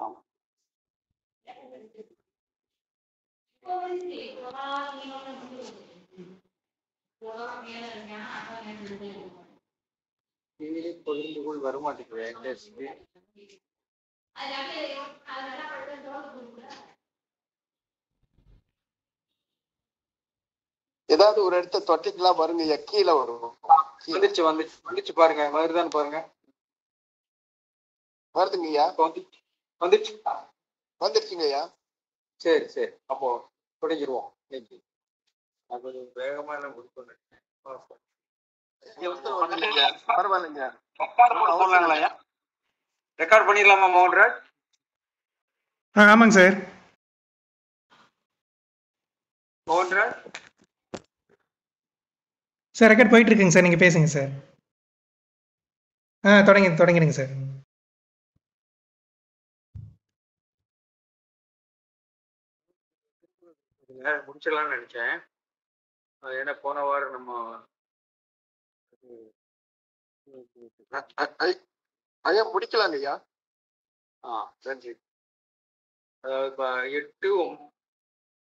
ஆமா. பகிர்ந்துகொள் வரமாட்டேங்குது. ஏதாவது ஒரு இடத்த தொட்டிங்களா பாருங்க, கீழே வரும். வந்துச்சு வந்துச்சு வந்துச்சு பாருங்க, வருதான்னு பாருங்க. வருதுங்க ஐயா, வந்துச்சு வந்துருச்சுங்க ஐயா. சரி சரி, அப்போ தொடங்கிடுவோம். இன்னைக்கு நான் கொஞ்சம் வேகமா எல்லாம் முடிக்கணும். பரவாயில்லைங்க, ரெக்கார்ட் பண்ணிடலாமா மோகன்ராஜ்? ஆமாங்க சார். மோகன்ராஜ் சார் ரெக்கார்ட் போயிட்டு இருக்குங்க சார், நீங்க பேசுங்க சார். தொடங்கிடுங்க சார். முடிச்சிடலாம்னு நினைச்சேன். ஏன்னா போன வாரம் நம்ம ஐயா முடிக்கலாங்க ஐயா. நன்றி. அதாவது 8,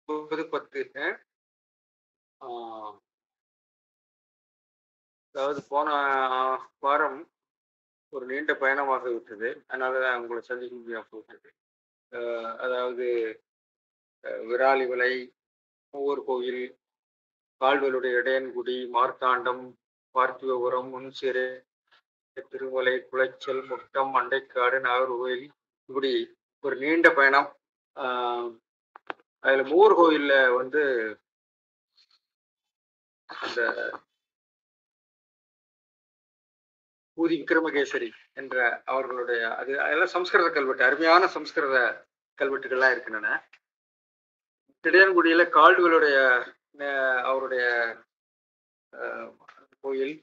9, 10. அதாவது போன வாரம் ஒரு நீண்ட பயணமாக விட்டது, அதனாலதான் உங்களை சந்திக்க முடியாம போகிறது. அதாவது விராலிமலை, மூவர் கோயில், கால்வலுடைய இடையன்குடி, மார்த்தாண்டம், பார்த்திபபுரம், முன்சிறு, திருமலை, குளச்சல், முட்டம், மண்டைக்காடு, நாகர்கோவில், இப்படி ஒரு நீண்ட பயணம். அதுல மூவர் கோயில்ல வந்து அந்த பூதி விக்ரமகேசரி என்ற அவர்களுடைய அதெல்லாம் சம்ஸ்கிருத கல்வெட்டு, அருமையான சம்ஸ்கிருத கல்வெட்டுகள்லாம் இருக்கின்றன. இடையன்குடியில கால்டுகளுடைய அவருடைய கோயில்,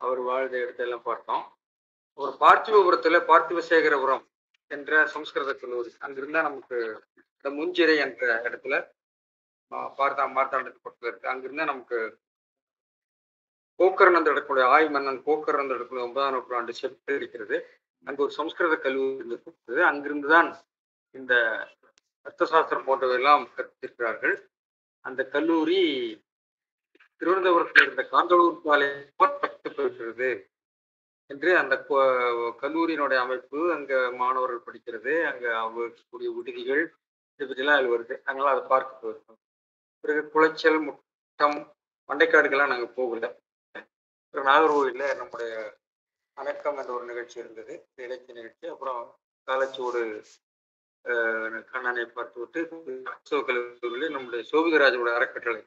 அவர் வாழ்ந்த இடத்தெல்லாம் பார்த்தோம். ஒரு பார்த்திபபுரத்துல பார்த்திபசேகரபுரம் என்ற சம்ஸ்கிருத கல்லூரி, அங்கிருந்தா நமக்கு இந்த முஞ்சிறை என்ற இடத்துல மார்த்தாண்டத்துக்கு பக்கத்துல இருக்கு. அங்கிருந்தா நமக்கு போக்கரநந்த இடக்கூடிய மன்னன் போக்கரநந்த இடக்கூடிய 9ஆம் நூற்றாண்டு செப்பு இருக்கிறது. அங்கு ஒரு சம்ஸ்கிருத கல்லூரி இருந்தது. அங்கிருந்துதான் இந்த அர்த்தசாஸ்திரம் போன்றவையெல்லாம் கற்பித்திருக்கிறார்கள். அந்த கல்லூரி திருவனந்தபுரத்தில் இருந்த காந்தளூர் சாலை பெறுகிறது என்று அந்த கல்லூரியினுடைய அமைப்பு, அங்க மாணவர்கள் படிக்கிறது, அங்க அவர்களுடைய விடுதிகள், இதை பற்றிலாம் அதில் வருது. அதனால அதை பார்க்க போயிருக்கோம். பிறகு குளச்சல், முட்டம், மண்டைக்காடுகள்லாம் நாங்கள் போகல. நாகர்கோவில்ல நம்முடைய அணக்கம் என்ற ஒரு நிகழ்ச்சி இருந்தது, இலக்கிய நிகழ்ச்சி. அப்புறம் காலச்சோடு கண்ணனை பார்த்து விட்டு கல்லூரியில் நம்முடைய சோபிகராஜோட அறக்கட்டளை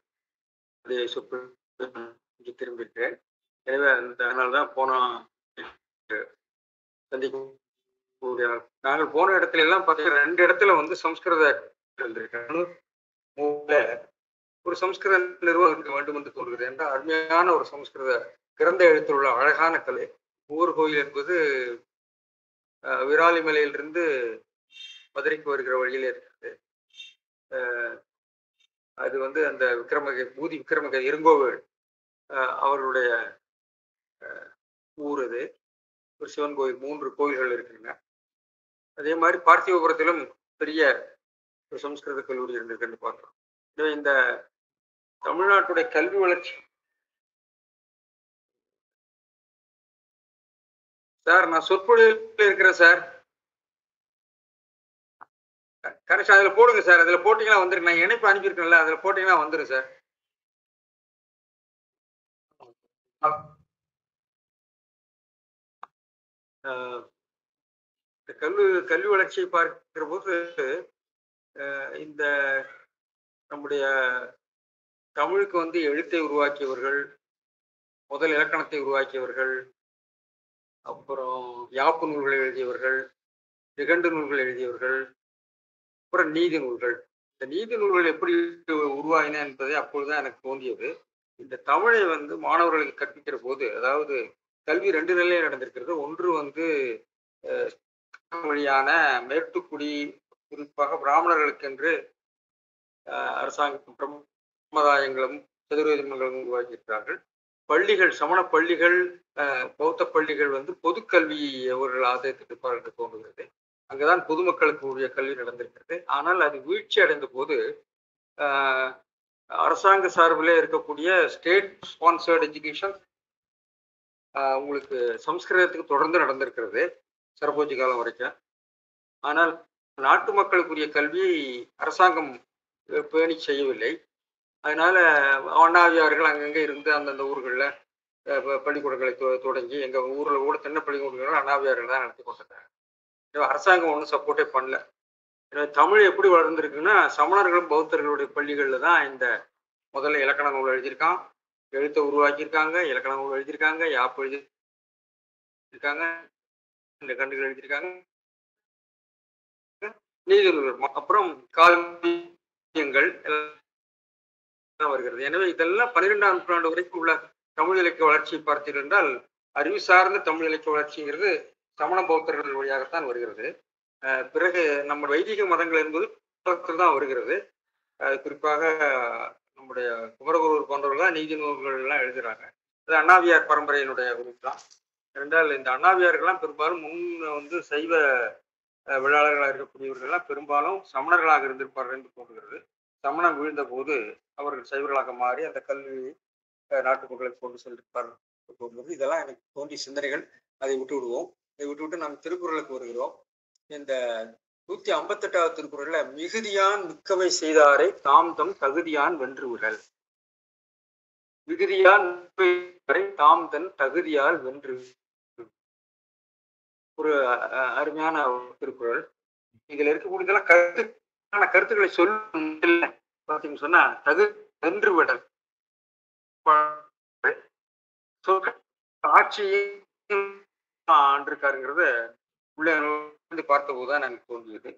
இங்கே திரும்பியிருக்கேன். எனவே அதனால்தான் சந்திக்க நாங்கள் போன இடத்துல எல்லாம் பார்த்தீங்கன்னா 2 இடத்துல வந்து சம்ஸ்கிருத இருந்திருக்காங்க. ஒரு சம்ஸ்கிருத நிறுவனம் இருக்க வேண்டும் என்று தோன்றுகிறது. என்றால் அருமையான ஒரு சம்ஸ்கிருத கிரந்த எழுத்தில் உள்ள அழகான கலை. மூவர் கோயில் என்பது விராலிமலையிலிருந்து மதுரைக்கு வருகிற வழியில இருக்கிறது. அது வந்து அந்த பூதி விக்ரமகே இருங்கோவேள் அவர்களுடைய ஊர். அது ஒரு சிவன் கோயில், 3 கோயில்கள் இருக்கின்றன. அதே மாதிரி பார்த்திபபுரத்திலும் பெரிய ஒரு சம்ஸ்கிருத கல்லூரி இருந்திருக்குன்னு பார்க்கிறோம். இந்த தமிழ்நாட்டுடைய கல்வி வளர்ச்சி சார், நான் சொற்பொழிவில் இருக்கிறேன் சார். கரெக்ட், அதுல போடுங்க சார். அதுல போட்டீங்கன்னா வந்துருக்கு. நான் இணைப்பு அனுப்பியிருக்கேன்ல, அதுல போட்டீங்கன்னா வந்துடும் சார். கல்வி வளர்ச்சியை பார்க்கிற போது இந்த நம்முடைய தமிழுக்கு வந்து எழுத்தை உருவாக்கியவர்கள், முதல் இலக்கணத்தை உருவாக்கியவர்கள், அப்புறம் யாப்பு நூல்களை எழுதியவர்கள், நிகண்டு நூல்கள் எழுதியவர்கள், அப்புறம் நீதி நூல்கள். இந்த நீதி நூல்கள் எப்படி உருவாயின என்பதை அப்பொழுதுதான் எனக்கு தோன்றியது. இந்த தமிழை வந்து மாணவர்களுக்கு கற்பிக்கிற போது, அதாவது கல்வி 2 நிலையில் நடந்திருக்கிறது. ஒன்று வந்து வழியான மேட்டுக்குடி, குறிப்பாக பிராமணர்களுக்கென்று அரசாங்கம் சமுதாயங்களும் சதுர்வேதங்களும் உருவாக்கியிருக்கிறார்கள். பள்ளிகள், சமண பள்ளிகள் பௌத்த பள்ளிகள் வந்து பொதுக்கல்வி அவர்கள் ஆதரித்திருப்பார் என்று தோன்றுகிறது. அங்குதான் பொதுமக்களுக்கு உரிய கல்வி நடந்திருக்கிறது. ஆனால் அது வீழ்ச்சி அடைந்த போது அரசாங்க சார்பிலே இருக்கக்கூடிய ஸ்டேட் ஸ்பான்சர்டு எஜுகேஷன் உங்களுக்கு சம்ஸ்கிருதத்துக்கு தொடர்ந்து நடந்திருக்கிறது சரபோஜி காலம் வரைக்கும். ஆனால் நாட்டு மக்களுக்குரிய கல்வியை அரசாங்கம் பேணி செய்யவில்லை. அதனால அண்ணாவியார்கள் அங்கங்கே இருந்து அந்தந்த ஊர்களில் பள்ளிக்கூடங்களை தொடங்கி எங்கள் ஊரில் கூட சின்ன பள்ளிக்கூடங்கள் அண்ணாவியார்கள் தான் நடத்தி கொண்டிருக்காங்க. அரசாங்கம் ஒன்றும் சப்போர்ட்டே பண்ணல. தமிழ் எப்படி வளர்ந்துருக்குன்னா சமணர்களும் பௌத்தர்களுடைய பள்ளிகளில் தான் இந்த முதல்ல இலக்கண நூல் எழுதியிருக்கான், எழுத்தை உருவாக்கியிருக்காங்க, இலக்கண நூல் எழுதியிருக்காங்க, யாப்பு எழுதியிருக்காங்க, இந்த கண்டுகள் எழுதியிருக்காங்க, நீதி நூல்கள், அப்புறம் காவியங்கள் எல்லாம் வருகிறது. எனவே இதெல்லாம் 12ஆம் நூற்றாண்டு வரைக்கும் உள்ள தமிழ் இலக்கிய வளர்ச்சியை பார்த்தீர்கள் என்றால் அறிவு சார்ந்த தமிழ் இலக்கிய வளர்ச்சிங்கிறது சமண பௌத்தர்கள் வழியாகத்தான் வருகிறது. பிறகு நம்ம வைதிக மதங்கள் என்பது தான் வருகிறது. குறிப்பாக நம்முடைய குமரகுருவர் போன்றவர்கள் நீதி நூல்கள் எல்லாம் எழுதுறாங்க. அது அண்ணாவியார் பரம்பரையினுடைய குறிப்பு தான். என்றால் இந்த அண்ணாவியார்கள்லாம் பெரும்பாலும் வந்து சைவ விழாளர்களாக இருக்கக்கூடியவர்கள்லாம் பெரும்பாலும் சமணர்களாக இருந்திருப்பார்கள் என்று தோன்றுகிறது. சமணம் வீழ்ந்த போது அவர்கள் சைவர்களாக மாறி அந்த கல்வியை நாட்டு மக்களுக்கு கொண்டு சென்றிருப்பார்கள் தோன்றுகிறது. இதெல்லாம் எனக்கு தோன்றிய சிந்தனைகள். அதை விட்டு விடுவோம். இதை விட்டுவிட்டு நாம் திருக்குறளுக்கு வருகிறோம். இந்த 158வது திருக்குறள்ல மிகுதியான் மிக்கவை செய்தாரை தாம் தம் தகுதியான் வென்று விடல். மிகுதியான் தாம் தன் தகுதியால் வென்று. ஒரு அருமையான திருக்குறள். இதுல இருக்கக்கூடியதெல்லாம் கருத்துக்களை சொல்ல பார்த்தீங்கன்னு சொன்னா வென்று விடல் ஆட்சியும் ஆண்டிருக்காருங்கிறத உள்ள பார்த்த போதுதான் எனக்கு தோன்றியது.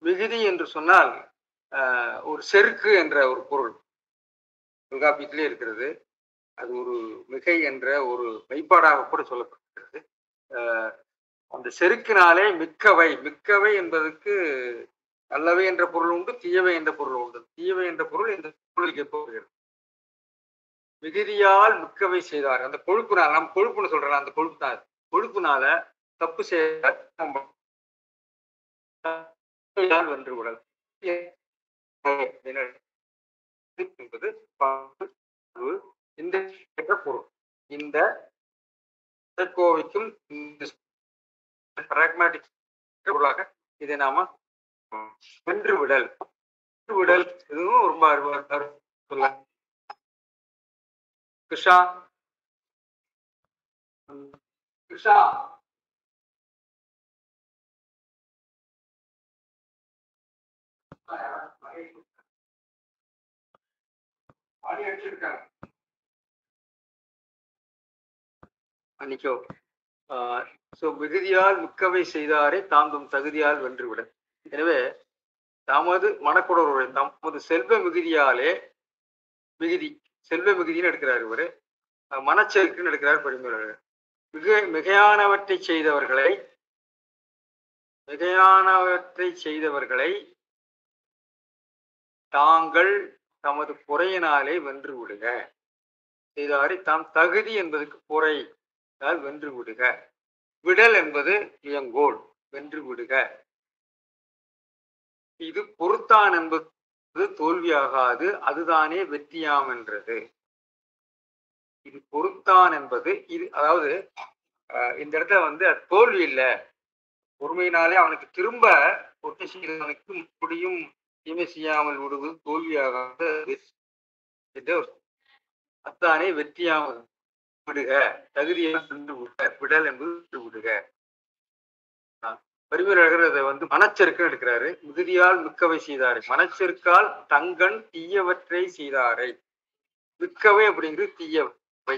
மிகுதி என்று சொன்னால் ஒரு செருக்கு என்ற ஒரு பொருள் தொல்காப்பியத்திலே இருக்கிறது. அது ஒரு மிகை என்ற ஒரு மெய்ப்பாடாக கூட சொல்லப்படுகிறது. அந்த செருக்கினாலே மிக்கவை என்பதற்கு நல்லவை என்ற பொருள் உண்டு, தீயவை என்ற பொருள் உண்டு. தீயவை என்ற பொருள் இந்த பொருளுக்கு எப்போ வருகிறது? மிகுதியால் மிக்கவை செய்தார். அந்த கொழுப்புனால, நம்ம கொழுப்புன்னு சொல்றோம், அந்த கொழுப்பு தான். கொழுப்புனால தப்பு செய்ய வென்று விடல் என்பது இந்த பொருள். இந்த கோவைக்கும் பிராக்மேட்டிக் பொருளாக இதை நாம வென்று விடல் இதுவும் ரொம்ப சொல்ல. கிருஷ்ணா அன்னைக்கோ மிகுதியால் மிக்கவை செய்தாரை தாந்தும் தகுதியால் வென்றுவிட. எனவே தமது மனக்குடருடைய தமது செல்வ மிகுதியாலே செல்வ மிகுதின்னு எடுக்கிறார் இவரு, மனச்செருக்குன்னு எடுக்கிறார் பரிமேலழகர். மிகையானவற்றை செய்தவர்களை தாங்கள் தமது பொறையினாலே வென்று விடுக. செய்தாரை தாம் தகுதி என்பதற்கு பொறை வென்று விடுக. விடல் என்பது இயங்கோல், வென்று விடுக. இது பொறுத்தான் என்பது தோல்வியாகாது, அதுதானே வெற்றியாம் என்றது. இது பொறுத்தான் என்பது இது, அதாவது இந்த இடத்துல வந்து அது தோல்வி இல்லை, பொறுமையினாலே அவனுக்கு திரும்ப ஒட்டி செய்தவனுக்கு முடியும் தீமை செய்யாமல் விடுவது தோல்வியாகாது, அதுதானே வெற்றியாமல் விடுக. தகுதியாக சென்று விடல் என்பது விடுக. பரிமேலழகர் அதை வந்து மனச்செருக்குன்னு எடுக்கிறாரு. மிகுதியால் மிக்கவை செய்தாரை, மனச்செருக்கால் தங்கன் தீயவற்றை செய்தாரை. மிக்கவை அப்படிங்கிறது தீயவை,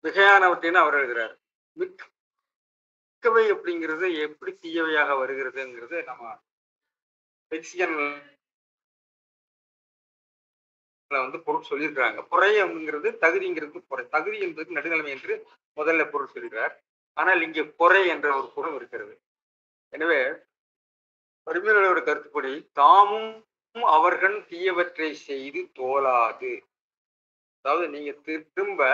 மிகையானவற்றின்னு அவர் எழுதுறாரு. மிக்கவை அப்படிங்கிறது எப்படி தீயவையாக வருகிறதுங்கிறது நம்ம வந்து பொருள் சொல்லியிருக்கிறாங்க. பொறை அப்படிங்கிறது தகுதிங்கிறது பொறை, தகுதி என்பது நடுநிலைமை என்று முதல்ல பொருள் சொல்கிறார். ஆனால் இங்கே பொறை என்ற ஒரு பொருள் இருக்கிறது. எனவே பரிமேலழகரோட கருத்துப்படி தாமும் அவர்கள் தீயவற்றை செய்து தோலாது, அதாவது நீங்க திரும்ப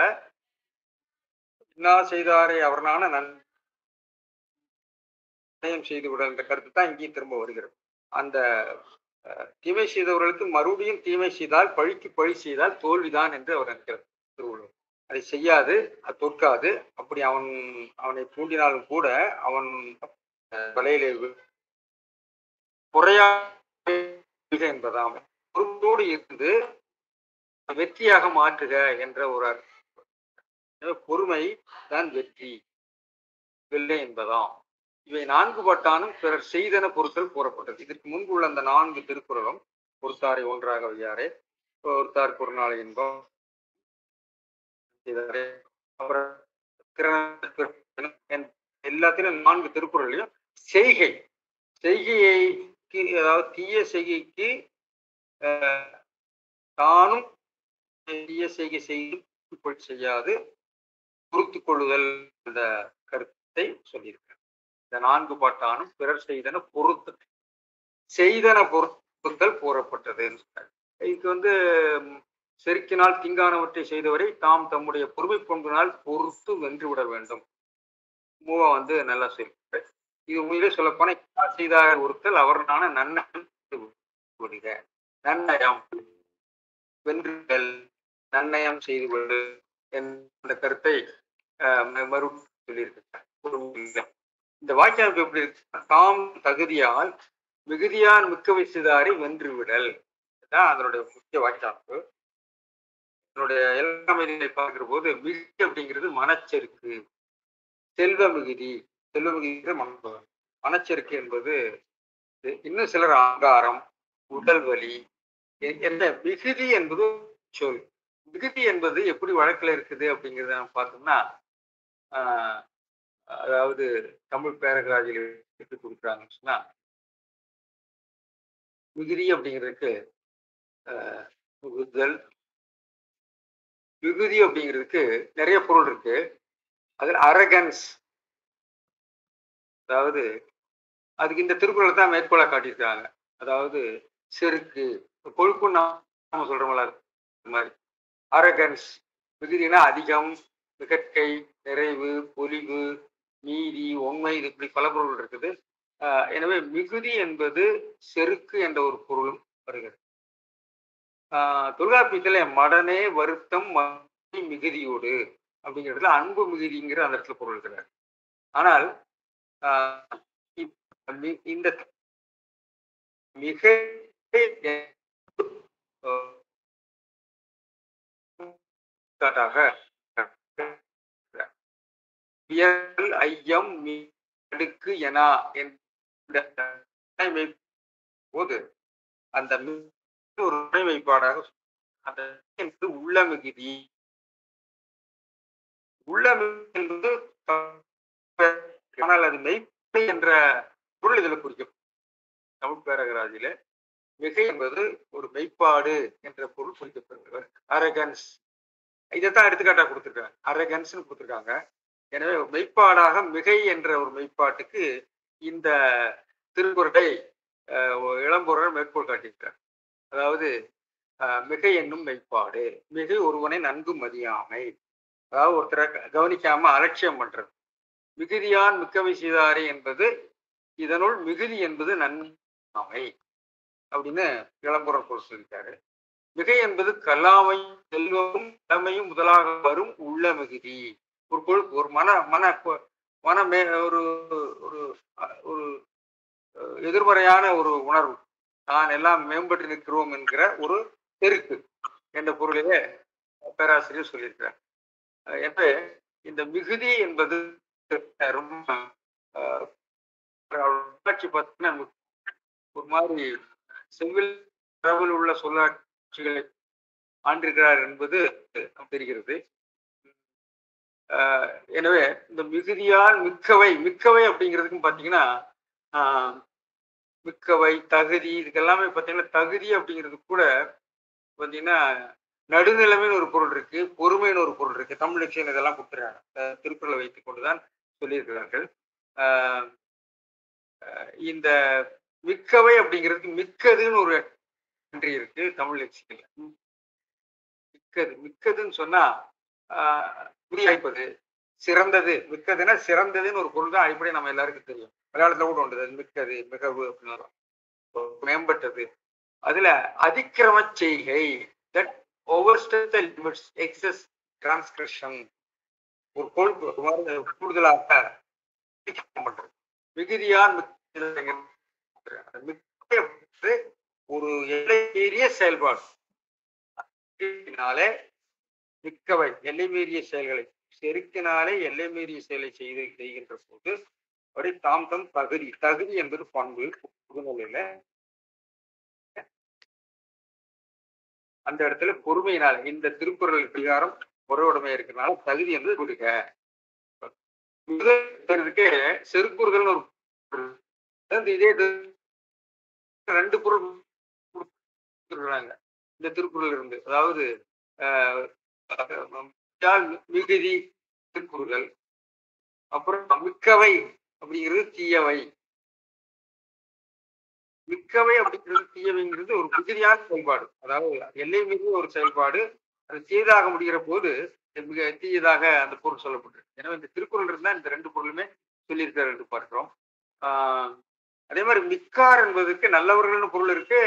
இன்னா செய்தாரை அவர்னான நன்னயம் செய்து விடல் என்ற கருத்து தான் இங்கேயும் திரும்ப வருகிறது. அந்த தீமை செய்தவர்களுக்கு மறுபடியும் தீமை செய்தால் பழிக்கு பழி செய்தால் தோல்விதான் என்று அவர் நினைக்கிறார் திருவள்ளுவர். அதை செய்யாது, அது தோற்காது. அப்படி அவனை தூண்டினாலும் கூட அவன் வலையிலே குறையா என்பதாம் பொறுப்போடு இருந்து வெற்றியாக மாற்றுக என்ற ஒரு பொறுமை தான் வெற்றி வெல்லை என்பதாம். இவை 4 பாட்டானும் பிறர் செய்தன பொருட்கள் கூறப்பட்டது. இதற்கு முன்பு உள்ள அந்த 4 திருக்குறளும் பொறுத்தாரை ஒன்றாக வையாரே, பொறுத்தார் குறுநாளை என்போம், எல்லாத்திலும் 4 திருக்குறளையும் செய்கைக்கு, அதாவது தீய செய்கைக்கு தானும் தீய செய்கை செய்யாது பொறுத்து கொள்ளுதல் என்ற கருத்தை சொல்லியிருக்கிறார். இந்த 4 பாட்டானும் பிறர் செய்தன பொறுத்தல் கூறப்பட்டது. இதுக்கு செருக்கினால் திங்கானவற்றை செய்தவரை தாம் தம்முடைய பொறுமை பண்பினால் பொறுத்து வென்று விட வேண்டும். மூவா நல்லா சொல்லியிருக்க. இது உண்மையிலே சொல்லப்போனா செய்தார ஒருத்தல் அவர்னான நன்னயம் நன்னயம் வென்றுதல் நன்னயம் செய்து கொண்டு என்ற கருத்தை மறு சொல்லியிருக்கிறார். இந்த வாக்கியம் எப்படி இருக்கு? தாம் தகுதியால் மிகுதியான் மிக்கவை செய்தாரை வென்று விடல் தான் அதனுடைய முக்கிய வாக்கியமைப்பு. என்னுடைய எல்லாமே பார்க்கிற போது மிகுதி அப்படிங்கிறது மனச்செருக்கு, செல்வ மிகுதி மனச்செருக்கு என்பது இன்னும் சிலர் ஆங்காரம், உடல் வலி என்ற மிகுதி என்பது சொல். மிகுதி என்பது எப்படி வழக்கில் இருக்குது அப்படிங்கிறத நம்ம பார்த்தோம்னா, அதாவது தமிழ் பேரகராஜில் எடுத்து கொடுக்குறாங்கன்னு சொன்னா, மிகுதி அப்படிங்கிறதுக்கு மிகுதல், மிகுதி அப்படிங்கிறதுக்கு நிறைய பொருள் இருக்கு. அதில் அரகன்ஸ், அதாவது அதுக்கு இந்த திருக்குறளை தான் மேற்கோளா காட்டியிருக்காங்க. அதாவது செருக்கு, கொழுப்பு நாம சொல்றோம்ல இந்த மாதிரி. அரகன்ஸ் மிகுதினா அதிகம், மிகற்கை, நிறைவு, பொலிவு, நீதி, உண்மை, இது இப்படி பல பொருள் இருக்குது. எனவே மிகுதி என்பது செருக்கு என்ற ஒரு பொருளும் வருகிறது. தொல்காப்பியத்துல மடனே வருத்தம் மிகுதியோடு அப்படிங்கிறதுல அன்பு மிகுதிங்கிற அந்த இடத்துல பொருள் இருக்கிறார். ஆனால் இந்த மிக ஐயம் அடுக்கு என போது அந்த ஒரு வைப்பாடாக அந்த உள்ள மிகுதி, உள்ள என்பது ஆனால் அது மெய்ப்பை என்ற பொருள் இதில் குறிக்கும். தமிழ் பேரகராஜில மிகை என்பது ஒரு மெய்ப்பாடு என்ற பொருள் குறிக்கப்படுகிறது. அரகன்ஸ் இதைத்தான் எடுத்துக்காட்டா கொடுத்துருக்காங்க, அரகன்ஸ் கொடுத்துருக்காங்க. எனவே மெய்ப்பாடாக மிகை என்ற ஒரு மெய்ப்பாட்டுக்கு இந்த திருக்குறளை இளம்பொருள் மேற்கோள் காட்டியிருக்கார். அதாவது மிகை என்னும் மெய்ப்பாடு, மிகை ஒருவனை நன்கு மதியாமை, அதாவது ஒருத்தரை கவனிக்காம அலட்சியம் பண்றது. மிகுதியான் மிக்கவை செய்தாரே என்பது இதனுள் மிகுதி என்பது நன்மை அப்படின்னு இளம்பொருள் பொருள் சொல்லிட்டாரு. மிகை என்பது கல்லாமை, செல்வமும் இளமையும் முதலாக வரும் உள்ள மிகுதி. ஒரு கொழுப்பு, ஒரு மன ஒரு ஒரு எதிர்மறையான ஒரு உணர்வு, நான் எல்லாம் மேம்பட்டு நிற்கிறோம் என்கிற ஒரு செருக்கு என்ற பொருளிலே பேராசிரியர் சொல்லியிருக்கிறார். எனவே இந்த மிகுதி என்பது ரொம்ப பார்த்தீங்கன்னா ஒரு மாதிரி செவ்வில் பரவல் உள்ள சொல்லாட்சிகளை ஆண்டிருக்கிறார் என்பது தெரிகிறது. எனவே இந்த மிகுதியால் மிக்கவை அப்படிங்கிறதுக்கும் பார்த்தீங்கன்னா மிக்கவை, தகுதி, இதுக்கெல்லாமே பார்த்தீங்கன்னா தகுதி அப்படிங்கிறது கூட பார்த்தீங்கன்னா நடுநிலைமைன்னு ஒரு பொருள் இருக்கு, பொறுமைன்னு ஒரு பொருள் இருக்கு. தமிழ் லட்சியம் இதெல்லாம் கொடுத்துருக்காங்க, திருக்குறளை வைத்துக் கொண்டுதான் சொல்லியிருக்கிறார்கள். இந்த மிக்கவை அப்படிங்கிறதுக்கு மிக்கதுன்னு ஒரு நன்றி இருக்கு தமிழ் லட்சியத்துல. மிக்கதுன்னு சொன்னா குறியாய்ப்பது, சிறந்தது, மிக்கதுன்னா சிறந்ததுன்னு ஒரு பொருள் தான் அடிப்படை நம்ம எல்லாருக்கும் தெரியும். மலையாளத்துல கூட உண்டு மிக்கது, மிகவு அப்படின்னு, மேம்பட்டது. அதுல அதிக்கிரம செய்கை, that overstep the limits, excess, transgression, ஒரு கொழுப்பு கூடுதலாக பண்றது. மிகுதியால் ஒரு எல்லை மீறிய செயல்பாடு, மிக்கவை எல்லை மீறிய செயல்களை, செருக்கினாலே எல்லை மீறிய செயலை செய்கின்ற போது அப்படி தாம் தம் தகுதி, தகுதி என்பது பண்பு. புதுநிலையில அந்த இடத்துல பொறுமையினால, இந்த திருக்குறள் அதிகாரம் பொருளுடைமை இருக்கிறனால தகுதி என்பது கொடுக்க. செருக்குறுதல் ஒரு இதே ரெண்டு பொருள் இந்த திருக்குறள் இருந்து, அதாவது மிகுதி திருக்குறள், அப்புறம் மிக்கவை அப்படிங்கிறது தீயவை. மிக்கவை அப்படிங்கிறது தீயவைங்கிறது ஒரு மிகுதியான செயல்பாடு, அதாவது எல்லை மீறி ஒரு செயல்பாடு. அது தீயதாக முடிகிற போது மிக தீயதாக அந்த பொருள் சொல்லப்பட்டிருக்கு. எனவே இந்த திருக்குறள் இருந்தா இந்த ரெண்டு பொருளுமே சொல்லியிருக்காரு என்று பார்க்கிறோம். அதே மாதிரி மிக்கார் என்பதற்கு நல்லவர்கள்னு பொருள் இருக்கு,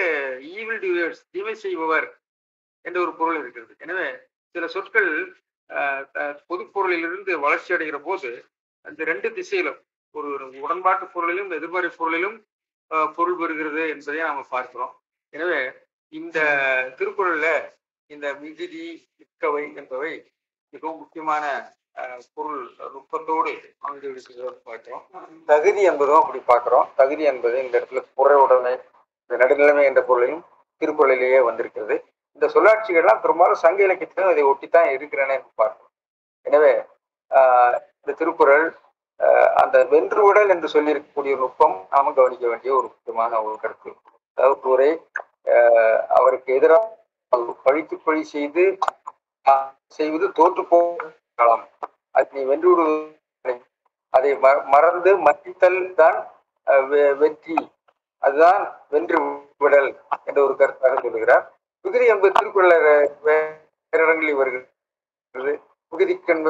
ஈவில் டூயர்ஸ், தீமை செய்பவர் என்ற ஒரு பொருள் இருக்கிறது. எனவே சில சொற்கள் பொது பொருளிலிருந்து வளர்ச்சி அடைகிற போது அந்த ரெண்டு திசையிலும், ஒரு உடன்பாட்டு பொருளிலும் எதிர்மறை பொருளிலும் பொருள் பெறுகிறது என்பதை நாம பார்க்கிறோம். எனவே இந்த திருக்குறள்ல இந்த மிகுதி, மிக்கவை என்பவை மிகவும் முக்கியமான பொருள் நுட்பத்தோடு அமைந்து பார்க்கிறோம். தகுதி என்பதும் அப்படி பார்க்கிறோம். தகுதி என்பது இந்த இடத்துல புறவுடைமை, நடுநிலைமை என்ற பொருளையும் திருக்குறளிலேயே வந்திருக்கிறது. இந்த சொல்லாட்சிகள்லாம் பெரும்பாலும் சங்க இலக்கியத்திலும் இதை ஒட்டித்தான் இருக்கிறேன்னு பார்க்கிறோம். எனவே இந்த திருக்குறள் அந்த வென்று உடல் என்று சொல்லியிருக்கக்கூடிய நுட்பம் நாம கவனிக்க வேண்டிய ஒரு முக்கியமான ஒரு கருத்து. அதாவது கூரை அவருக்கு எதிராக பழித்து பழி செய்வது தோற்று போகலாம், அது நீ வென்று விடுவது, அதை மறந்து மன்னித்தல் தான் வெற்றி, அதுதான் வென்று விடல் என்ற ஒரு கருத்தாக சொல்லுகிறார். மிகுதி என்பது திருக்குறள் வேற இடங்களில் வருகிறது. மிகுதிக்கண்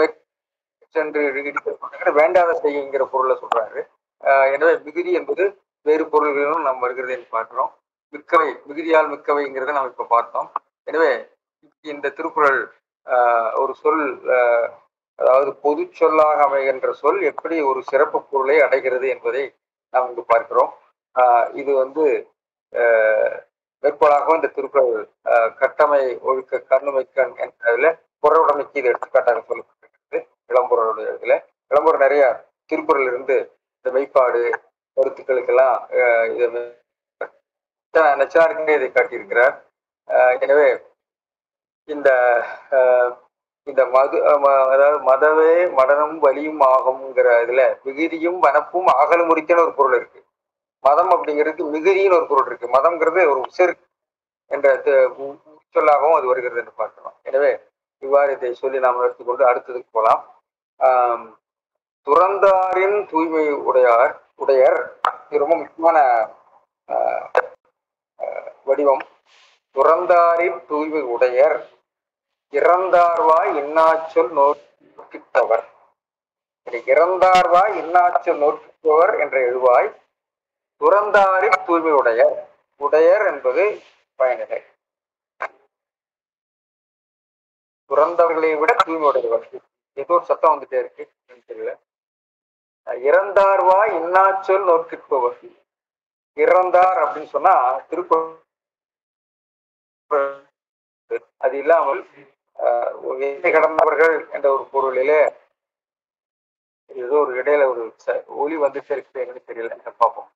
சென்று வேண்டாத செய்கிற பொருளை சொல்றாரு. எனவே மிகுதி என்பது வேறு பொருள்களும் நாம் வருகிறது என்று பார்க்கிறோம். மிக்கவை, மிகுதியால் மிக்கவைங்கிறத நாம் இப்ப பார்த்தோம். எனவே இந்த திருக்குறள் ஒரு சொல், அதாவது பொது சொல்லாக அமைகின்ற சொல் எப்படி ஒரு சிறப்பு பொருளை அடைகிறது என்பதை நாம் இங்கு பார்க்கிறோம். இது மேற்கோளாகவும் இந்த திருக்குறள் கட்டமை ஒழுக்க கண்ணுமை கண் என்றதுல புறவுடைமைக்கு இது எடுத்துக்காட்டாக சொல்லப்பட்டிருக்கிறது. இளம்பொருளுடைய இதுல இளம்பொருள் நிறைய திருக்குறள் இருந்து இந்த மெய்ப்பாடு கருத்துக்களுக்கெல்லாம் நச்சாருக்கே இதை காட்டியிருக்கிறார். எனவே இந்த இந்த அதாவது மதவே மடனும் வலியும் ஆகும்ங்கிற இதுல மிகுதியும் வனப்பும் ஆகலும் முறிக்கன்னு ஒரு பொருள் இருக்கு. மதம் அப்படிங்கிறதுக்கு மிகுதின்னு ஒரு பொருள் இருக்கு. மதம்ங்கிறது ஒரு உசர் என்ற சொல்லாகவும் அது வருகிறது என்று பார்க்கிறோம். எனவே இவ்வாறு இதை சொல்லி நாம் எடுத்துக்கொண்டு அடுத்ததுக்கு போகலாம். துறந்தாரின் தூய்மை உடையர் இது ரொம்ப முக்கியமான வடிவம். துறந்தாரின் தூய்மை உடையர், இறந்தார்வாய் இன்னாச்சொல் நோக்கிட்டவர். இறந்தார்வாய் இன்னாச்சொல் நோக்கிட்டவர் என்ற எழுவாய் துறந்தாரின் தூய்மை உடையர். உடையர் என்பது பயனிலை. துறந்தவர்களை விட தூய்மை உடையவர். ஏதோ ஒரு சத்தம் வந்துட்டே இருக்கு தெரியல. இறந்தார்வாய் இன்னாச்சொல் நோக்கிப்பவர். இறந்தார் அப்படின்னு சொன்னா திருக்குறள் அது இல்லாமல் கடந்தவர்கள் என்ற ஒரு பொருளிலே ஏதோ ஒரு இடையில ஒரு ஒலி வந்துட்டே இருக்கு, எனக்கு தெரியல, பார்ப்போம்.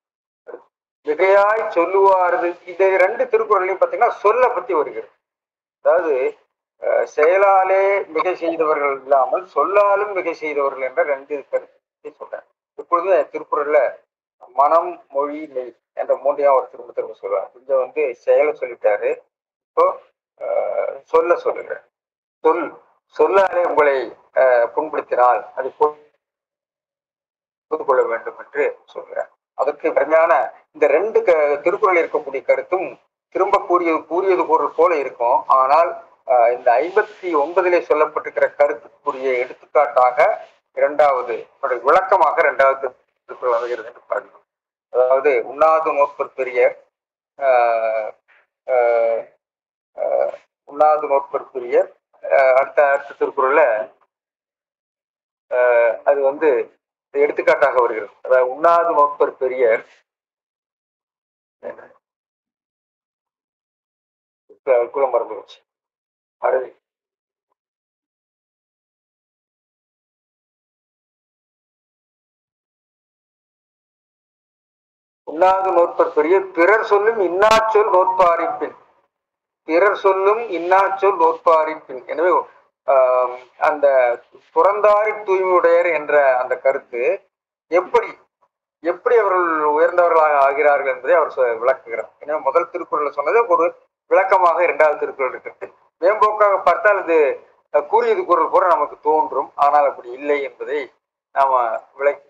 மிகையாய் சொல்லுவாரு. இது ரெண்டு திருக்குறளையும் பார்த்தீங்கன்னா சொல்ல பத்தி வருகிறது. அதாவது செயலாலே மிகை செய்தவர்கள் இல்லாமல் சொல்லாலும் மிகை செய்தவர்கள் என்ற ரெண்டு கருத்தை சொல்றேன். இப்பொழுது திருக்குறள்ல மனம், மொழி, மெய் என்ற மூன்றையும் அவர் திரும்ப சொல்லுவார். இங்க செயலை சொல்லிட்டாரு, இப்போ சொல்ல சொல்லுகிறேன். சொல்லாலே உங்களை புண்படுத்தினால் அது புரிந்து கொள்ள வேண்டும் என்று சொல்கிறேன். அதற்கு கடுமையான இந்த ரெண்டு திருக்குறளில் இருக்கக்கூடிய கருத்தும் திரும்ப கூறியது பொருள் போல இருக்கும். ஆனால் இந்த 59 சொல்லப்பட்டிருக்கிற கருத்துக்குரிய எடுத்துக்காட்டாக இரண்டாவது விளக்கமாக இரண்டாவது திருக்குறள் அமைகிறது என்று பார்க்கிறோம். அதாவது உண்ணாது நோற்பர் பெரியர், உண்ணாது நோற்பர் பெரியர். அடுத்த திருக்குறள்ல அது வந்து எடுத்துக்காட்டாக வருகிறது. அதாவது உண்ணாது நோற்பர் பெரியர், குலம் மறந்து வச்சு உண்ணாது நோற்பர் பெரியர் பிறர் சொல்லும் இன்னாச்சொல் நோற்பாரிப்பின், பிறர் சொல்லும் இன்னாச்சொல் நோற்பாரிப்பின். எனவே அந்த புறந்தாரி தூய்மையுடையர் என்ற அந்த கருத்து எப்படி எப்படி அவர்கள் உயர்ந்தவர்களாக ஆகிறார்கள் என்பதை அவர் விளக்குகிறார். எனவே முதல் திருக்குறள் சொன்னது ஒரு விளக்கமாக இரண்டாவது திருக்குறள் இருக்கிறது. மேம்போக்காக பார்த்தால் இது கூறியது குரல் கூட நமக்கு தோன்றும், ஆனால் அப்படி இல்லை என்பதை நாம விளக்கி.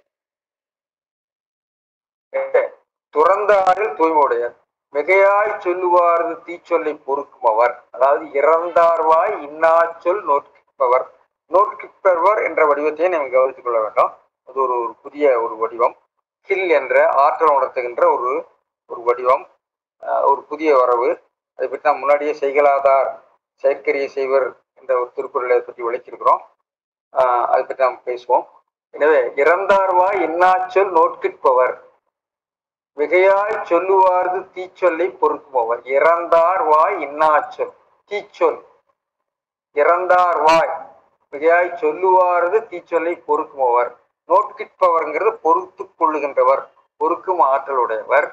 துறந்தாரில் தூய்மையுடையர், மிகையாய் சொல்லுவாரது தீச்சொல்லை பொறுக்கும் அவர். அதாவது இறந்தார்வாய் இன்னாச்சொல் நோட்கிப்பவர். நோட்கிப்பவர் என்ற வடிவத்தையே நீங்கள் கவனித்துக் கொள்ள வேண்டும். அது ஒரு புதிய ஒரு வடிவம். கில் என்ற ஆற்றல் உணர்த்துகின்ற ஒரு வடிவம், ஒரு புதிய வரவு. அதை பற்றி நாம் முன்னாடியே செய்கலாதார் செயற்கரிய செய்வர் என்ற ஒரு திருக்குறளை பற்றி விளக்கியிருக்கிறோம். அதை பற்றி நாம் பேசுவோம். எனவே இறந்தார்வாய் இன்னாச்சொல் நோட்கிற்பவர், மிகையாய் சொல்லுவார்து தீச்சொல்லை பொறுக்குபவர். இறந்தார் வாய் இன்னாச்சொல் தீச்சொல், இறந்தார் வாய் மிகையாய் சொல்லுவாரது தீச்சொல்லை பொறுக்குபவர். நோட்கிற்பவர்ங்கிறது பொறுத்து கொள்ளுகின்றவர், பொறுக்கும் ஆற்றலுடையவர்.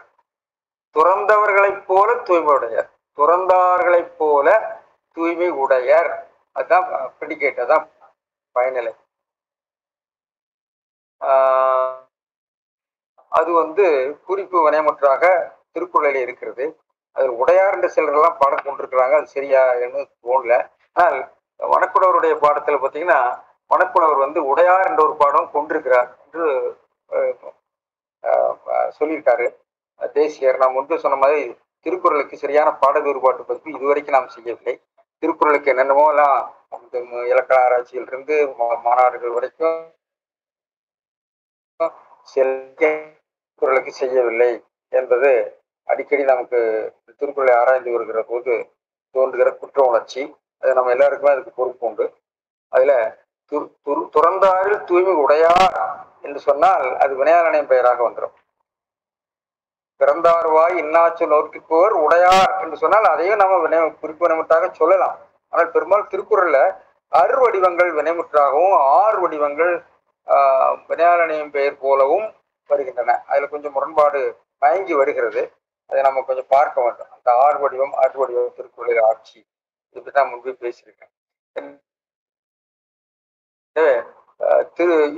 துறந்தவர்களைப் போல தூய்மை உடையர், துறந்தார்களைப் போல தூய்மை உடையர். அதுதான் பிடிக்கேட், அதான் பயனிலை. அது குறிப்பு வினைமுற்றாக திருக்குறளில் இருக்கிறது. அதில் உடையார் என்ற சிலரெல்லாம் பாடம் கொண்டிருக்கிறாங்க, அது சரியா என்று தோணல. ஆனால் வனக்குடவருடைய பாடத்தில் பார்த்தீங்கன்னா வனக்குடவர் உடையார் என்ற ஒரு பாடம் கொண்டிருக்கிறார் என்று சொல்லியிருக்காரு தேசியர். நாம் முன்பு சொன்ன மாதிரி திருக்குறளுக்கு சரியான பாட வேறுபாட்டு பதிப்பு இதுவரைக்கும் நாம் செய்யவில்லை. திருக்குறளுக்கு என்னென்னமோ எல்லாம் இலக்கண ஆராய்ச்சியிலிருந்து மாநாடுகள் வரைக்கும் திருக்குறளுக்கு செய்யவில்லை என்பது அடிக்கடி நமக்கு திருக்குறளை ஆராய்ந்து வருகிற போது தோன்றுகிற குற்ற உணர்ச்சி. அது நம்ம எல்லாருக்குமே அதுக்கு பொறுப்பு உண்டு. அதுல துறந்தாரில் தூய்மை உடையார் என்று சொன்னால் அது வினையாளனின் பெயராக வந்துடும். பிறந்தார்வாய் இன்னாச்சொல் நோக்கிப்போர் உடையார் என்று சொன்னால் அதையும் நம்ம குறிப்பு வினைமுற்றாக சொல்லலாம். ஆனால் பெரும்பாலும் திருக்குறள்ல வடிவங்கள் வினைமுற்றாகவும் வடிவங்கள் வினையாளனின் பெயர் போலவும் வருகின்றன. அதுல கொஞ்சம் முரண்பாடு மயங்கி வருகிறது. அதை நம்ம கொஞ்சம் பார்க்க வேண்டும். அந்த வடிவம் வடிவம் திருக்குறளில் ஆட்சி இப்படிதான் முன்பே பேசியிருக்கேன்.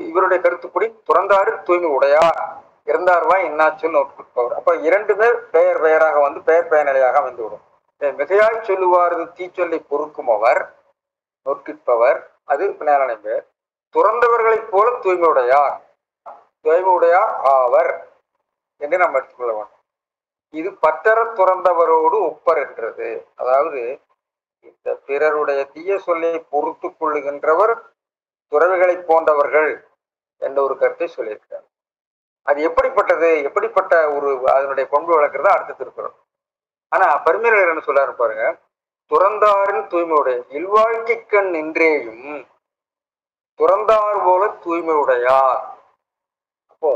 இவருடைய கருத்துப்படி துறந்தாரு தூய்மை உடையார், இறந்தார்வாய் இன்னாச்சொல் நோட்கிற்பவர். அப்ப இரண்டுமே பெயர் பெயராக பெயர் பயனிலையாக வந்துவிடும். மிகையாய் சொல்லுவாரது தீச்சொல்லை பொறுக்கும் அவர் நோட்கிற்பவர், அது வினையாளனை பெயர். துறந்தவர்களைப் போல தூய்மை உடையார் ஆவர் என்று நாம் எடுத்துக்கொள்ள வேண்டும். இது பற்றற துறந்தவரோடு ஒப்பர் என்றது. அதாவது இந்த பிறருடைய தீய சொல்லை பொறுத்து கொள்ளுகின்றவர் துறவிகளை போன்றவர்கள் என்ற ஒரு கருத்தை சொல்லியிருக்கிறார். அது எப்படிப்பட்டது, எப்படிப்பட்ட அதனுடைய பண்பு வளர்க்கிறது அடுத்த திருக்குறள். ஆனா பரிமேலழகர் என்ன சொல்றாரு பாருங்க, துறந்தாரின் தூய்மையுடைய இல்வாழ்க்கை கண் நின்றேயும் துறந்தார் போல தூய்மை உடையார். அப்போ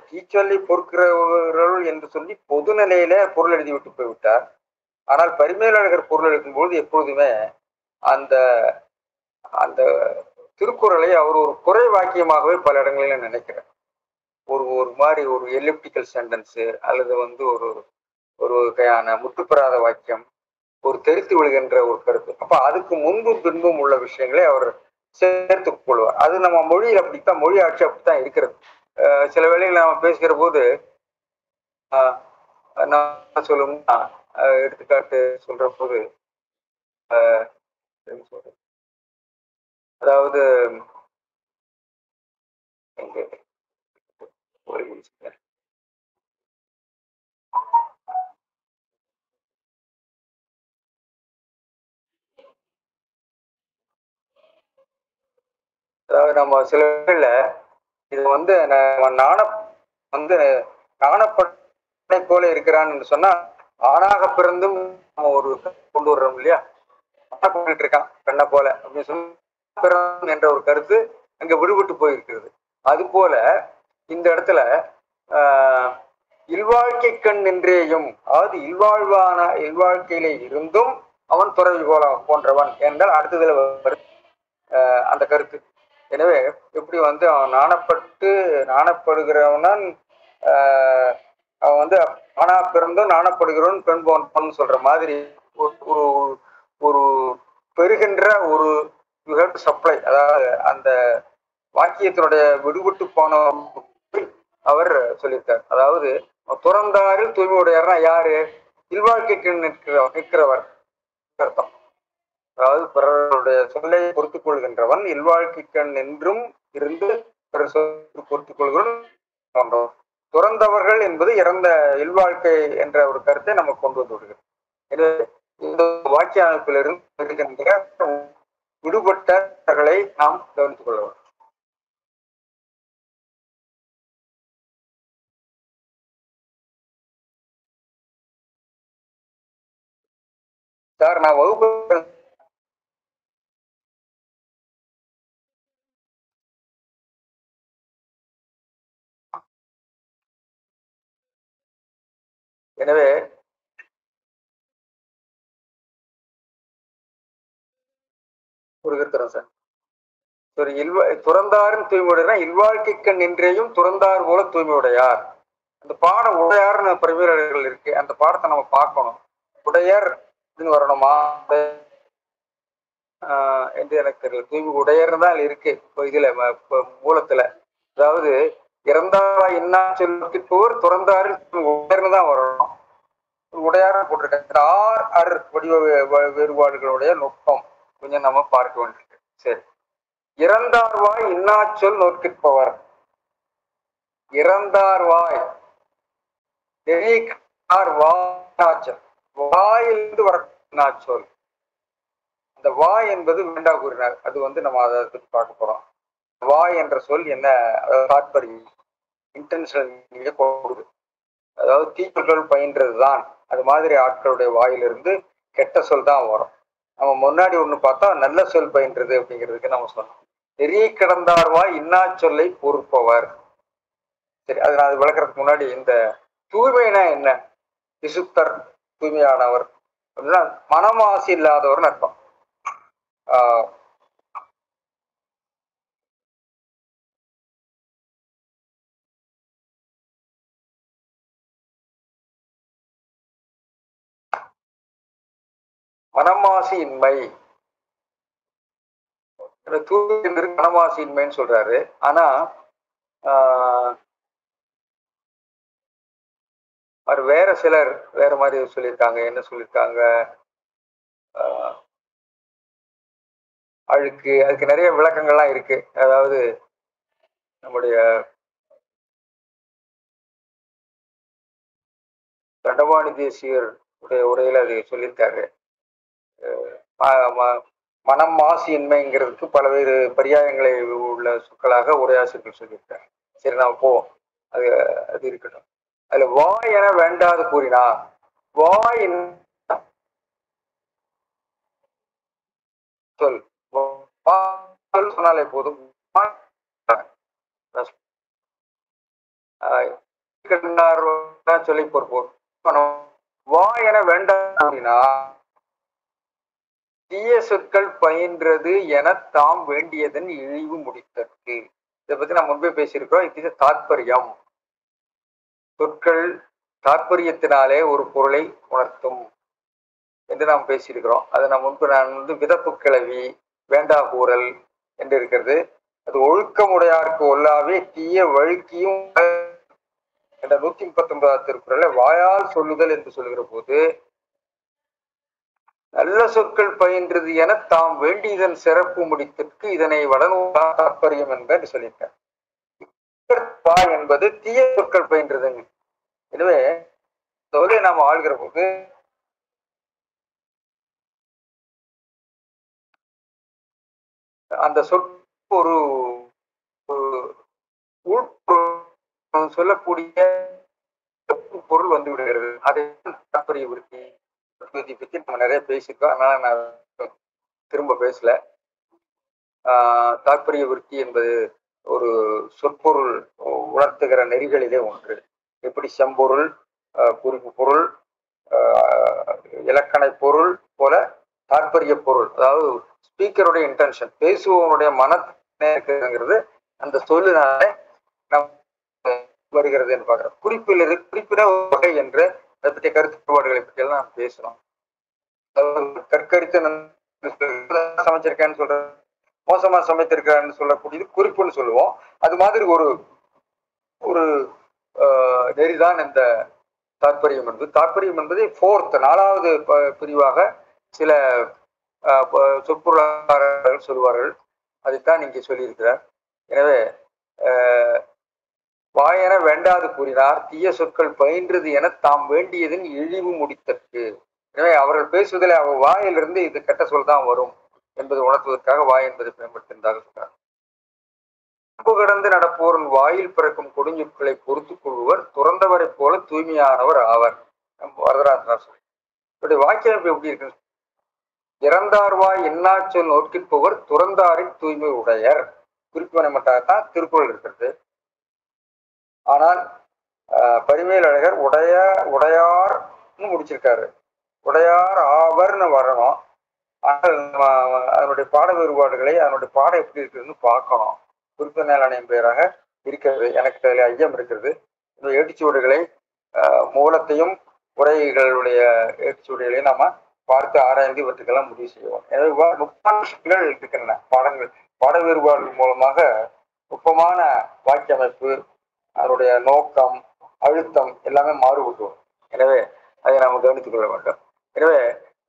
தீச்சொல்லி பொறுக்கிறவர்கள் என்று சொல்லி பொது நிலையில பொருள் எழுதி விட்டு போய்விட்டார். ஆனால் பரிமேலழகர் பொருள் எழுதும் பொழுது எப்பொழுதுமே அந்த அந்த திருக்குறளை அவர் ஒரு குறை வாக்கியமாகவே பல இடங்களில் நினைக்கிறார். ஒரு மாதிரி ஒரு எலிப்டிக்கல் சென்டென்ஸு அல்லது ஒரு வகையான முற்றுப்பெறாத வாக்கியம், ஒரு தெரித்து விழுகின்ற ஒரு கருத்து. அப்ப அதுக்கு முன்பும் பின்பும் உள்ள விஷயங்களை அவர் சேர்த்துக் கொள்வார். அது நம்ம மொழியில் அப்படித்தான், மொழி ஆட்சி அப்படித்தான் இருக்கிறது. சில வேளைகள் நாம பேசுகிற போது நான் சொல்லணும்னா எடுத்துக்காட்டு சொல்ற போது அதாவது அதாவது நம்ம சில இடங்கள்ல இது வந்து வந்து நாணப்பட்டை போல இருக்கிறான்னு சொன்னா ஆணாக பிறந்தும் நம்ம ஒரு கொண்டு வர்றோம் இல்லையா, போயிட்டு இருக்கான் பெண்ணை போல அப்படின்னு சொல்லி என்ற ஒரு கருத்து அங்க விடுபட்டு போயிருக்கிறது. அது போல இந்த இடத்துல இல்வாழ்க்கை கண் நின்றேயும், அதாவது இல்வாழ்க்கையில இருந்தும் அவன் துறவி போன்றவன் என்றால் அடுத்ததுல அந்த கருத்து. எனவே எப்படி வந்து அவன் நாணப்படுகிறவன் அவன் வந்து ஆனா பிறந்தும் நாணப்படுகிறவன் பெண் போன் சொல்ற மாதிரி ஒரு ஒரு பெறுகின்ற ஒரு சப்ளை, அதாவது அந்த வாக்கியத்தினுடைய விடுபட்டு போன அவர் சொல்லியிருக்கார். அதாவது துறந்தாரில் தூய்மை உடையார்னா யாரு? இல்வாழ்க்கைக்கு நிற்கிறவர் அர்த்தம். அதாவது பிறருடைய சொல்லை பொறுத்துக் கொள்கின்றவன் இல்வாழ்க்கைக்கண் என்றும் இருந்து பிறர் பொறுத்துக் கொள்கிறவன். துறந்தவர்கள் என்பது இறந்த இல்வாழ்க்கை என்ற ஒரு கருத்தை நம்ம கொண்டு வந்து விடுகிறது. எனவே இந்த வாக்கிய அமைப்பிலிருந்து வருகின்ற விடுபட்டவர்களை நாம் கவனித்துக் கொள்ள வேண்டும். சார் நான் வகுப்பு எனவே ஒரு கருத்துறோம் சார். துறந்தாரும் தூய்மையுடையா இல்வாழ்க்கைக்கண் நின்றையும் துறந்தார் போல தூய்மையுடையார். அந்த பாடம் உடையார்னு பிரபீரர்கள் இருக்கு, அந்த பாடத்தை நம்ம பார்க்கணும். உடையர் வரணுமா என்று எனக்கு தெரியல. தூய்மை உடையர்னு தான் இருக்கு இப்போ இதுல மூலத்துல. அதாவது இறந்தாரா என்ன சொல்லிப்போர் துறந்தாரு உடையர்னு தான் வரணும். உடையார் போட்டிருக்காங்க. ஆர் அர் வடிவ வேறுபாடுகளுடைய நுட்பம் கொஞ்சம் நம்ம பார்க்க வேண்டியிருக்கு. சரி, இறந்தார்வாய் இன்னாச்சொல் நோக்கிற்பவர். இறந்தார்வாய் வாயிலிருந்து வர சொல். அந்த வாய் என்பது வேண்டா கூறினார். அது வந்து நம்ம அதை பார்க்க போறோம். வாய் என்ற சொல் என்ன தாற்பயம், இன்டென்ஷனல் கொடுக்குது. அதாவது தீச்சொல்கள் பயின்றதுதான். அது மாதிரி ஆட்களுடைய வாயிலிருந்து கெட்ட சொல் தான் வரும். நம்ம முன்னாடி ஒண்ணு பார்த்தா நல்ல சொல் பயின்றது அப்படிங்கிறதுக்கு நம்ம சொன்னோம். நெறியை கிடந்தார்வாய் இன்னா சொல்லை பொறுப்பவர். சரி, அது நான் விளக்குறதுக்கு முன்னாடி இந்த தூய்மைனா என்ன? விசுத்தர், தூய்மையானவர் அப்படின்னா மனமாசு இல்லாதவர்னு அர்த்தம். மனமாசியின்மை, தூய்மை மனமாசியின்மைன்னு சொல்றாரு. ஆனா அவர் வேற சிலர் வேற மாதிரி சொல்லியிருக்காங்க. என்ன சொல்லியிருக்காங்க? அழுக்கு, அதுக்கு நிறைய விளக்கங்கள்லாம் இருக்கு. அதாவது நம்முடைய தண்டபாணி தேசியர் உரையில அதை சொல்லியிருக்காரு. மனம் மாசியின்மைங்கிறதுக்கு பல்வேறு பரியாயங்களை உள்ள சொற்களாக உரையாசிரியர்கள் சொல்லியிருக்காங்க. சரி, நாம போவோம். அது இருக்கட்டும். அதுல வாய் என வேண்டாது கூறினா, வாய் சொல் சொன்னாலே போதும். சொல்லி பொறுப்போம். வாய் என வேண்டாம் கூறினா தீய சொற்கள் பயின்றது என தாம் வேண்டியதன் இழிவு முடித்தற்கு. இதை பத்தி நான் முன்பே பேசியிருக்கிறோம். இது தாற்பயம். சொற்கள் தாற்பயத்தினாலே ஒரு பொருளை உணர்த்தும் என்று நாம் பேசியிருக்கிறோம். அதை நான் வந்து விதப்பு கிளவி, வேண்டா கூறல் என்று இருக்கிறது. அது ஒழுக்கமுடையாருக்கு ஒல்லாவே தீய வழுக்கியும் என்ற 139 திருக்குறளை வாயால் சொல்லுதல் என்று சொல்லுகிற போது நல்ல சொற்கள் பயின்றது என தாம் வேண்டியதன் சிறப்பு முடித்திற்கு இதனை வடநூலா தாற்பயம் என்று சொல்லியிருக்கார். வாய் என்பது தீய சொற்கள் பயின்றதுங்க. எனவே தொழிலை நாம் ஆள்கிற போது அந்த சொற் ஒரு உள்பொருள் சொல்லக்கூடிய பொருள் வந்து விடுகிறது. அதை தாற்பரிய விருத்தி பத்தி நம்ம நிறைய பேசியிருக்கோம். அதனால நான் திரும்ப பேசல. தாற்பரிய விருத்தி என்பது ஒரு சொற்பொருள் உணர்த்துகிற நெறிகளிலே ஒன்று. எப்படி செம்பொருள், குறிப்பு பொருள், இலக்கண பொருள் போல தாற்பரிய பொருள், அதாவது ஸ்பீக்கருடைய இன்டென்ஷன், பேசுபவனுடைய மனங்கிறது அந்த சொல்லினாலே நம் வருகிறது என்று பார்க்கிறோம். குறிப்பிட வகை என்று அதை பற்றிய கருத்துப்பாடுகளை பற்றி எல்லாம் நாம் பேசணும். கற்கரித்து சமைச்சிருக்கேன்னு சொல்ற, மோசமா சமைத்திருக்கான்னு சொல்லக்கூடியது குறிப்புன்னு சொல்லுவோம். அது மாதிரி ஒரு ஒரு நெறிதான் இந்த தாற்பயம் என்பது. தாற்பயம் என்பது நாலாவது பிரிவாக சில சொற்பொருளாளர்கள் சொல்வார்கள். அதைத்தான் இங்கே சொல்லியிருக்கிறார். எனவே வாயென வேண்டாது கூறினார், தீய சொற்கள் பயின்றது என தாம் வேண்டியதன் இழிவு முடித்தற்கு. எனவே அவர்கள் பேசுவதில் அவர் வாயிலிருந்து இது கெட்ட சொல் தான் வரும் என்பதை உணர்த்துவதற்காக வாய் என்பதை பயன்படுத்தியிருந்தார்கள் சொன்னார். கடந்து நடப்போரின் வாயில் பிறக்கும் கொடுஞ்சொற்களை பொறுத்துக் கொள்வர் துறந்தவரை போல தூய்மையானவர் ஆவர். வரதராஜனார் சொல்லி இப்படி வாக்கியம் எப்படி இருக்கு? இறந்தார் வாய் என்னா சொல் நோக்கிற்பவர் துறந்தாரின் தூய்மை உடையர். குறிப்பிட மாட்டாகத்தான் திருக்குறள் இருக்கிறது. ஆனால் பரிமேல் அழகர் உடையார்னு முடிச்சிருக்காரு. உடையார் ஆவர்னு வரணும். ஆனால் அதனுடைய பாட வேறுபாடுகளை, அதனுடைய பாடம் எப்படி இருக்குதுன்னு பார்க்கணும். குறிப்பு மேலாணையம் பெயராக இருக்கிறது. எனக்கு அதில் ஐயம் இருக்கிறது. இந்த ஏட்டுச்சுவடுகளை மூலத்தையும் உரைகளுடைய ஏட்டுச்சுவடுகளையும் நாம பார்த்து ஆராய்ந்து இவற்றுக்கெல்லாம் முடிவு செய்வோம். எனவே நுட்பங்கள் இருக்கின்றன. பாட வேறுபாடுகள் மூலமாக நுட்பமான வாக்கிய அமைப்பு, அதனுடைய நோக்கம், அழுத்தம் எல்லாமே மாறுபட்டுவோம். எனவே அதை நாம் கவனித்துக் கொள்ள வேண்டும். எனவே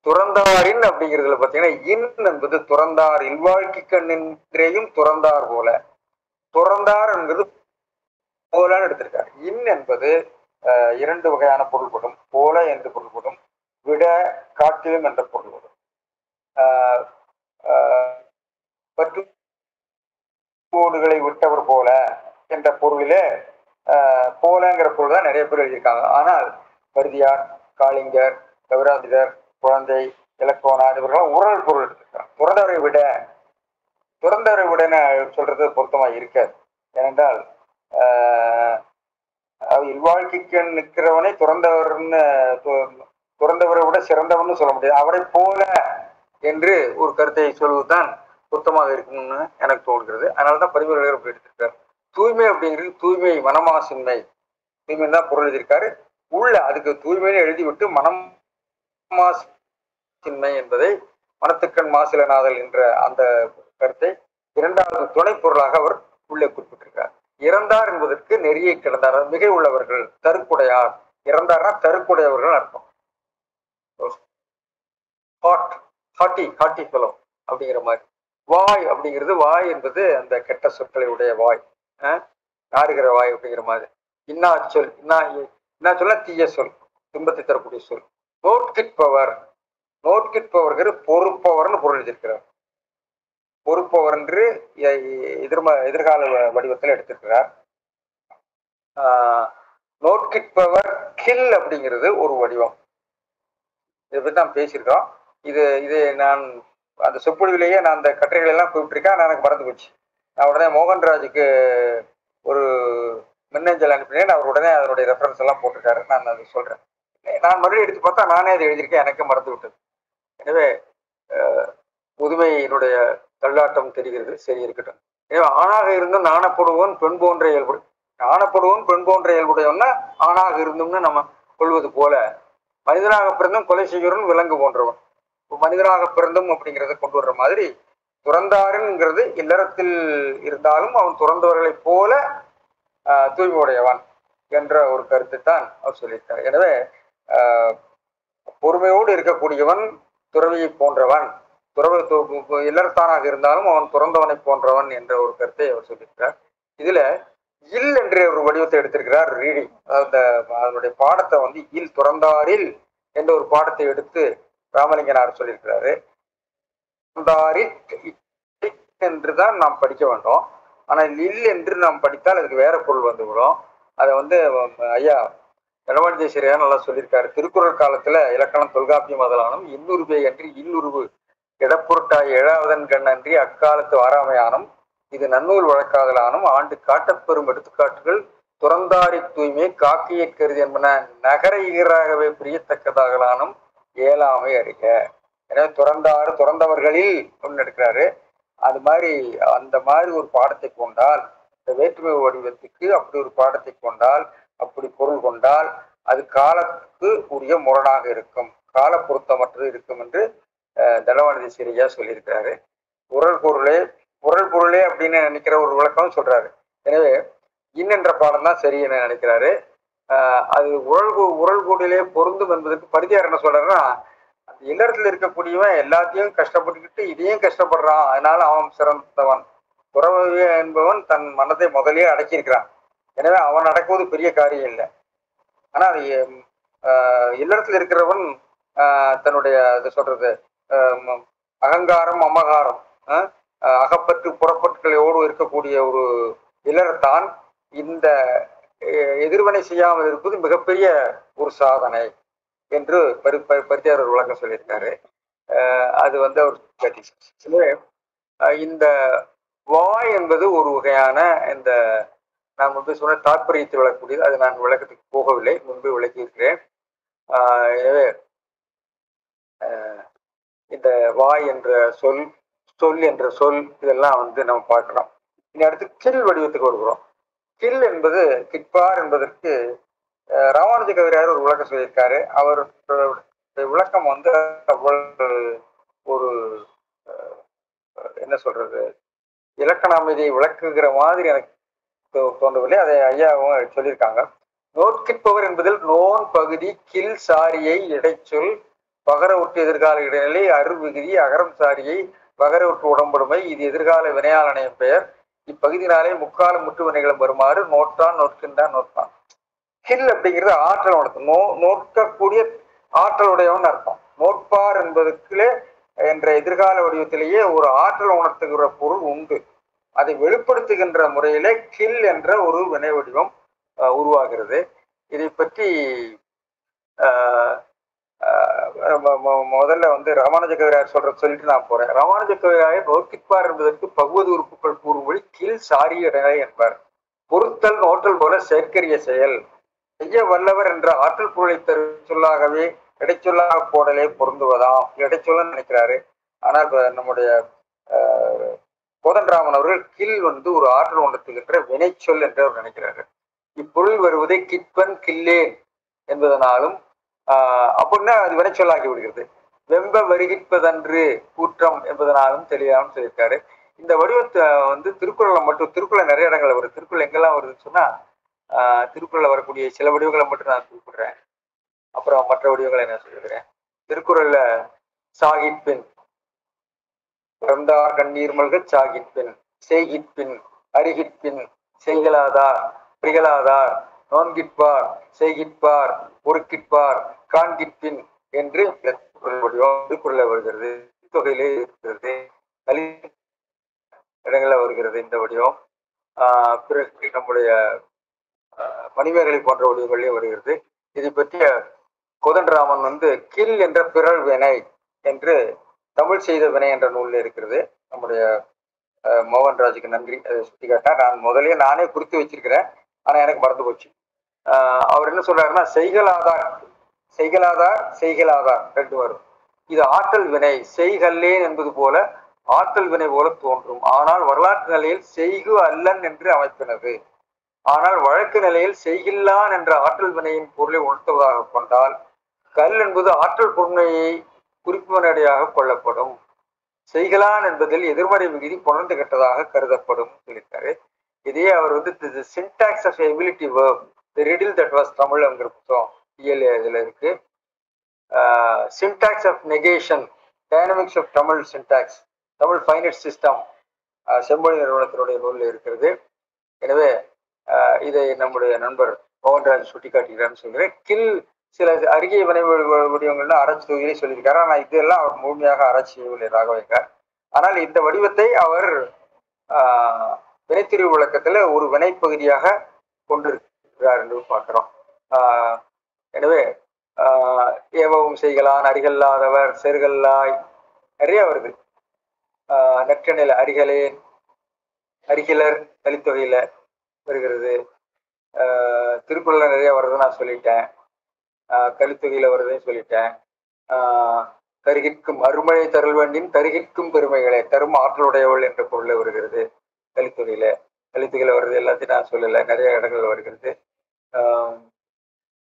துறந்தாரின் அப்படிங்கிறதுல பார்த்தீங்கன்னா இன் என்பது துறந்தார் இல்வாழ்க்கை கண்ணின்றையும் துறந்தார் போல. துறந்தார் என்பது போலன்னு எடுத்திருக்கார். இன் என்பது இரண்டு வகையான பொருள்படும். போல என்று பொருள்படும், விட காட்டிலும் என்ற பொருள்படும். பற்றுக்கோடுகளை விட்டவர் போல என்ற பொருளிலே போலங்கிற பொருள் தான் நிறைய பேர் எழுதியிருக்காங்க. ஆனால் பருதியார், காளிங்கர், கவிராதிதர், குழந்தை, இலக்கோனார் இவர்களாம் உரல் பொருள் எடுத்திருக்காங்க. துறந்தவரை விடன்னு சொல்றது பொருத்தமா இருக்காது. ஏனென்றால் இல்வாழ்க்கைக்கு நிற்கிறவனை துறந்தவரை விட சிறந்தவன்னு சொல்ல முடியாது. அவரை போல என்று ஒரு கருத்தை சொல்வதுதான் பொருத்தமாக இருக்கும்னு எனக்கு தோன்கிறது. அதனாலதான் பரிமேல் எடுத்திருக்காரு. தூய்மை அப்படிங்கிறது தூய்மை, மனமாசின்மை, தூய்மை தான் பொருள் எழுதியிருக்காரு. உள்ள அதுக்கு தூய்மைன்னு எழுதிவிட்டு மனமாசின்மை என்பதை, மனத்துக்கண் மாசிலநாதல் என்ற அந்த கருத்தை இரண்டாவது துணை பொருளாக அவர் உள்ளே குறிப்பிட்டிருக்கார். இறந்தார் என்பதற்கு நெறியை கிடந்தார், மிகை உள்ளவர்கள், தருக்குடையார். இறந்தார்னா தருக்குடையவர்கள் அர்த்தம். அப்படிங்கிற மாதிரி. வாய் அப்படிங்கிறது, வாய் என்பது அந்த கெட்ட சொற்களை உடைய வாய், நாடுகிற வாய் அப்படிங்கிற மாதிரி. இன்னா சொல், இன்னா சொல்ல தீய சொல், துன்பத்தை தரக்கூடிய சொல். நோட்கிற்பவர் பொறுப்பவர்னு பொருள் எழுதியிருக்கிறார். பொறுப்பவர் என்று எதிர்கால வடிவத்தில் எடுத்திருக்கிறார். நோட்கிற்பவர் கில் அப்படிங்கிறது ஒரு வடிவம். இதை பற்றி நான் பேசியிருக்கோம். இது நான் அந்த சொற்பொழிவிலேயே நான் அந்த கட்டுரைகள் எல்லாம் குறிப்பிட்டிருக்கேன். நான் எனக்கு மறந்து போச்சு. நான் உடனே மோகன்ராஜுக்கு ஒரு மின்னஞ்சல் அனுப்பினேன். அவர் உடனே அதனுடைய ரெஃபரன்ஸ் எல்லாம் போட்டிருக்காரு. நான் அதை சொல்றேன். நான் மறுபடியும் எடுத்து பார்த்தா நானே அதை எழுதியிருக்கேன், எனக்கு மறந்து விட்டது. எனவே புதுமையினுடைய தள்ளாட்டம் தெரிகிறது. சரி, இருக்கட்டும். எனவே ஆணாக இருந்தும் நாணப்படுவோன் பெண் போன்ற இயல்பு, நாணப்படுவோன் பெண் போன்ற இயல்புடையவன்னா ஆணாக இருந்தும்னு நம்ம கொள்வது போல, மனிதனாக பிறந்தும் கொலை செய்கிறவன் விலங்கு போன்றவன். மனிதனாக பிறந்தும் அப்படிங்கிறத கொண்டு வர்ற மாதிரி துறந்தாருங்கிறது இல்லறத்தில் இருந்தாலும் அவன் துறந்தவர்களை போல தூய்மை உடையவன் என்ற ஒரு கருத்தை தான் அவர் சொல்லியிருக்கார். எனவே பொறுமையோடு இருக்கக்கூடியவன் துறவியை போன்றவன், இல்லறத்தானாக இருந்தாலும் அவன் துறந்தவனை போன்றவன் என்ற ஒரு கருத்தை அவர் சொல்லியிருக்கிறார். இதுல இல் என்ற ஒரு வடிவத்தை எடுத்திருக்கிறார் ரீடிங். அதனுடைய பாடத்தை வந்து இல் துறந்தாரில் என்ற ஒரு பாடத்தை எடுத்து ராமலிங்கனார் சொல்லியிருக்கிறாரு. என்றுதான் நாம் படிக்க வேண்டும். ஆனால் இல் என்று நாம் படித்தால் அதுக்கு வேற பொருள் வந்துவிடும். அதை வந்து ஐயா எடப்பாடி தேசியரையா நல்லா சொல்லியிருக்காரு. திருக்குறள் காலத்துல இலக்கணம் தொல்காப்பியம் முதலானும் இன்னுருபே அன்றி இல்லுருவு இடப்பொருட்டாய் எழாவதன் கண் அன்றி அக்காலத்து வாராமையானும் இது நன்னூல் வழக்காதலானும் ஆண்டு காட்டப்பெறும் எடுத்துக்காட்டுகள் துறந்தாரி தூய்மை காக்கிய கருதி என்பன நகர ஈராகவே பிரியத்தக்கதாகலானும் ஏழாமை அறிக. எனவே துறந்தவர்களில் ஒன்று எடுக்கிறாரு. அது மாதிரி அந்த மாதிரி ஒரு பாடத்தை கொண்டால், இந்த வேற்றுமை வடிவத்துக்கு அப்படி ஒரு பாடத்தை கொண்டால், அப்படி பொருள் கொண்டால் அது காலத்துக்கு உரிய முரணாக இருக்கும், கால பொருத்தமற்றது இருக்கும் என்று தனவானதி சிறியா சொல்லியிருக்கிறாரு. உரல் பொருளே அப்படின்னு நினைக்கிற ஒரு விளக்கம் சொல்றாரு. எனவே என்ற பாடம் தான் சரி என நினைக்கிறாரு. அது உரல் கூடிலே பொருந்தும் என்பதற்கு பரிதியார் என்ன சொல்றாருன்னா, அந்த இல்லறத்துல இருக்கக்கூடியவன் எல்லாத்தையும் கஷ்டப்பட்டுக்கிட்டு இதையும் கஷ்டப்படுறான், அதனால அவன் சிறந்தவன். துறவி என்பவன் தன் மனதை முதலே அடக்கியிருக்கிறான், எனவே அவன் அடக்குவது பெரிய காரியம் இல்லை. ஆனா அது இல்லறத்துல இருக்கிறவன் தன்னுடைய இது சொல்றது அகங்காரம் அமகாரம் அகப்பற்று புறப்பட்டுகளோடு இருக்கக்கூடிய ஒரு இல்லறத்தான் இந்த எதிர்வினை செய்யாமல் இருப்பது மிகப்பெரிய ஒரு சாதனை என்று பரிதியார் ஒரு விளக்கம் சொல்லியிருக்காரு. அது வந்து அவர் இந்த வாய் என்பது ஒரு வகையான இந்த நான் முன்பு சொன்ன தாற்பயத்தில் விளக்கக்கூடியது. அது நான் விளக்கத்துக்கு போகவில்லை, முன்பு விளக்கி இருக்கிறேன். எனவே இந்த வாய் என்ற சொல் என்ற சொல் இதெல்லாம் வந்து நம்ம பார்க்கிறோம். இனி அடுத்து கில் வடிவத்துக்கு வருகிறோம். கில் என்பது கிட்பார் என்பதற்கு ராமானுஜ கவிராயர் ஒரு விளக்கம் சொல்லியிருக்காரு. அவர் விளக்கம் வந்து ஒரு என்ன சொல்றது, இலக்கண அமைதியை விளக்குகிற மாதிரி எனக்கு தோன்றவில்லை. அதை ஐயாவும் சொல்லியிருக்காங்க. நோட்கிற்பவர் என்பதில் நோன் பகுதி கில் சாரியை இடைச்சொல் பகர ஒட்டு எதிர்கால இடைநிலை அருவிகுதி அகரம் சாரியை பகர ஒட்டு உடம்படுமை இது எதிர்கால வினையாளனையும் பெயர் இப்பகுதியினாலே முக்கால முற்று வினைகளும் வருமாறு நோட்டான் நோட்கின்றான் நோட்டான். கில் அப்படிங்கிறது ஆற்றல் உணர்த்தும், நோட்கக்கூடிய ஆற்றலுடையவன் அர்த்தம். நோட்பார் என்பதற்குள்ளே என்ற எதிர்கால வடிவத்திலேயே ஒரு ஆற்றல் உணர்த்துகிற பொருள் உண்டு. அதை வெளிப்படுத்துகின்ற முறையிலே கில் என்ற ஒரு வினை வடிவம் உருவாகிறது. இதை பற்றி முதல்ல வந்து ராமானுஜ கவிராயர் சொல்லிட்டு நான் போறேன். ராமானுஜ கவிராயர் நோக்கிப்பார் என்பதற்கு பகுவது உறுப்புகள் கூறும்படி கீழ் சாரிய இடைநிலை என்பார். பொருத்தல் நோற்றல் போல செயற்கரிய செயல் செய்ய வல்லவர் என்ற ஆற்றல் பொருளை தரு சொல்லாகவே இடைச்சொல்லாக போடலே பொருந்துவதாம் இடைச்சொல்ல நினைக்கிறாரு. ஆனால் நம்முடைய கோதண்டராமன் அவர்கள் கில் வந்து ஒரு ஆற்றல் உணர்த்துகின்ற வினைச்சொல் என்று அவர் நினைக்கிறாரு. இப்பொருள் வருவதை கிட்பன் கில்லேன் என்பதனாலும் அப்படின்னா அது வினைச்சொல்லாகி விடுகிறது. வெம்ப வருகிற்பதன்று கூற்றம் என்பதனாலும் தெளிவாகவும் சொல்லியிருக்காரு. இந்த வடிவத்தை வந்து திருக்குறளை நிறைய இடங்கள்ல வருது. திருக்குறள் எங்கெல்லாம் வருதுன்னு சொன்னா திருக்குறள்ல வரக்கூடிய சில வடிவங்களை மட்டும் நான் குறிப்பிடுறேன், அப்புறம் மற்ற வடிவங்களை நான் சொல்லிடுறேன். திருக்குறள்ல சாகிற்பின் பிறந்தார் கண்ணீர் மல்க சாகிற்பின் செய்கிற்பின் அறிகிற்பின் செய்கலாதார் பிரிகலாதார் நோன்கிற்பார் செய்கிற்பார் பொறுக்கிற்பார் காண்கிற்பின் என்று திருக்குறளை வருகிறது. தொகையிலே இருக்கிறது, இடங்கள்ல வருகிறது இந்த வடிவம். பிறகு நம்முடைய மணிமேகலை போன்ற வடிவங்களிலே வருகிறது. இதை பற்றிய கோதண்டராமன் வந்து கில் என்ற பிறல் வினை என்று தமிழ் செய்த வினை என்ற நூலில் இருக்கிறது. நம்முடைய மோகன்ராஜுக்கு நன்றி, அதை சுட்டி காட்டினார். நான் முதலே நானே குறித்து வச்சிருக்கிறேன், ஆனா எனக்கு மறந்து போச்சு. அவர் என்ன சொல்றாருன்னா செய்கலாதார் ரெண்டு வரும். இது ஆற்றல் வினை செய்கல்லேன் என்பது போல ஆற்றல் வினை போல தோன்றும். ஆனால் வரலாற்று நிலையில் செய்கு அல்லன் என்று அமைப்பினது. ஆனால் வழக்கு நிலையில் செய்கில்லான் என்ற ஆற்றல் வினையின் பொருளை உணர்த்துவதாக கொண்டால் கல் என்பது ஆற்றல் பொருளையை குறிப்புவனடியாக கொள்ளப்படும். செய்கலான் என்பதில் எதிர்மறை விகுதி புணர்ந்து கெட்டதாக கருதப்படும் சொல்லியிருக்காரு. இதே அவர் வந்து syntax of ability verb the riddle that was Tamil என்கிற புத்தகம் இதுல இருக்கு. Syntax of negation dynamics of Tamil syntax Tamil finite system செம்மொழி நிறுவனத்தினுடைய நூலில் இருக்கிறது. எனவே இதை நம்முடைய நண்பர் மோகன்ராஜ் சுட்டிக்காட்டுகிறான்னு சொல்கிறேன். கில் சில அருகிய வினை வடிவங்கள்னு ஆராய்ச்சி தொகுதியிலே சொல்லியிருக்காரு. ஆனால் இதெல்லாம் அவர் முழுமையாக ஆராய்ச்சி செய்யவில்லை ராகவேந்தர். ஆனால் இந்த வடிவத்தை அவர் வினைத்திரிவு விளக்கத்துல ஒரு வினைப்பகுதியாக கொண்டிருக்கிறார் என்று பார்க்கிறோம். எனவே ஏவவும் செய்கலான், அரிகல்லாதவர், செருகல்லாய், நிறைய வருது. நெற்றநில அரிகளேன், அரிகிலர் கலித்தொகையில வருகிறது. திருக்குறள்ல நிறைய வருது நான் சொல்லிட்டேன். கலித்தொகையில வருதுன்னு சொல்லிட்டேன். கருகிற்கும் அருமழை தருள் வேண்டின் கருகிற்கும் பெருமைகளை தரும் ஆற்றலுடையவள் என்ற பொருளை வருகிறது கலித்தொகையில. கலித்தொகையில வருது, எல்லாத்தையும் நான் சொல்லலை, நிறைய இடங்கள் வருகிறது.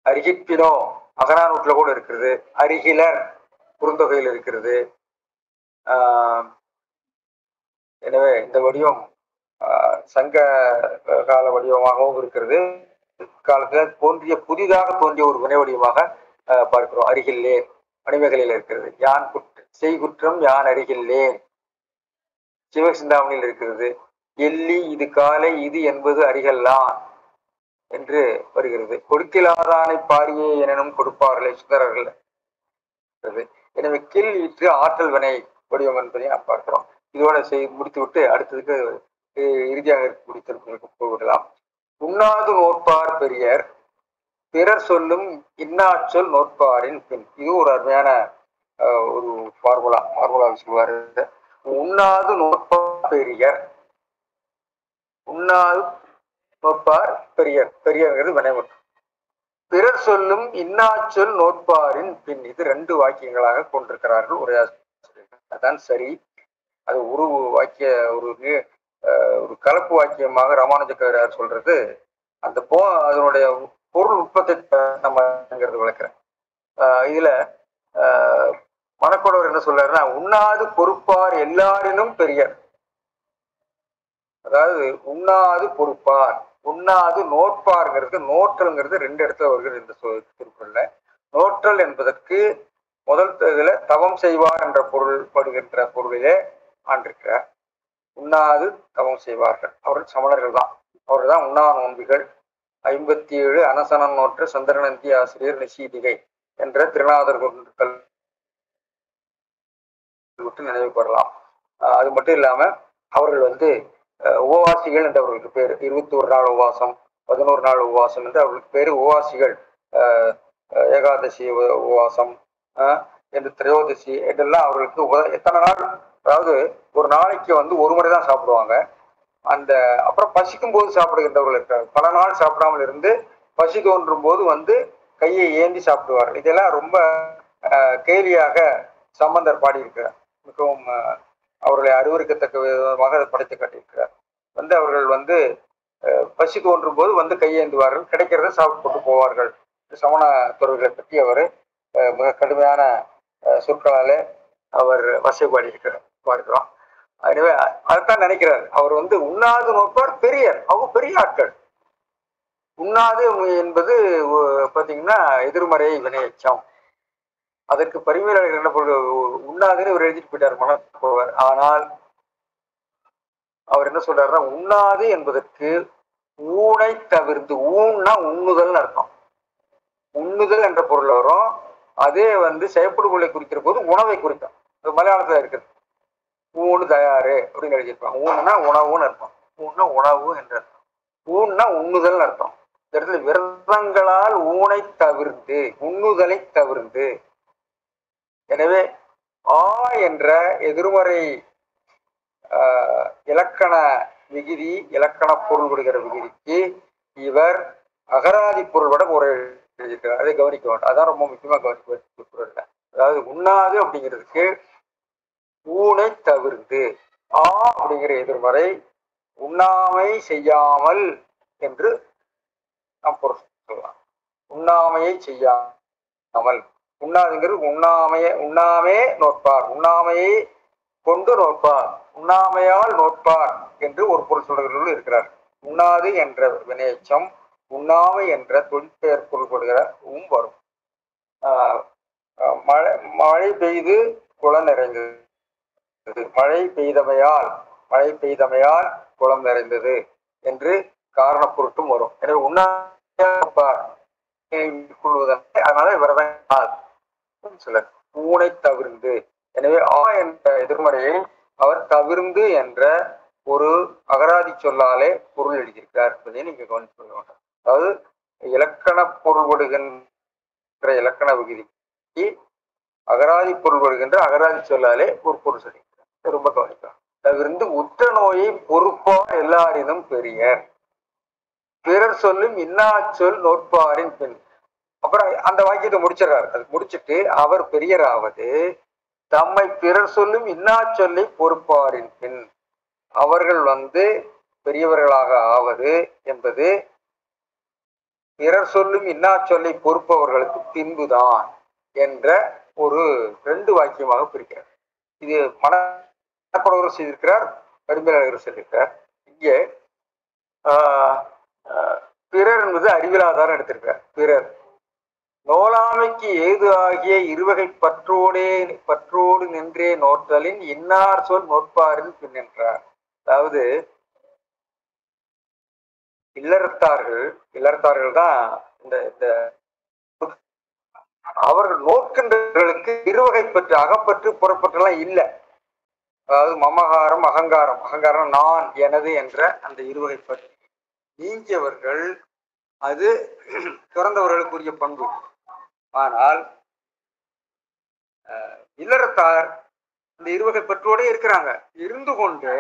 அருகிப்பினோ அகரானூற்றுல கூட இருக்கிறது. அருகிலர் குறுந்தொகையில் இருக்கிறது. எனவே இந்த வடிவம் சங்க கால வடிவமாகவும் இருக்கிறது. காலத்துல புதிதாக தோன்றிய ஒரு வினை வடிவமாக பார்க்கிறோம். அருகில்லேன் மணிமேகலையில் இருக்கிறது. யான் செய்குற்றம் யான் அருகில்லேன் சிவசிந்தாமணியில் இருக்கிறது. எள்ளி இது காலை இது என்பது அருகல்லான் என்று வருகிறது. கொடுக்கிலாதானை பாரியே எனும் கொடுப்பார்களே சுந்தரர்கள். எனவே கில் ஈற்று ஆற்றல் வினை வடிவம் என்பதை நாம் பார்க்கிறோம். இதோட முடித்து விட்டு அடுத்ததுக்கு இறுதியாக முடித்திருப்பதற்கு போகலாம். உண்ணாது நோற்பார் பெரியர், பிறர் சொல்லும் இன்னாச்சொல் நோற்பாரின் பின். இது ஒரு அருமையான ஒரு ஃபார்முலா சொல்லுவாரு. உண்ணாது நோற்பார் பெரியர், உண்ணாது நோற்பார் பெரியர், பெரியர்ங்கிறது வினைமுற்று. பிறர் சொல்லும் இன்னாச்சொல் நோற்பாரின் பின். இது 2 வாக்கியங்களாக கொண்டிருக்கிறார்கள் உரையாசிரியர்கள். அதான் சரி. அது ஒரு வாக்கிய ஒரு கலப்பு வாக்கியமாக ராமானுஜாச்சாரியார் சொல்றது. அந்த அதனுடைய பொருள் உற்பத்தி நம்ம விளக்குறேன். இதுல மணக்கோடவர் என்ன சொல்றாருன்னா, உண்ணாது பொறுப்பார் எல்லாரினும் பெரியர். அதாவது உண்ணாது பொறுப்பார், உண்ணாது நோற்பார்ங்கிறது, நோற்றல்ங்கிறது 2 இடத்துல வருகிறது இந்த திருக்குறள்ல. நோற்றல் என்பதற்கு முதல் இதுல தவம் செய்வார் என்ற பொருள் படுகின்ற பொருளிலே ஆண்டிருக்கிறார். உண்ணாது தவம் செய்வார்கள், அவர்கள் சமணர்கள் தான். அவர்கள் தான் உண்ணா நோன்பிகள். 57 அனசனம் நோற்ற சந்திரநந்தி ஆசிரியர் நிசீதிகை என்ற திருநாதர் விட்டு நினைவு பெறலாம். அது மட்டும் இல்லாம அவர்கள் உபவாசிகள் என்று அவர்களுக்கு பேரு. 21 நாள் உபவாசம், 11 நாள் உபவாசம் என்று அவர்களுக்கு பேரு உபவாசிகள். ஏகாதசி உபவாசம் என்று திரையோதசி என்றெல்லாம் அவர்களுக்கு எத்தனை நாள், அதாவது ஒரு நாளைக்கு ஒரு முறை தான் சாப்பிடுவாங்க. அந்த அப்புறம் பசிக்கும் போது சாப்பிடுகின்றவர்கள் இருக்காங்க. பல நாள் சாப்பிடாமல் இருந்து பசி தோன்றும் போது கையை ஏந்தி சாப்பிடுவார்கள். இதெல்லாம் ரொம்ப கேலியாக சம்பந்தர் பாடியிருக்கிறார். மிகவும் அவர்களை அறிவுறுக்கத்தக்க விதமாக படைத்து காட்டியிருக்கிறார். அவர்கள் பசி தோன்றும் போது கையேந்துவார்கள், கிடைக்கிறத சாப்பிட்டு கொண்டு போவார்கள். சமண துறவிகளை பற்றி அவர் மிக கடுமையான சொற்களாலே அவர் பார்க்கிறோம். எனவே அதைத்தான் நினைக்கிறார். அவர் உண்ணாது நோற்பார் பெரியர், அவங்க பெரிய ஆட்கள். உண்ணாது என்பது பார்த்தீங்கன்னா எதிர்மறை வினையச்சம். அதற்கு பரிமையாளர்கள் என்ன பொருள், உண்ணாதுன்னு இவர் எழுதிட்டு போயிட்டார் மனப்போவர். ஆனால் அவர் என்ன சொல்றாருன்னா, உண்ணாது என்பதற்கு ஊனை தவிர்த்து, ஊன்னா உண்ணுதல் அர்த்தம். உண்ணுதல் என்ற பொருள் வரும். அதே செயற்படும் பொருளை குறிக்கிற போது உணவை குறிக்கும். அது மலையாளத்துல இருக்குது. ஊன்னு தயாரு அப்படின்னு எழுதியிருப்பாங்க. ஊன்னா உணவுன்னு அர்த்தம். ஊன்னா உணவு என்ற அர்த்தம். ஊன்னா உண்ணுதல் அர்த்தம். இந்த இடத்துல விரதங்களால் ஊனை தவிர்த்து, உண்ணுதலை தவிர்த்து. எனவே ஆ என்ற எதிர்மறை இலக்கண விகுதி, இலக்கண பொருள் கொடுக்கிற விகுதிக்கு இவர் அகராதி பொருள் விட முறை எழுதியிருக்கிறார். அதை கவனிக்க வேண்டும். அதான் ரொம்ப முக்கியமா கவனிக்க. அதாவது உண்ணாது அப்படிங்கிறதுக்கு ஊனை தவிர்த்து, ஆ அப்படிங்கிற எதிர்மறை உண்ணாமை செய்யாமல் என்று நாம் பொருள் சொல்லலாம். உண்ணாமையை செய்யாமல், உண்ணாதுங்கிறது உண்ணாமே நோற்பார், உண்ணாமையை கொண்டு நோற்பார், உண்ணாமையால் நோற்பார் என்று ஒரு பொருள் சொல்கிறவர்கள் இருக்கிறார். உண்ணாது என்ற வினையச்சம் உண்ணாமை என்ற தொழிற்பெயர் பொருள் கொடுக்கிற வரும். மழை பெய்து குளம் நிறைந்தது, மழை பெய்தமையால் குளம் நிறைந்தது என்று காரண பொருட்டும் வரும். எனவே உண்ணாப்பார் அதனால விரதங்கள் சிலர் ஊனை தவிர்ந்து. எனவே ஆ என்ற எதிர்மறையை அவர் தவிர்ந்து என்ற ஒரு அகராதி சொல்லாலே பொருள் எழுதியிருக்கிறார் என்பதை நீங்க கவனித்து கொள்ள வேண்டும். அதாவது இலக்கண பொருள்படுகின்ற இலக்கண விகுதிக்கு அகராதி பொருள்படுகின்ற அகராதி சொல்லாலே ஒரு பொருள் சொல்லியிருக்கிறார். ரொம்ப கவனிக்கலாம். தவிர்ந்து உற்ற நோயை பொறுப்பார் எல்லாரினும் பெரியர், பிறர் சொல்லும் இன்னா சொல் நோட்பாரின் பின். அப்புறம் அந்த வாக்கியத்தை முடிச்சிடறாரு. அது முடிச்சுட்டு அவர் பெரியராவது தம்மை பிறர் சொல்லும் இன்னா சொல்லை பொறுப்பாரின் பின், அவர்கள் பெரியவர்களாக ஆவது என்பது பிறர் சொல்லும் இன்னா சொல்லை பொறுப்பவர்களுக்கு பின்புதான் என்ற ஒரு 2 வாக்கியமாக பிரிக்கிறார். இது மனக்குடவர் செய்திருக்கிறார், கடுமையாளர் சொல்லியிருக்கிறார். இங்கே பிறர் என்பது அறிவிலாதாரம் எடுத்திருக்கிறார். பிறர் நோலாமைக்கு ஏது ஆகிய இருவகை பற்றோடு நின்றே நோற்றலின் இன்னார் சொல் நோட்பாரின் பின் என்றார். அதாவது இல்லறத்தார்கள் தான் இந்த அவர்கள் நோக்கின்றவர்களுக்கு இருவகை பற்று, அகப்பற்று புறப்பற்றெல்லாம் இல்லை. அதாவது மமகாரம் அகங்காரம் நான் எனது என்ற அந்த இருவகை பற்று நீங்கியவர்கள், அது துறந்தவர்களுக்குரிய பண்பு. ஆனால் இல்லறத்தார் இந்த இருவகை பற்றோட இருக்கிறாங்க. இருந்து கொண்டு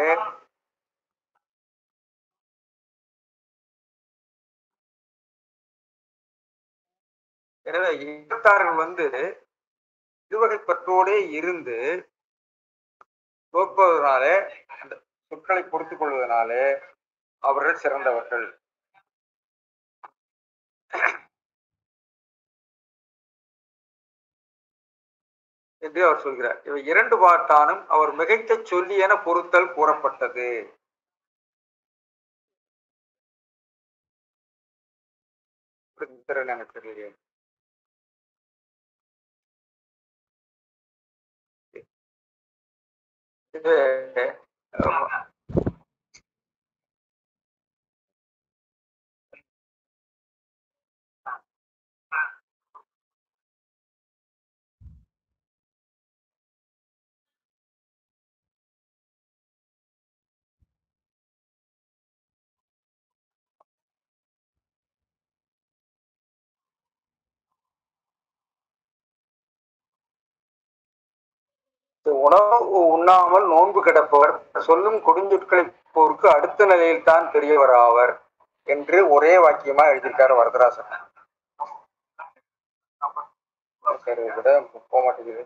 எனவே இல்லறத்தார்கள் இருவகை பற்றோடே இருந்து நோக்குவதனாலே, அந்த சொற்களை பொறுத்துக் கொள்வதனாலே அவர்கள் சிறந்தவர்கள் என்று அவர் சொல்கிறார். இவை 2 பாட்டானும் அவர் மிகைக்க சொல்லி என பொறுத்தல் கூறப்பட்டது. தெரியல. உணவு உண்ணாமல் நோன்பு கிடப்பவர் சொல்லும் கொடுஞ்சொற்களை போருக்கு அடுத்த நிலையில் தான் பெரியவர் ஆவர் என்று ஒரே வாக்கியமா எழுதியிருக்காரு வரதராசன். விட போக மாட்டேங்குது.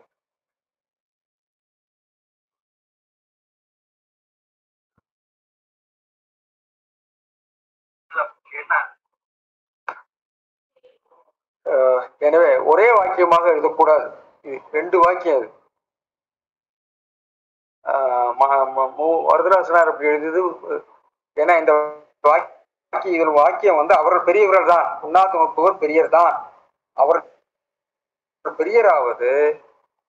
எனவே ஒரே வாக்கியமாக எழுதக்கூடாது. இது 2 வாக்கியம். அது வரதராசனார் அப்படி எழுதியது. ஏன்னா இந்த வாக்கியம் அவர்கள் பெரியவர்கள் தான், உண்ணாத்து நோக்குவர் பெரியர் தான், அவர் பெரியராவது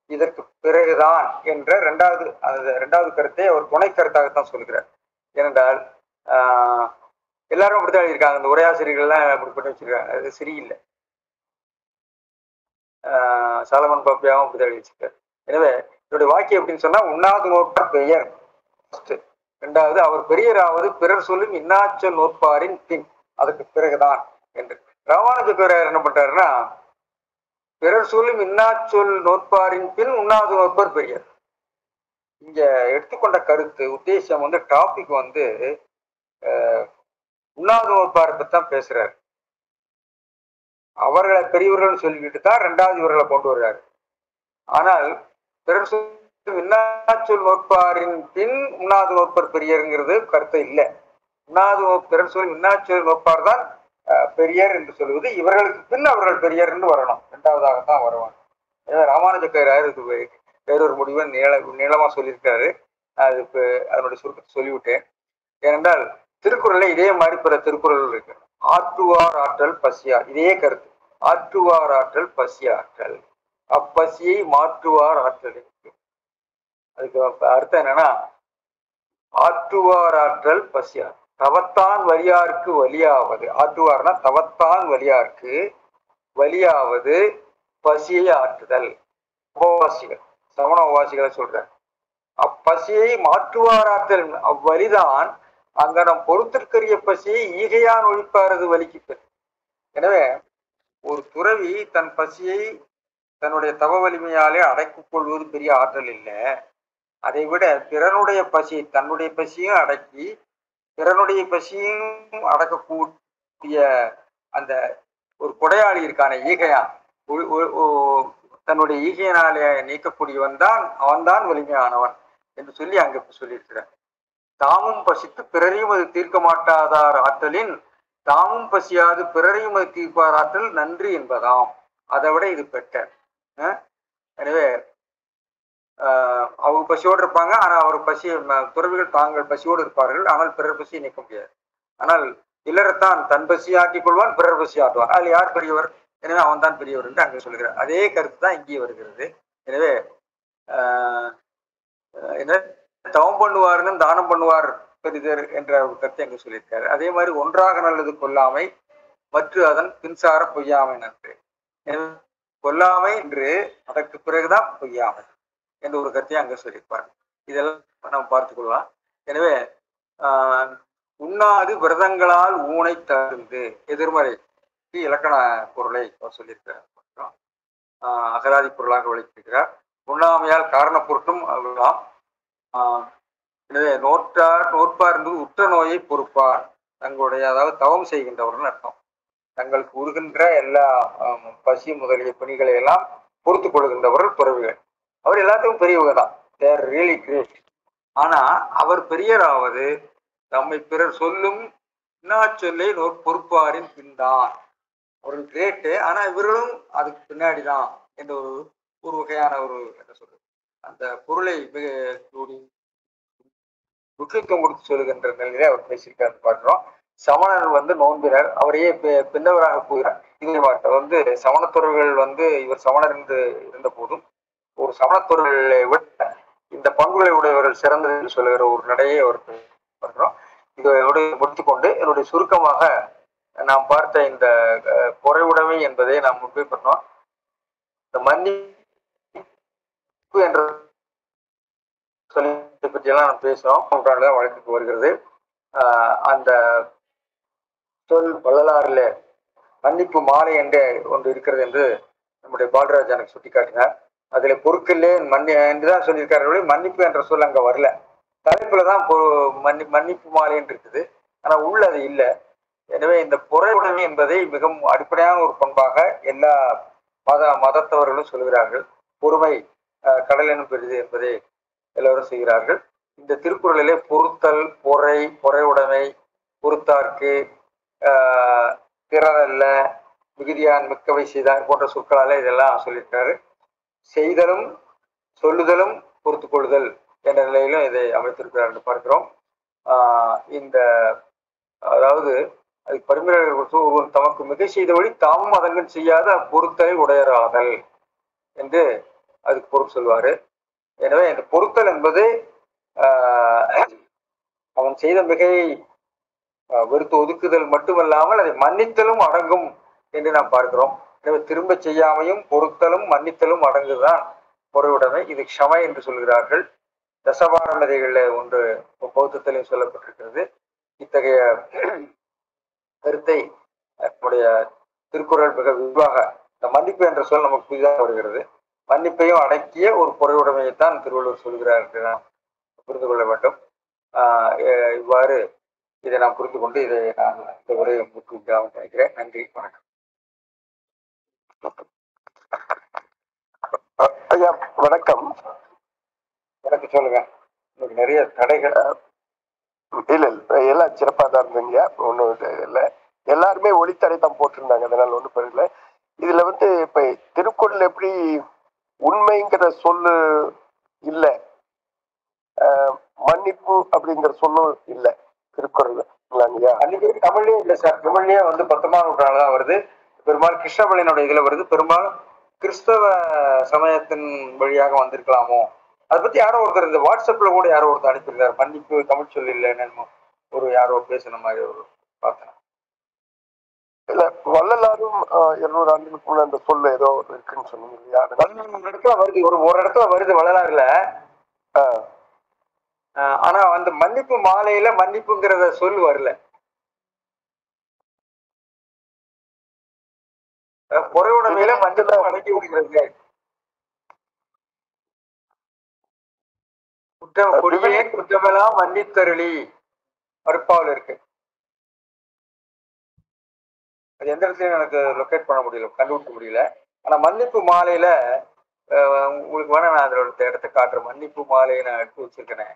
இதற்கு பிறகுதான் என்ற இரண்டாவது கருத்தை அவர் துணை கருத்தாகத்தான் சொல்கிறார். ஏனென்றால் எல்லாரும் அப்படித்தான் எழுதியிருக்காங்க. இந்த உரையாசிரியர்கள்லாம் அப்படிப்பட்டு வச்சிருக்காங்க. அது சரியில்லை. சாலமன் பாப்பியாவும் அப்படித்தான் எழுதி வச்சிருக்காரு. எனவே என்னுடைய வாக்கியம் எப்படின்னு சொன்னா, உண்ணாது நோற்பார் பெயர், 2வது அவர் பெரியராவது பிறர் சொல்லும் இன்னாச்சொல் நோற்பாரின் பின், அதுக்கு பிறகுதான் என்று. ராமானுஜர் என்ன பண்றாருன்னா, பிறர் சொல்லும் இன்னாச்சொல் நோற்பாரின் பின் உண்ணாது நோற்பார் பெரியர். இங்க எடுத்துக்கொண்ட கருத்து உத்தேசம் டாபிக் உண்ணாது நோற்பாரை பத்தி தான் பேசுறாரு. அவர்களை பெரியவர்கள் சொல்லிக்கிட்டு தான் 2வது இவர்களை கொண்டு வர்றாரு. ஆனால் பிறர் சொல்லும் இன்னாச்சொல் நோற்பாரின் பின் உண்ணாது நோற்பர் பெரியருங்கிறது கருத்து இல்லை. பிறர் சொல்லும் இன்னாச்சொல் நோற்பார் தான் பெரியர் என்று சொல்லுவது, இவர்களுக்கு பின் அவர்கள் பெரியர் என்று வரணும், 2வதாகத்தான் வருவாங்க. ஏன்னா ராமானுஜக்காரர் இது வேறொரு முடிவை நீளமா சொல்லியிருக்காரு. அது அதனுடைய சுருக்கத்தை சொல்லிவிட்டேன். ஏனென்றால் திருக்குறள்ல இதே மாதிரி பிற திருக்குறள் இருக்கு. ஆற்றுவார் ஆற்றல் பசியார், இதே கருத்து. ஆற்றுவார் ஆற்றல் பசியாற்றல், அப்பசியை மாற்றுவார் ஆற்றல். அதுக்கு அர்த்தம் என்னன்னா, ஆற்றுவார் ஆற்றல் பசியார், தவத்தான் வலியாருக்கு வலியாவது. ஆற்றுவார்னா தவத்தான் வலியாருக்கு வலியாவது பசியை ஆற்றுதல். உபவாசிகள், சமண உபவாசிகளை சொல்ற. அப்பசியை மாற்றுவாராற்றல் அவ்வலிதான் அங்கனம் பொறுத்திற்கரிய பசியை ஈகையான் ஒழிப்பாரது வலிக்கு. எனவே ஒரு துறவி தன் பசியை தன்னுடைய தவ வலிமையாலே அடக்கிக் கொள்வது பெரிய ஆற்றல் இல்லை. அதை விட பிறனுடைய பசியை, தன்னுடைய பசியும் அடக்கி பிறனுடைய பசியும் அடக்கக்கூடிய அந்த ஒரு கொடையாளி இருக்கான ஈகையான், தன்னுடைய ஈகையினாலே நீக்கக்கூடியவன் தான், அவன்தான் வலிமையானவன் என்று சொல்லி அங்க சொல்லியிருக்கிறார். தாமும் பசித்து பிறரையும் அது தீர்க்க மாட்டாதார் ஆற்றலின் தாமும் பசியாது பிறரையும் அது தீர்ப்பார் ஆற்றல் நன்றி என்பதாம். அதை விட இது பெட்டர். எனவே அவங்க பசியோடு இருப்பாங்க, ஆனா அவர் பசியை துறவிகள் தாங்கள் பசியோடு இருப்பார்கள், ஆனால் பிறர் பசியை நீக்க முடியாது. ஆனால் இல்லறத்தான் தன் பசியை ஆக்கிக் கொள்வான், பிறர் பசி ஆட்டுவான். அதில் யார் பெரியவர்? எனவே அவன் தான் பெரியவர் என்று அங்கே சொல்கிறார். அதே கருத்து தான் இங்கே வருகிறது. எனவே என்ன தவம் பண்ணுவாருன்னு தானம் பண்ணுவார் பெரிதர் என்ற ஒரு கருத்தை அங்கு சொல்லியிருக்காரு. அதே மாதிரி ஒன்றாக நல்லது கொல்லாமை மற்றும் அதன் பின்சார பொய்யாமை நன்று. கொல்லாமை என்று அதற்கு பிறகுதான் பொய்யாமை என்ற ஒரு கருத்தையை அங்க சொல்லியிருப்பார். இதெல்லாம் நம்ம பார்த்துக் கொள்ளலாம். எனவே உண்ணாது விரதங்களால் ஊனை தருந்து எதிர்மறை இலக்கண பொருளை அவர் சொல்லியிருக்கிறார். அகராதி பொருளாக விளக்கியிருக்கிறார். உண்ணாமையால் காரண பொருட்டும் அவர்களாம். எனவே நோற்பார் என்பது உற்ற நோயை பொறுப்பார், தங்களுடைய அதாவது தவம் செய்கின்றவர்கள் அர்த்தம். தங்களுக்கு உருகின்ற எல்லா பசி முதலிய பணிகளை எல்லாம் பொறுத்து கொள்கின்றவர்கள் துறவிகள். அவர் எல்லாத்துக்கும் பெரியவங்க தான், தேர் ரியலி கிரேட். ஆனா அவர் பெரியராவது தம்மை பிறர் சொல்லும் இன்னா சொல்லை பொறுப்பாரின் பின்தான். அவர்கள் கிரேட்டு, ஆனா இவர்களும் அதுக்கு பின்னாடிதான் என்ற ஒரு வகையான ஒரு என்ன சொல்றது அந்த பொருளை மிக முக்கியத்துவம் கொடுத்து சொல்லுகின்ற நிலையிலே அவர் பேசியிருக்காரு பார்க்கிறோம். சமணர் நோன்பினர், அவரையே பின்னவராக போகிறார். இது சமணத்துறவுகள் இவர் சமணர் என்று இருந்த போதும் ஒரு சமணத்துறவுகளை விட இந்த பண்புகளை உடையவர்கள் சிறந்தது என்று சொல்லுகிற ஒரு நடையை அவர் பார்க்கிறோம். இதோடு முடித்துக்கொண்டு என்னுடைய சுருக்கமாக நாம் பார்த்த இந்த பொறைவுடைமை என்பதை நாம் முன்பே பண்ணோம். இந்த மன்னிப்பு என்ற சொல்லி பற்றியெல்லாம் நாம் பேசுறோம். நூற்றாண்டுதான் வழக்குக்கு வருகிறது. அந்த சொல் வள்ளலாறுல மன்னிப்பு மாலை என்று ஒன்று இருக்கிறது என்று நம்முடைய பாலராஜ் எனக்கு சுட்டிக்காட்டினார். அதுல பொறுக்கில்லே என்றுதான் சொல்லியிருக்காரு, மன்னிப்பு என்ற சொல் அங்க வரல. தலைப்புலதான் மன்னிப்பு மாலை என்று இருக்குது, ஆனா உள்ள அது இல்லை. எனவே இந்த பொறையுடைமை என்பதை மிகவும் அடிப்படையான ஒரு பண்பாக எல்லா மதத்தவர்களும் சொல்கிறார்கள். பொறுமை கடல் எனும் பெரிது என்பதை எல்லோரும் செய்கிறார்கள். இந்த திருக்குறளிலே பொறுத்தல், பொறையுடைமை, பொறுத்தார்க்கு, திறனல்ல, மிகுதியான் மிக்கவை செய்தார் போன்ற சொற்களால இதெல்லாம் சொல்லியிருக்காரு. செய்தலும் சொல்லுதலும் பொறுத்து கொள்ளுதல் என்ற நிலையிலும் இதை அமைத்திருக்கிறார் என்று பார்க்கிறோம். இந்த அதாவது அதுக்கு பரிமையாளர்கள் ஒருவன் தமக்கு மிகை செய்த வழி தாமும் அதங்கன் செய்யாத பொறுத்தலை உடையராதல் என்று அதுக்கு பொருள் சொல்வாரு. எனவே இந்த பொறுத்தல் என்பது அவன் செய்த மிகையை வெறுத்து ஒதுக்குதல் மட்டுமல்லாமல் அதை மன்னித்தலும் அடங்கும் என்று நாம் பார்க்கிறோம். எனவே திரும்ப செய்யாமையும் பொறுத்தலும் மன்னித்தலும் அடங்குதான் பொறையுடைமை. இது க்ஷமை என்று சொல்கிறார்கள். தசபாரமதிகளில் ஒன்று பௌத்தத்திலையும் சொல்லப்பட்டிருக்கிறது. இத்தகைய கருத்தை நம்முடைய திருக்குறள் மிக விரிவாக, இந்த மன்னிப்பு என்ற சொல் நமக்கு புதிதாக வருகிறது. மன்னிப்பையும் அடக்கிய ஒரு பொறையுடைமையைத்தான் திருவள்ளுவர் சொல்கிறார் என்று நாம் புரிந்து கொள்ள வேண்டும். இவ்வாறு இதை நாம் புரிந்து கொண்டு இதை நான் இந்த உரையை முக்கியமாக நினைக்கிறேன். நன்றி, வணக்கம். ஐயா வணக்கம். எனக்கு சொல்லுங்க. இன்னைக்கு நிறைய தடைகள் இல்ல எல்லாம் சிறப்பா தான் இருந்தீங்க, ஒன்றும் இல்லை. எல்லாருமே ஒளித்தடை தான் போட்டிருந்தாங்க, அதனால ஒன்றும் பெரியல. இதுல இப்ப திருக்குறள் எப்படி உண்மைங்கிற சொல்லு இல்லை, மன்னிப்பு அப்படிங்கிற சொல்லும் இல்லை திருக்குறள். மன்னிப்பு தமிழ்லயே இல்லை சார். தமிழ்லயே 19ஆம் நூற்றாண்டு தான் வருது. பெரும்பாலும் கிருஷ்ணபலினுடைய இதுல வருது. பெரும்பாலும் கிறிஸ்தவ சமயத்தின் வழியாக வந்திருக்கலாமோ. அதை பத்தி யாரோ ஒருத்தர் இந்த வாட்ஸ்அப்ல கூட யாரோ ஒருத்தர் அனுப்பியிருந்தார், மன்னிப்பு தமிழ் சொல்லி இல்லைன்னு ஒரு யாரோ பேசுன மாதிரி ஒரு பார்த்தேன். இல்ல வள்ளலாரும் 200 ஆண்டுகளுக்கு முன்னாடி அந்த சொல்ல ஏதோ இருக்குன்னு சொன்னீங்க இல்லையா? இடத்துல வருது, ஒரு இடத்துல வருது வள்ளலாறுல. ஆனா அந்த மன்னிப்பு மாலையில மன்னிப்புங்கிறத சொல் வரல. பொறையுடைமையில மன்னிப்பு அடக்கி விடுகிறது. குற்றம் கொடியே குற்றமெல்லாம் மன்னித்தருளி மறுப்பாவில் இருக்கு. அது எந்த இடத்துலயும் எனக்கு லொக்கேட் பண்ண முடியல, கண்டுபிடிக்க முடியல. ஆனா மன்னிப்பு மாலையில உங்களுக்கு வேணா நான் அதோட இடத்த காட்டுறேன். மன்னிப்பு மாலையை நான் எடுத்து வச்சிருக்கேன்.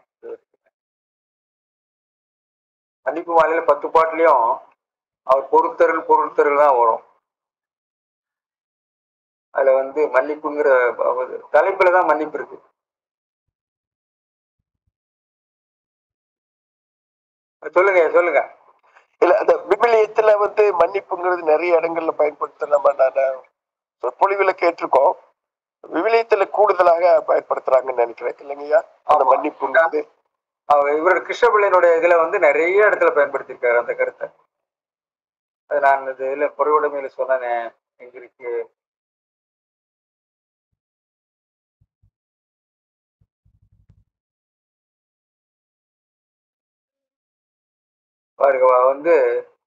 மன்னிப்பு மாலையில 10 பாட்டுலயும் அவர் பொறுத்தருள் பொருள்தருள் தான் வரும். அதுல வந்து மன்னிப்புங்கிற தலைப்புலதான் மன்னிப்பு இருக்கு. சொல்லுங்க சொல்லுங்க. இல்ல அந்த விவிலியத்துல வந்து மன்னிப்புங்கிறது நிறைய இடங்கள்ல பயன்படுத்த நம்ம சொற்பொழிவுல கேட்டிருக்கோம். விவிலியத்துல கூடுதலாக பயன்படுத்துறாங்கன்னு நினைக்கிறேன் இல்லைங்கய்யா அந்த மன்னிப்புங்கிறது. இவரோட கிருஷ்ணபிள்ளையினுடைய இதுல வந்து நிறைய இடத்துல பயன்படுத்தியிருக்காரு அந்த கருத்தை. அது நான் இதுல பொறையுடைமையில சொன்னேன். எங்க இருக்கு பாருங்க, வந்து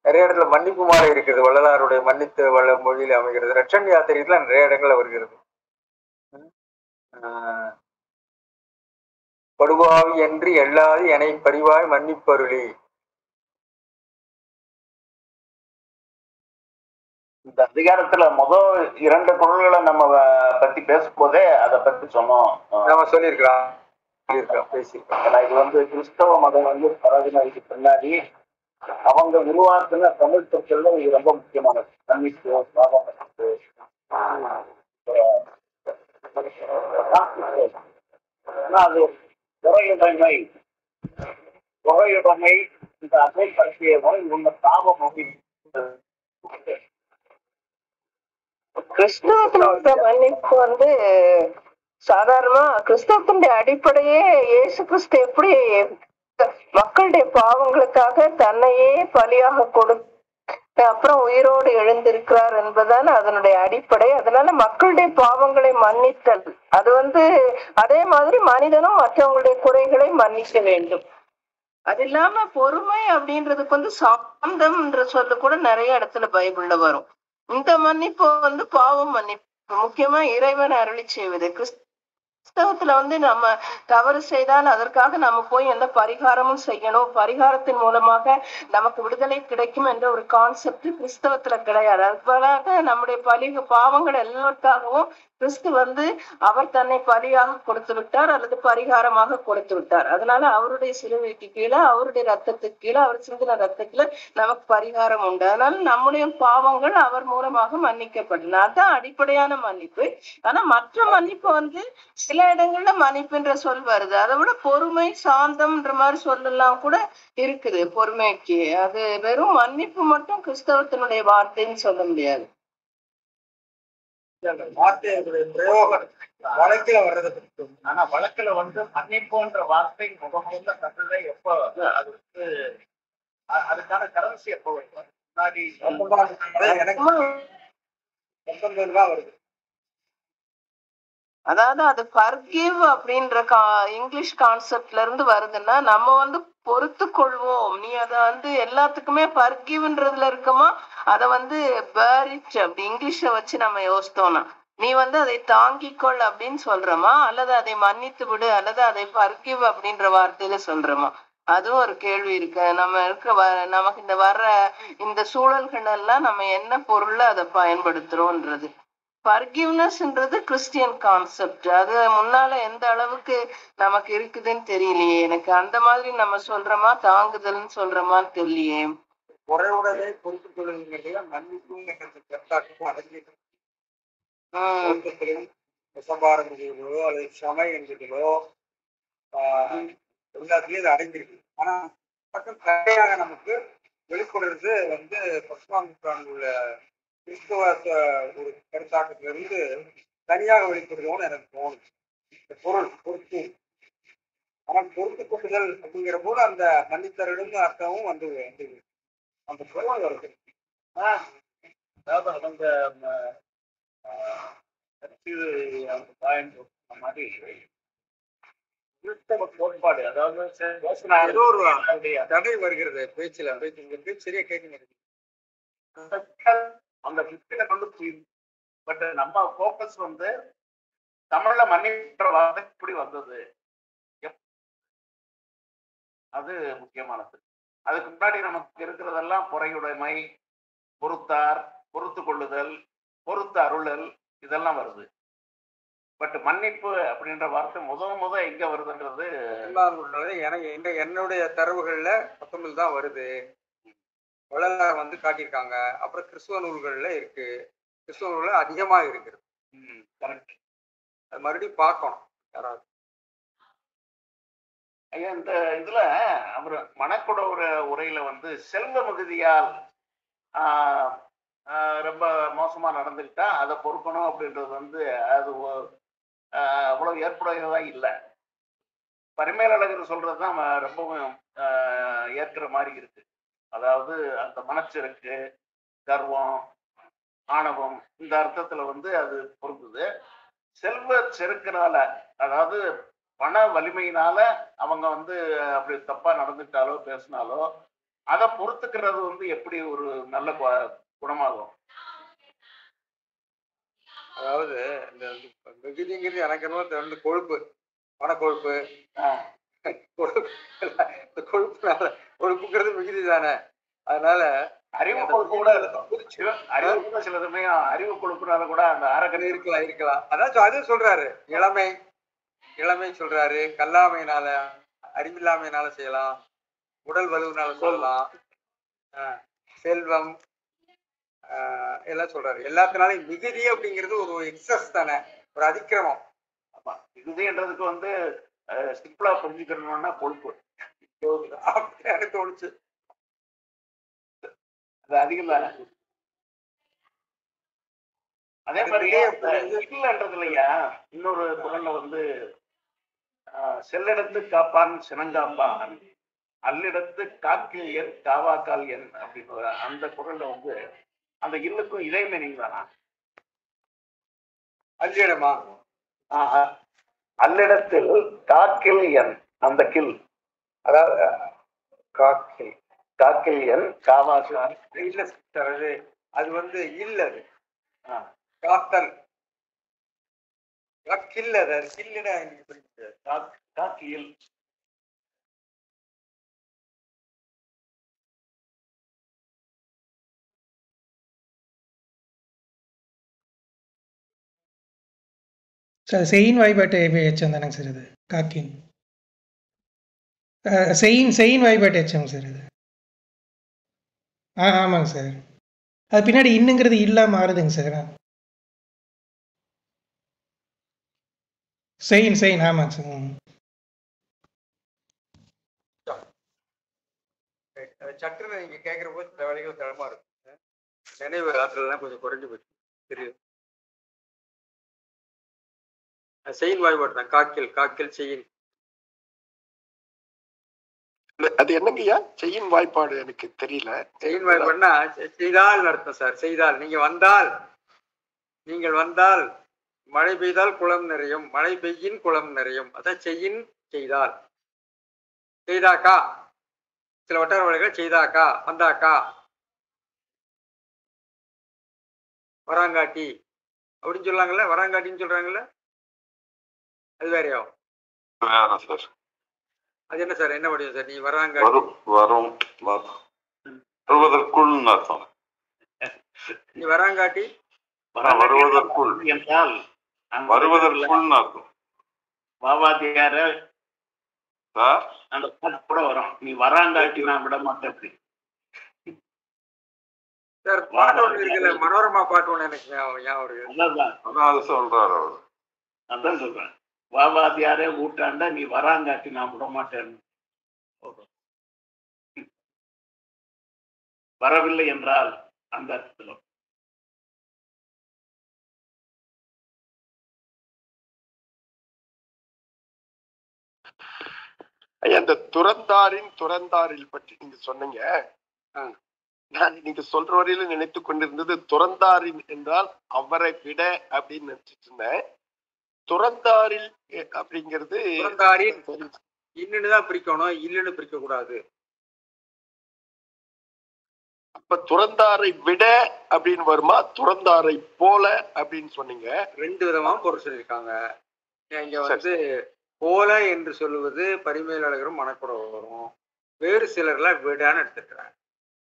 நிறைய இடத்துல மன்னிப்பு மாலை இருக்குது. வள்ளலாருடைய மன்னித்து வள்ள மொழியில அமைகிறது. ரட்சன் யாத்திரையில நிறைய இடங்கள்ல வருகிறது. படுபாவி என்று எல்லாது எனை பரிவாய் மன்னிப்பருளி. இந்த அதிகாரத்துல முதல் 2 பொருள்களை நம்ம பத்தி பேசும்போதே அதை பத்தி சொன்னோம். நம்ம சொல்லியிருக்கலாம் பேசியிருக்கோம். ஏன்னா இது வந்து கிறிஸ்தவ மதம் வந்து பரவினதுக்கு பின்னாடி அவங்க உருவாக்குன தமிழ் சொற்கள்ல இது ரொம்ப முக்கியமானது. மன்னிப்பு, பாவம் மன்னிப்பு, அது குறையுடைமை இந்த அசை பற்றிய உங்க பாவம் கிறிஸ்தவத்தினோட மன்னிப்பு வந்து சாதாரணமா கிறிஸ்தவத்தினுடைய அடிப்படையே இயேசு கிறிஸ்து எப்படி மக்களுடைய பாவங்களுக்காக தன்னையே பலியாக கொடுத்து அப்புறம் உயிரோடு எழுந்திருக்கிறார் என்பதுதான் அதனுடைய அடிப்படை. அதனால மக்களுடைய பாவங்களை மன்னித்தல், அது வந்து அதே மாதிரி மனிதனும் மற்றவங்களுடைய குறைகளை மன்னிக்க வேண்டும். அது இல்லாம பொறுமை அப்படின்றதுக்கு வந்து சாந்தம்ன்ற சொல்லு கூட நிறைய இடத்துல பைபிள்ல வரும். இந்த மன்னிப்பு வந்து பாவம் மன்னிப்பு, முக்கியமா இறைவன் அருளி செய்வது. கிறிஸ்தவத்துல வந்து நம்ம தவறு செய்தால் அதற்காக நம்ம போய் எந்த பரிகாரமும் செய்யணும், பரிகாரத்தின் மூலமாக நமக்கு விடுதலை கிடைக்கும் என்ற ஒரு கான்செப்ட் கிறிஸ்தவத்துல கிடையாது. அதுபோலாக நம்முடைய பாவங்கள் எல்லாருக்காகவும் கிறிஸ்து வந்து அவர் தன்னை பலியாக கொடுத்து விட்டார் அல்லது பரிகாரமாக கொடுத்து விட்டார். அதனால அவருடைய சிலுவைக்கு கீழே, அவருடைய ரத்தத்துக்கு கீழே, அவர் சிந்தின ரத்தத்துல நமக்கு பரிகாரம் உண்டு. அதனால நம்முடைய பாவங்கள் அவர் மூலமாக மன்னிக்கப்பட்டன. அதுதான் அடிப்படையான மன்னிப்பு. ஆனா மற்ற மன்னிப்பு வந்து சில இடங்கள்ல மன்னிப்புன்ற சொல் வருது. அதை விட பொறுமை, சாந்தம்ன்ற மாதிரி சொல்லலாம் கூட இருக்குது பொறுமைக்கு. அது வெறும் மன்னிப்பு மட்டும் கிறிஸ்தவத்தினுடைய வார்த்தைன்னு சொல்ல முடியாது. வார்த்தையுடைய பிரயோகம் வழக்குல வர்றதை பற்றி. ஆனா வழக்குல வந்து மன்னிப்புன்ற வார்த்தை முகமுள்ள தமிழ்ல எப்ப அது வந்து அதுக்கான கரன்சி எப்போ முன்னாடி எனக்கு 19 தான் வருது. அதாவது அது ஃபர்கிவ் அப்படின்ற இங்கிலீஷ் கான்செப்ட்ல இருந்து வருதுன்னா நம்ம வந்து பொறுத்து கொள்வோம். நீ அதை வந்து எல்லாத்துக்குமே ஃபர்கிவ்ன்றதுல இருக்குமா, அதை வந்து பேரிட் அப்படி இங்கிலீஷ்ல வச்சு நம்ம யோசித்தோம்னா நீ வந்து அதை தாங்கிக்கொள் அப்படின்னு சொல்றோமா, அல்லது அதை மன்னித்து விடு, அல்லது அதை ஃபர்கிவ் அப்படின்ற வார்த்தையில சொல்றோமா? அதுவும் ஒரு கேள்வி இருக்கு. நம்ம நமக்கு இந்த வர்ற இந்த சூழல்கள் எல்லாம் நம்ம என்ன பொருள்ல அதை பயன்படுத்துறோம்ன்றது. ஃபர்கிவ்னஸ்ன்றது கிறிஸ்டியன் கான்செப்ட். அது முன்னால எந்த அளவுக்கு நமக்கு இருக்குதுன்னு தெரியலையே எனக்கு. அந்த மாதிரி நம்ம சொல்றோமா, தாங்குதல்னு சொல்றோமான்னு தெரியலையே. குறைவுடனே பொறுத்துக் கொள்ளுங்க மன்னிப்பும் அடங்கிட்டு விசம்பாரம் என்கிறதோ அல்லது சமை என்கிறதோ எல்லாத்துலயும் இது அடங்கியிருக்கு. ஆனா பக்கம் தடையாக நமக்கு வெளிப்படுறது வந்து 10ஆம் நூற்றாண்டு உள்ள கிறிஸ்துவ ஒரு கருத்தாக்கத்திலிருந்து தனியாக வெளிப்படுறோம்னு எனக்கு தோணுது. இந்த பொருள் பொறுத்து, ஆனால் பொறுத்து கொள்ளுதல் அப்படிங்கிற போது அந்த மன்னித்தருளும் அர்த்தமும் வந்து அந்த பொருள் வருது. அதாவது அவங்க மாதிரி கிறிஸ்தவ கோட்பாடு, அதாவது ஏதோ ஒரு தடை வருகிறது பேச்சுல. இந்த பேச்சு சரியா கேட்க அந்த பட் நம்ம போக்கஸ் வந்து தமிழ்ல மன்னிக்கிற வார்த்தை எப்படி வந்தது, அது முக்கியமானது. அதுக்கு முன்னாடி நமக்கு இருக்கிறதெல்லாம் பொறையுடைமை, பொறுத்தார், பொறுத்து கொள்ளுதல், பொறுத்து அருளல், இதெல்லாம் வருது. பட் மன்னிப்பு அப்படின்ற வார்த்தை முத எங்க வருதுன்றது எனக்கு என்னுடைய தரவுகள்ல 19 தான் வருது. வள்ளலார் வந்து காட்டியிருக்காங்க. அப்புறம் கிறிஸ்துவ நூல்கள்ல இருக்கு, கிறிஸ்துவ நூல்ல அதிகமா இருக்கிறது. கரெக்ட். அது மறுபடியும் பார்க்கணும் யாராவது. ஐயா, இந்த இதுல அவர் மணக்குட உரையில வந்து செல்வ மிகுதியால் ரொம்ப மோசமா நடந்துக்கிட்டா அதை பொறுக்கணும் அப்படின்றது வந்து அது அவ்வளவு ஏற்புடையதா இல்லை. பரிமேலழகர் சொல்றதுதான் ரொம்பவும் ஏற்கிற மாதிரி இருக்கு. அதாவது அந்த மனச்சிறக்கு, கர்வம், ஆணவம், இந்த அர்த்தத்துல வந்து அது பொறுக்குது. செல்வ செருக்கினால, அதாவது பண வலிமையினால அவங்க வந்து அப்படி தப்பா நடந்துட்டாலோ பேசினாலோ அதை பொறுத்துக்கிறது வந்து எப்படி ஒரு நல்ல குணமாகும்? அதாவது இந்த மிகுதிங்கிறது எனக்கு என்ன கொழுப்பு, பணக்கொழுப்பு, கொழுப்புங்கிறது மிகுதி தானே. அதனால அறிவு கொழுப்பு கூட இருக்கும். அறிவு சில சமயம் அறிவு கொழுப்புனால கூட அந்த ஆரக்கணி இருக்கலாம். அதான் அது சொல்றாரு. இளமை சொல்றாரு, கல்லாமையினால, அறிவில்லாமையினால செய்யலாம், உடல் வலுவினால சொல்லலாம், செல்வம் எல்லாம் சொல்றாரு. எல்லாத்தினாலும் மிகுதி அப்படிங்கிறது ஒரு எக்ஸஸ் தானே, ஒரு அதிக்கிரமம். ஆமா, மிகுதின்றதுக்கு வந்து சிம்பிளா புரிஞ்சுக்கணும்னா கொழுப்பு எனக்கு தோணுச்சு. அது அதிகம் தானே. அதே மாதிரி இல்லைன்றதுலையா இன்னொரு குரல்ல வந்து செல்லிடத்து காப்பான் சினங்காப்பான், அல்லிடத்து காக்கில் என் காவாக்கால் என் அப்படின்னு அந்த குரல்ல வந்து அந்த இல்லுக்கும் இதே மீனிங் தானா? அல்லிடமா? அல்லிடத்தில் காக்கில் என், அந்த கில், அதாவது காக்கில் என் காவாக்கால் இல்ல சார், அது வந்து இல்ல, அது காத்தல் கில்லது, அது கில்லுடா காக்கில். சார் செயின் வாய்பாட்டு எச்சம் தானேங்க சார் இது? காக்கின் செயின் வாய்பாட்டு எச்சம் சார் இது. ஆமாங்க சார். அது பின்னாடி இன்னுங்கிறது இல்லாம மாறுதுங்க சார். செயின் ஆமாங்க சார். சட்டுன்னு நீங்க கேட்கிற போது சில வேலைகள் தரமா இருக்கும். நினைவு ஆற்றலாம் கொஞ்சம் குறைஞ்சு போச்சு தெரியும். செயின் வாய்பாடு தான் காக்கில் செயின். அது என்னங்கய்யா செயின் வாய்ப்பாடு? எனக்கு தெரியல. செயின் வாய்ப்பாடுனா செய்தால் அர்த்தம் சார். செய்தால், நீங்கள் வந்தால் மழை பெய்தால் குளம் நிறையும், மழை பெய்யின் குளம் நிறையும். அதான் செய்யின். செய்தால், செய்தாக்கா, சில வட்டார வழிகள் செய்தாக்கா, வந்தாக்கா, வராங்காட்டி அப்படின்னு சொல்லாங்கல்ல, வராங்காட்டின்னு சொல்றாங்கல்ல, அது வேறையோ? வேற சார். அது என்ன சார், என்ன வடிவம் சார்? நீ வராங்காட்டி வருவதற்குள் அர்த்தம். நீ வராங்காட்டி வருவதற்குள் என்றால் வருவதற்குள் அர்த்தம். பாபாத்தியார சார் அந்த பாட்டு கூட வரும், நீ வராங்காட்டி நான் விட மாட்டேன் சார். பாட்டு ஒண்ணு இருக்குல்ல, மனோரமா பாட்டு ஒண்ணு எனக்கு ஞாபகம். அது சொல்றாரு அவரு. அதான் சொல்றேன், பாபாத்தியாரே ஊட்டாண்டா நீ வராங்காட்டி நான் விட மாட்டேன். வரவில்லை என்றால் அந்த அர்த்தத்தில். அந்த துறந்தாரில் பற்றி நீங்க சொன்னீங்க. நான் நீங்க சொல்ற வரையில நினைத்து கொண்டிருந்தது துறந்தாரின் என்றால் அவரை விட அப்படின்னு நினைச்சிட்டு இருந்தேன். துறந்தாரில் அப்படிங்கிறது துறந்தாரின் இன்னுன்னு தான் பிரிக்கணும், இல்லுன்னு பிரிக்க கூடாது. அப்ப துறந்தாரை விட அப்படின்னு வருமா, துறந்தாரை போல அப்படின்னு சொன்னீங்க? ரெண்டு விதமா பொருள் சொல்லியிருக்காங்க. இங்க வந்து போல என்று சொல்லுவது பரிமேலழகரும் மணக்குடவும் வரும். வேறு சிலர்லாம் விடான்னு எடுத்துக்கிறாங்க.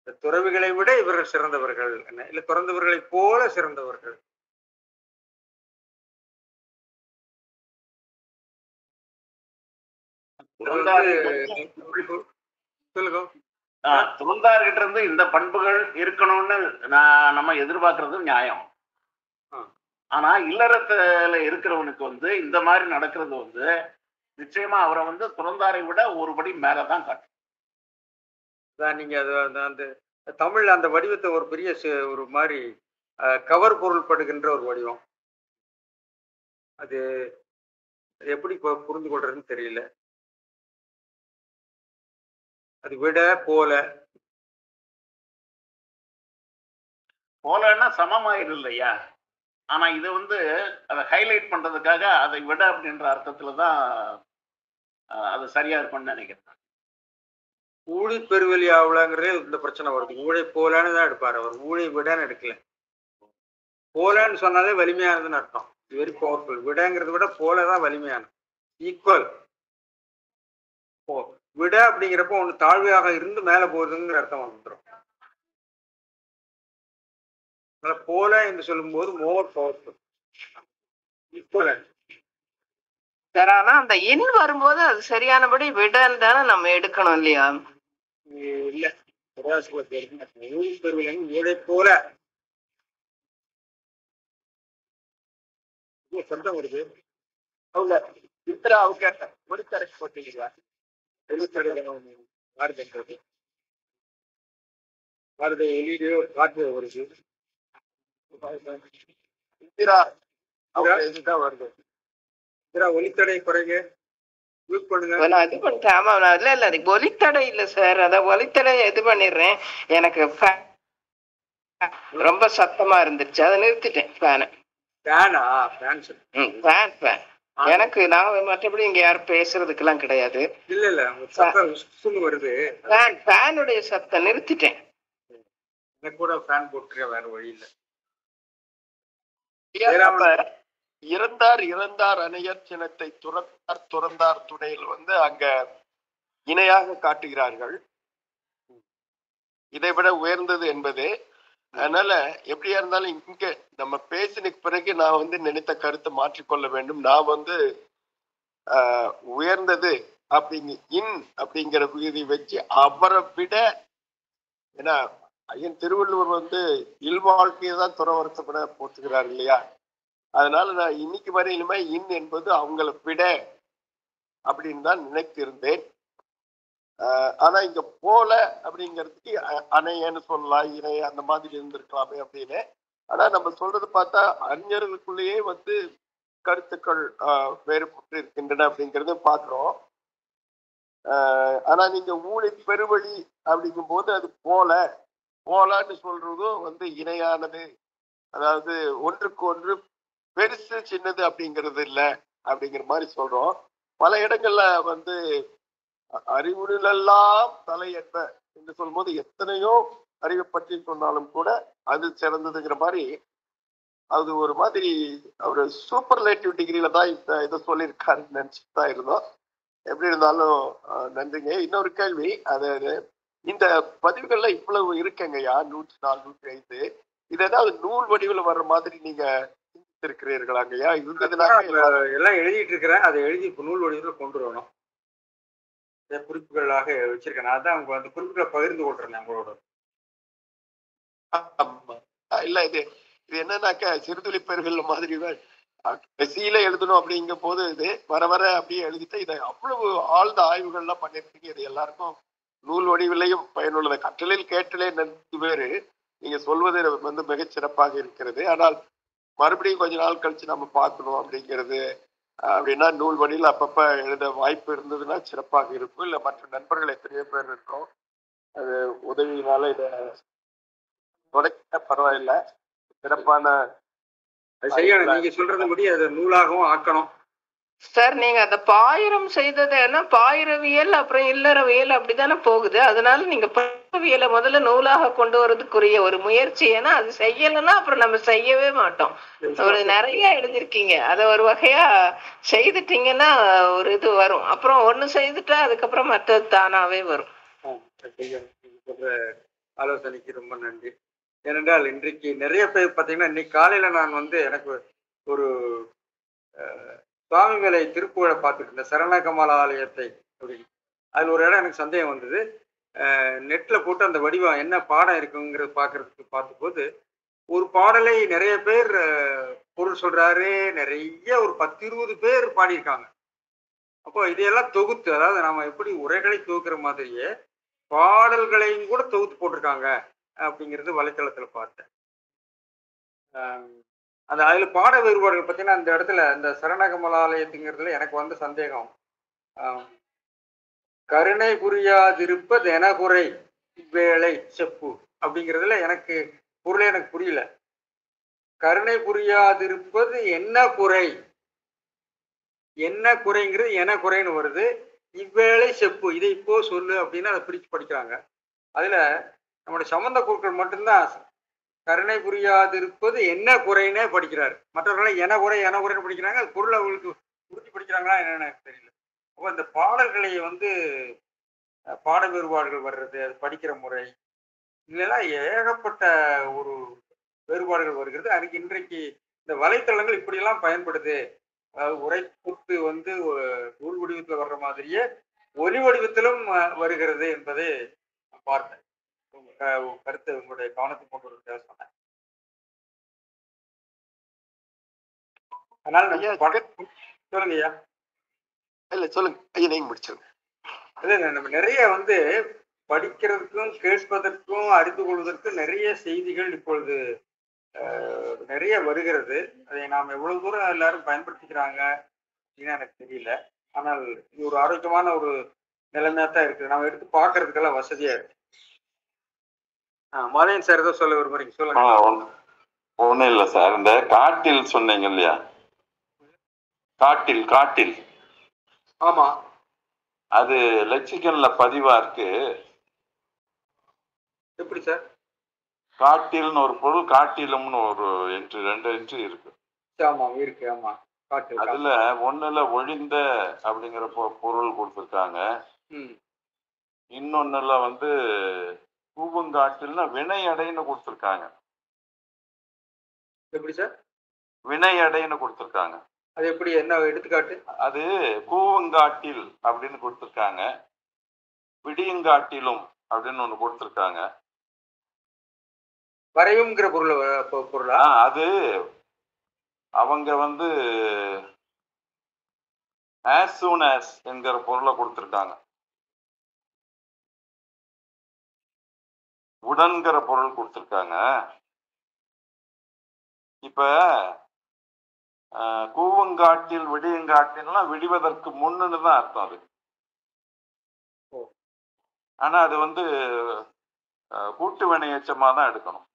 இந்த துறவிகளை விட இவர்கள் சிறந்தவர்கள் என்ன, இல்ல துறந்தவர்களை போல சிறந்தவர்கள். சொல்லுங்க. துறந்தார்கிட்ட இருந்து இந்த பண்புகள் இருக்கணும்னு நம்ம எதிர்பார்க்கறது நியாயம். ஆனா இல்லறத்துல இருக்கிறவனுக்கு வந்து இந்த மாதிரி நடக்கிறது வந்து நிச்சயமா அவரை வந்து துறந்தாரை விட ஒருபடி மேலதான் காட்டும். நீங்க அந்த தமிழ்ல அந்த வடிவத்தை ஒரு பெரிய ஒரு மாதிரி கவர் பொருள் படுகின்ற ஒரு வடிவம். அது எப்படி புரிந்து கொள்றதுன்னு தெரியல. அது விட போல போலன்னா சமமாயிரும் இல்லையா? ஆனா இதை வந்து அதை ஹைலைட் பண்றதுக்காக அதை விட அப்படின்ற அர்த்தத்துலதான் அது சரியா இருக்கும்னு நினைக்கிறேன். ஊழி பெருவெளி ஆவலாங்கிறதே இந்த பிரச்சனை வருது. ஊழை போலன்னு தான் எடுப்பாரு அவர், ஊழை விடன்னு எடுக்கல. போலன்னு சொன்னாலே வலிமையானதுன்னு அர்த்தம். Very powerful. விடங்கிறத விட போலதான் வலிமையானது, ஈக்குவல். விட அப்படிங்கிறப்போ ஒண்ணு தாழ்வையாக இருந்து மேல போகுதுங்கிற அர்த்தம் வந்துடும். போல என்று சொல்லும் போது மோர் பவர்ஃபுல், ஈக்குவல். ஆனா அந்த எண் வரும்போது அது சரியானபடி விடன்னு தானே நம்ம எடுக்கணும் இல்லையா? இல்ல, ஊழை போல சந்தம் வருது. அவங்க இத்தராவுக்கு முடித்தரைச்சு போட்டீங்களா? பாரதி பாரதி வெளியிலேயோ காற்று வருது. இதுதான் வருது. ஒலித்தடை குறைங்க, யூஸ் பண்ணுங்க. நான் இது பண்ணிட்டேன். ஆமா, நான் இல்ல அது ஒலித்தடை இல்ல சார், அதான் ஒலித்தடை இது பண்ணிடுறேன். எனக்கு ரொம்ப சத்தமா இருந்துச்சு, அதை நிறுத்திட்டேன். எனக்கு நான் மற்றபடி இங்க யாரும் பேசுறதுக்கு எல்லாம் கிடையாது. இல்ல இல்ல, சத்தம் வருது. ஃபேனுடைய சத்தம் நிறுத்திட்டேன். எனக்கு கூட ஃபேன் போட்டுருக்க, வேற வழி இல்ல. இறந்தார் இறந்தார் அணையர் சினத்தை துறந்தார் துறந்தார் துணையில் வந்து அங்க இணையாக காட்டுகிறார்கள். இதை விட உயர்ந்தது என்பது. அதனால எப்படியா இருந்தாலும் இங்க நம்ம பேசினுக்கு பிறகு நான் வந்து நினைத்த கருத்தை மாற்றிக்கொள்ள வேண்டும். நான் வந்து உயர்ந்தது அப்படிங்கிற விகுதி வச்சு அவரை விட, ஏன்னா ஐயன் திருவள்ளுவர் வந்து இல்வாழ்க்கையை தான் துறவரத்தை போட்டுக்கிறார் இல்லையா? அதனால நான் இன்னைக்கு வரையிலுமே என்பது அவங்களை விட அப்படின்னு தான் நினைத்திருந்தேன். ஆனா இங்க போல அப்படிங்கிறதுக்கு அணையன்னு சொல்லலாம், இணை அந்த மாதிரி இருந்திருக்கலாமே அப்படின்னு. ஆனா நம்ம சொல்றது பார்த்தா அறிஞர்களுக்குள்ளேயே வந்து கருத்துக்கள் வேறுபட்டு இருக்கின்றன அப்படிங்கிறத பாக்குறோம். ஆனா நீங்க ஊழி பெருவழி அப்படிங்கும் போது அது போலன்னு சொல்றதும் வந்து இணையானது, அதாவது ஒன்றுக்கு ஒன்று பெருசு சின்னது அப்படிங்கிறது இல்லை அப்படிங்கிற மாதிரி சொல்றோம். பல இடங்கள்ல வந்து அறிவுகளெல்லாம் தலை என்ப என்று சொல்லும் போது எத்தனையோ அறிவை பற்றி சொன்னாலும் கூட அது சிறந்ததுங்கிற மாதிரி அது ஒரு மாதிரி ஒரு சூப்பர்லேட்டிவ் டிகிரியில தான் இதை சொல்லியிருக்காருன்னு நினைச்சுட்டு தான் இருந்தோம். எப்படி இருந்தாலும் நன்றிங்க. இன்னொரு கேள்வி, அதாவது இந்த பதிவுகள்ல இவ்வளவு இருக்குங்கய்யா, 104, 105, இது ஏதாவது நூல் வடிவில் வர்ற மாதிரி நீங்க சிந்தித்திருக்கிறீர்களாங்கய்யா? எல்லாம் எழுதிட்டு இருக்கிறேன், அதை எழுதி நூல் வடிவில் கொண்டு வரணும். குறிப்புகளாக வச்சிருக்கேன். அதான் அவங்க அந்த குறிப்புகளை பகிர்ந்து கொள்றேன் உங்களோட. இல்ல இது என்னன்னாக்கா சிறுதுளி பெருகல் மாதிரி கடைசியில எழுதணும் அப்படிங்கும் போது இது வர வர அப்படியே எழுதிட்டு இதை அவ்வளவு ஆழ்ந்த ஆய்வுகள்லாம் பண்ணிருக்கீங்க. இது எல்லாருக்கும் நூல் வடிவிலையும் பயனுள்ளது. கற்றலில் கேட்டலே நன்கு வேறு, நீங்க சொல்வது வந்து மிகச்சிறப்பாக இருக்கிறது. ஆனால் மறுபடியும் கொஞ்ச நாள் கழிச்சு நம்ம பார்க்கணும் அப்படிங்கிறது அப்படின்னா நூல் வழியில் அப்பப்ப எழுத வாய்ப்பு இருந்ததுன்னா சிறப்பாக இருக்கும். இல்லை மற்ற நண்பர்கள் எத்தனையோ பேர் இருக்கோம், அது உதவியினால இதை தொடக்க பரவாயில்லை. சிறப்பான அது செய்யணும். நீங்க சொல்றதுபடி அதை நூலாகவும் ஆக்கணும். சார் நீங்க அந்த பாயிரம் செய்ததுன்னா பாயிரவியல் அப்புறம் இல்லறவியல் அப்படித்தானே போகுது. அதனால நீங்க பாயிரவியலை முதல்ல நூலாக கொண்டு வரதுக்குரிய ஒரு முயற்சி. ஏன்னா அது செய்யலைன்னா அப்புறம் நம்ம செய்யவே மாட்டோம். ஒரு நிறைய எழுதிருக்கீங்க, அதை ஒரு வகையா செய்துட்டீங்கன்னா ஒரு இது வரும். அப்புறம் ஒண்ணு செய்துட்டா அதுக்கப்புறம் மற்றது தானாவே வரும். ஆலோசனைக்கு ரொம்ப நன்றி. ஏனென்றால் இன்றைக்கு நிறைய பேர் பார்த்தீங்கன்னா, இன்னைக்கு காலையில நான் எனக்கு ஒரு சுவாமிமலை திருப்புகழை பார்த்துட்டு இருந்தேன், சரணகமல ஆலயத்தை அப்படின்னு. அதில் ஒரு இடம் எனக்கு சந்தேகம் வந்தது. நெட்டில் போட்டு அந்த வடிவம் என்ன பாடம் இருக்குங்கிறது பார்க்கறதுக்கு பார்த்தபோது ஒரு பாடலை நிறைய பேர் பொருள் சொல்றாரு, நிறைய ஒரு 10-20 பேர் பாடியிருக்காங்க. அப்போ இதையெல்லாம் தொகுத்து, அதாவது நாம எப்படி உரைகளை தொகுக்கிற மாதிரியே பாடல்களையும் கூட தொகுத்து போட்டிருக்காங்க அப்படிங்கிறது வலைத்தளத்துல பார்த்தேன். அந்த அதுல பாட வேறுபாடுகள் பார்த்தீங்கன்னா, அந்த இடத்துல இந்த சரணகமலாலயத்துங்கிறதுல எனக்கு வந்த சந்தேகம், கருணை புரியாதிருப்பது என குறை இவ்வேளை செப்பு அப்படிங்கிறதுல எனக்கு பொருளே எனக்கு புரியல. கருணை புரியாதிருப்பது என்ன குறை, என்ன குறைங்கிறது என குறைன்னு வருது. இவ்வேளை செப்பு, இதை இப்போ சொல்லு அப்படின்னு அதை பிரித்து படிக்கிறாங்க. அதுல நம்முடைய சம்பந்த குருக்கள் மட்டும்தான் கருணை புரியாதிருப்பது என்ன குறைன்னே படிக்கிறாரு. மற்றவர்கள் என குறைன்னு படிக்கிறாங்க. அது பொருள் அவங்களுக்கு புரிஞ்சு படிக்கிறாங்களா என்னன்னு எனக்கு தெரியல. அப்போ இந்த பாடல்களை பாட வேறுபாடுகள் வர்றது, அது படிக்கிற முறை இதெல்லாம் ஏகப்பட்ட ஒரு வேறுபாடுகள் வருகிறது. அதுக்கு இன்றைக்கு இந்த வலைத்தளங்கள் இப்படியெல்லாம் பயன்படுது. அதாவது உரை கூட்டு நூல் வடிவத்தில் வர்ற மாதிரியே ஒலி வடிவத்திலும் வருகிறது என்பதை பார்த்தேன். கருத்தை உங்களுடைய கவனத்தை கொண்டு வருவதாக சொன்னேன். அதனால சொல்லுங்க ஐயா. இல்ல சொல்லுங்க ஐயா, நீங்க முடிச்சிருங்க. இல்லை, நம்ம நிறைய படிக்கிறதுக்கும் கேட்பதற்கும் அறிந்து கொள்வதற்கும் நிறைய செய்திகள் இப்பொழுது நிறைய வருகிறது. அதை நாம் எவ்வளவு தூரம் எல்லாரும் பயன்படுத்திக்கிறாங்க அப்படின்னு எனக்கு தெரியல. ஆனால் இது ஒரு ஆரோக்கியமான ஒரு நிலைமையா தான் இருக்குது. நம்ம எடுத்து பார்க்கறதுக்கெல்லாம் வசதியா இருக்கு. மாலையன் சார் ஏதோ சொல்ல விரும்புறீங்க, சொல்லுங்க. ஒண்ணும் இல்லை சார், இந்த காட்டில் சொன்னீங்க இல்லையா, காட்டில் ஆமா, அது லெக்சிகன்ல பதிவா இருக்கு. எப்படி சார்? காட்டில்னு ஒரு பொருள், காட்டிலும்னு ஒரு என்ட்ரி, 2 என்ட்ரி இருக்கு. ஆமா இருக்கு. ஆமா, காட்டில். அதுல ஒண்ணுல ஒழிந்த அப்படிங்கிற பொருள் கொடுத்துருக்காங்க. இன்னொன்னுல கூவங்காட்டில்னா வினை அடைன்னு கொடுத்துருக்காங்க. எப்படி சார்? வினை அடைன்னு கொடுத்துருக்காங்க. அது எப்படி, என்ன எடுத்துக்காட்டு? அது கூவங்காட்டில் அப்படின்னு கொடுத்துருக்காங்க, விடியங்காட்டிலும் அப்படின்னு ஒண்ணு கொடுத்துருக்காங்க. வரையும்ங்கிற பொருளா? அது அவங்க as soon as என்கிற பொருளை கொடுத்துருக்காங்க. உடன்கிற பொருள் கொடுத்துருக்காங்க. இப்ப கூவங்காட்டில் விடியங்காட்டில்னா விடிவதற்கு முன்னுன்னு தான் அர்த்தம் அது. ஆனா அது கூட்டு வினை எச்சமா தான் எடுக்கணும்.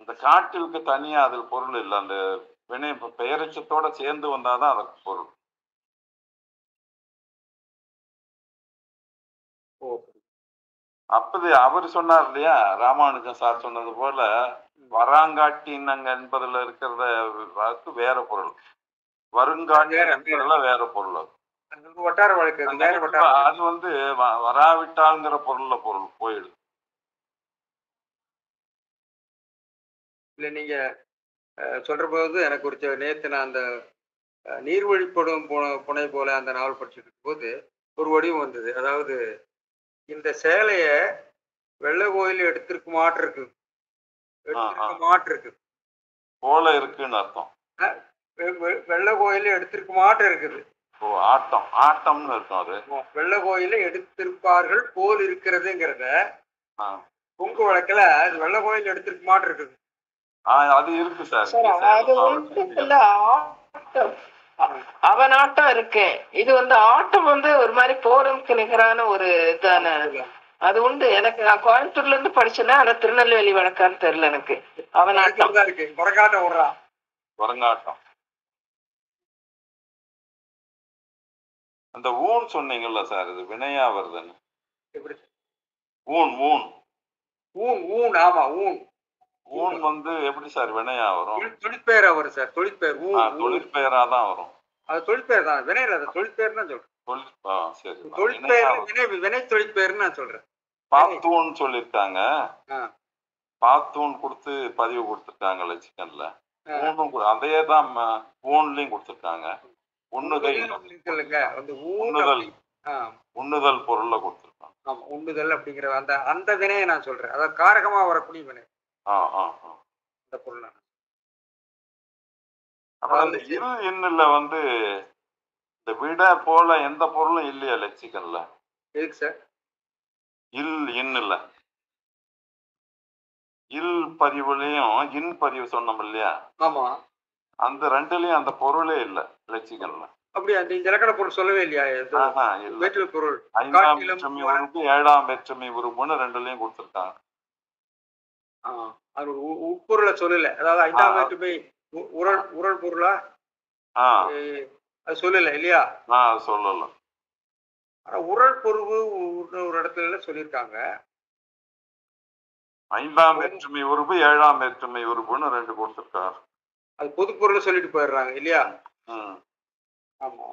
இந்த காட்டிலுக்கு தனியா அதில் பொருள் இல்லை. அந்த வினை பெயரெச்சத்தோட சேர்ந்து வந்தாதான் அதற்கு பொருள். அப்பது அவர் சொன்னார் இல்லையா, ராமானுஜன் சார் சொன்னது போல வராங்காட்டினங்க என்பதுல இருக்கிறத வேற பொருள், வருங்காட்டி வேற பொருள். வட்டார வழக்கு அது வராவிட்டாங்கிற பொருள்ல பொருள் போயிடுது. இல்ல, நீங்க சொல்ற போது எனக்கு ஒரு நேத்து நான் அந்த நீர்வழிப்படும் புனை போல அந்த நாவல் படிச்சுட்டு இருக்கும் போது ஒரு வடிவம் வந்தது. அதாவது இந்த சேலைய வெள்ளை கோயில் எடுத்திருக்க மாட்டிருக்கு போல இருக்குன்னு அர்த்தம். வெள்ளை கோயில எடுத்திருக்க மாட்ட இருக்குது. ஆட்டம்னு இருக்கும். அது வெள்ளை கோயில எடுத்திருப்பார்கள் போல் இருக்கிறதுங்கிறத பொங்க வழக்குல அது வெள்ளை கோயில் எடுத்திருக்க மாட்ட இருக்குது. அது இருக்கு சார். அவன் ஆட்டம் இருக்கு. இது ஆட்டம் ஒரு மாதிரி போருக்கு நிகரான ஒரு இதான. அது உண்டு. எனக்கு நான் கோயம்புத்தூர்ல இருந்து படிச்சேன்னா, ஆனா திருநெல்வேலி வழக்கான்னு தெரியல எனக்கு. அவனாட்டம் இருக்கு குரங்காட்டம் விடுறான். குரங்காட்டம். அந்த ஊன் சொன்னீங்கல்ல சார், இது வினையா வருதுன்னு. எப்படி ஊன் ஊன் ஊன் ஊன் ஆமா ஊன் ஊன் வந்து எப்படி சார் வினையா வரும்? தொழிற்பெயரா வரும் சார். தொழிற்பெயர் ஊன் தொழிற்பெயரா தான் வரும். அது தொழிற்பெயர் தான், வினையில அது தொழிற்பெயர் தான் சொல்றேன். சரி, தொழிற்பெயர் வினை தொழிற்பெயர்னு நான் சொல்றேன். பாத்தூன் சொல்லிருக்காங்க. பாத்தூன் கொடுத்து பதிவு கொடுத்துருக்காங்கல்ல சிக்கன்ல. அதே தான் ஊன்லயும் கொடுத்துருக்காங்க. உண்ணுதல் பொருள்ல கொடுத்துருக்காங்க. ஆமா, உண்ணுதல் அப்படிங்கிற அந்த அந்த வினையை நான் சொல்றேன். அதாவது காரகமா வரக்கூடிய வினை அந்த பொருள். அப்புறம் அந்த இரு எண்ணுல வந்து இந்த விட போல எந்த பொருளும் இல்லையா லெக்சிக்கன்ல? எதுக்கு சார்? இல் எண்ணுல இல் பதிவுலயும் இன் பதிவு சொன்னோம் இல்லையா? ஆமா, அந்த ரெண்டுலயும் அந்த பொருளே இல்ல லெக்சிக்கன்ல. அப்படி அந்த இலக்கண பொருள் சொல்லவே இல்லையா? வேற்று பொருள் 5ஆம் வேற்றுமை உறுப்பு 7ஆம் வேற்றுமை உறுப்புன்னு ரெண்டுலயும் கொடுத்துருக்காங்க. அது உட்பொருளை சொல்லல. அதாவது 5ஆம் வேற்றுமை உரல் பொருளா அது சொல்லல இல்லையா? சொல்லல. ஆனா உரல் பொருள் ஒரு இடத்துல சொல்லியிருக்காங்க. 5ஆம் வேற்றுமை உறுப்பு 7ஆம் வேற்றுமை உறுப்புன்னு ரெண்டு கொடுத்துருக்காரு. அது பொது பொருளை சொல்லிட்டு போயிடுறாங்க இல்லையா? ஆமா,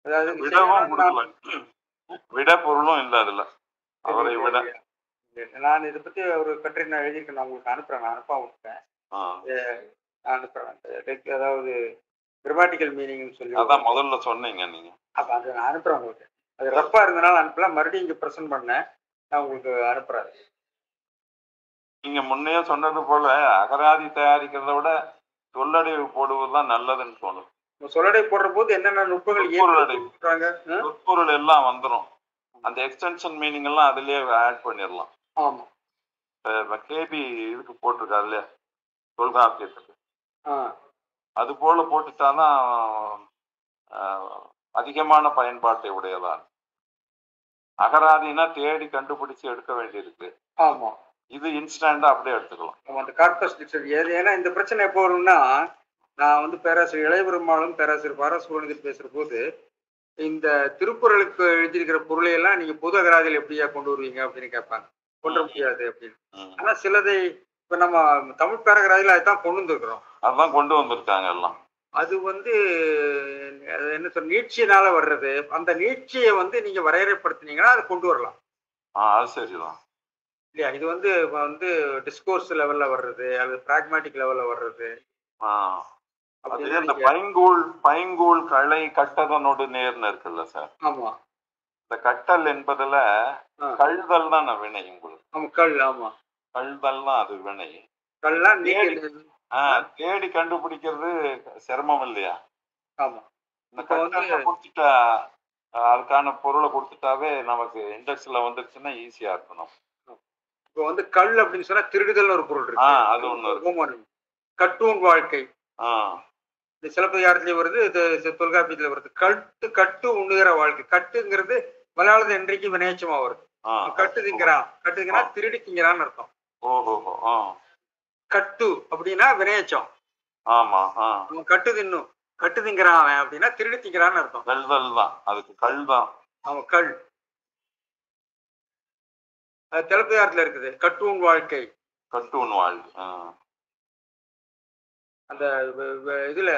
அதாவது விட பொருளும் இல்ல அதுல. அவரை விட நான் இதை பத்தி ஒரு கட்டுரை நான் எழுதியிருக்கேன், நான் உங்களுக்கு அனுப்புறேன். நான் அனுப்ப விட்டேன், நான் அனுப்புறேன். அதாவது கிராமட்டிக்கல் மீனிங் சொல்லி அதான் முதல்ல சொன்னீங்க நீங்க. அப்ப அது நான் அனுப்புறேன் உங்களுக்கு. அது ரஃபா இருந்தனால அனுப்பலாம், மறுபடியும் இங்க ப்ரெசென்ட் பண்ணேன், நான் உங்களுக்கு அனுப்புறேன். நீங்க முன்னையே சொன்னது போல அகராதி தயாரிக்கிறத விட சொல்லடைவு போடுவதுதான் நல்லதுன்னு தோணும். சொல்லடை போடுற போது என்னென்ன நுட்பங்கள் சொற்பொருள் எல்லாம் வந்துடும். அந்த எக்ஸ்டென்ஷன் மீனிங் எல்லாம் அதுலயே ஆட் பண்ணிடலாம். ஆமா, கேபி இதுக்கு போட்டிருக்காரு இல்லையா தொல்காப்பியத்துக்கு, அது போல போட்டுட்டாதான் அதிகமான பயன்பாட்டை உடையதான். அகராதினா தேடி கண்டுபிடிச்சு எடுக்க வேண்டியிருக்கு. ஆமா, இது இன்ஸ்டன்டா அப்படியே எடுத்துக்கலாம். அந்த கார்பஸ் டிக்ஷனரி. ஏன்னா இந்த பிரச்சனை எப்போ வரும்னா, நான் வந்து பேராசிரியர் இளையபெருமாளும் பேராசிரியர் பாரசுப்ரமணியன் பேசுற போது, இந்த திருக்குறளுக்கு எழுதியிருக்கிற பொருளை எல்லாம் நீங்க பொது அகராதியில் எப்படியா கொண்டு வருவீங்க அப்படின்னு கேட்பாங்க. கொண்டு முடியாது அப்படின்னு. ஆனா சிலதை இப்ப நம்ம தமிழ் பேரகராதியில் அதுதான் கொண்டு வந்துருக்கிறோம். அதான் கொண்டு வந்திருக்காங்க எல்லாம். அது வந்து என்ன சொல்ற நீட்சியினால வர்றது. அந்த நீட்சியை வந்து நீங்க வரையறைப்படுத்தினீங்கன்னா அதை கொண்டு வரலாம். அது சரிதான் இல்லையா? இது வந்து வந்து டிஸ்கோர்ஸ் லெவல்ல வர்றது அல்லது பிராக்மேட்டிக் லெவல்ல வர்றது. அந்த பைங்கூழ் களை கட்டதனோடு நேர்னு இருக்குல்ல சார். ஆமா, இந்த கட்டல் என்பதுல கழுதல் தான் வினை உங்களுக்கு. ஆமா, கல். ஆமா, கழுதல் தான் அது வினை. கல்லாம் தேடி கண்டுபிடிக்கிறது சிரமம் இல்லையா? ஆமா, இந்த கட்டல கொடுத்துட்டா அதுக்கான பொருளை கொடுத்துட்டாவே நமக்கு இண்டெக்ஸ்ல வந்துருச்சுன்னா ஈஸியா இருக்கணும். இப்போ வந்து கல் அப்படின்னு சொன்னா திருடுதல் ஒரு பொருள் இருக்கு. அது ஒண்ணு இருக்கு. கட்டூன் வாழ்க்கை இந்த சிலப்பதிகாரத்திலேயே வருது, இது தொல்காப்பியத்துல வருது. கட்டு உண்ணுகிற வாழ்க்கை. கட்டுங்கிறது மலையாளத்துல இன்றைக்கு வினையச்சமா வருது. கட்டுதிங்கிறான் திருடி திங்கிறான்னு அர்த்தம். கட்டு அப்படின்னா வினையச்சம். ஆமா, கட்டு திங்கிறான் அவன் அப்படின்னா திருடி திங்கிறான்னு அர்த்தம். கல்தல் தான், அதுக்கு கல் தான். ஆமா, கல். அது சிலப்பதிகாரத்துல இருக்குது, கட்டூன் வாழ்க்கை. கட்டூன் வாழ்க்கை. அந்த இதுல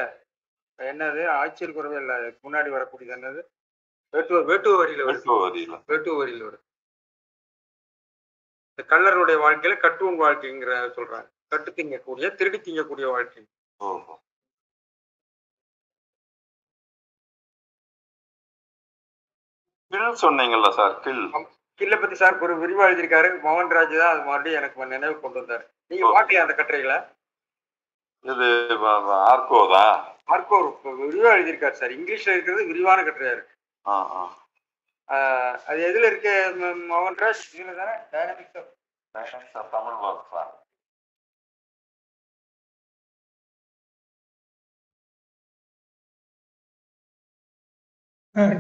என்னது ஆட்சியர் குறைவே இல்ல, முன்னாடி வரக்கூடியது என்னது வேட்டுவ வரியில வருது. இந்த கள்ளருடைய வாழ்க்கையில கட்டூன் வாழ்க்கைங்கிற சொல்றாங்க. கட்டு திங்கக்கூடிய திருடி திங்கக்கூடிய வாழ்க்கை. சொன்னீங்கல்ல சார், கில்ல பத்தி சார் ஒரு விரிவா எழுதியிருக்காரு மோகன்ராஜ் தான். அது மறுபடியும் எனக்கு நினைவு கொண்டு வந்தாரு. நீங்க பாக்கலையா அந்த கட்டுரைகளை? இது ஆர்கோதா? ஆர்கோ விரிவா எழுதியிருக்காரு சார். இங்கிலீஷ்ல இருக்கிறது விரிவான கட்டுரையா இருக்கு. அது எதுல இருக்கு மோகன்ராஜ்? இதுல தானே dynamics of Tamil works.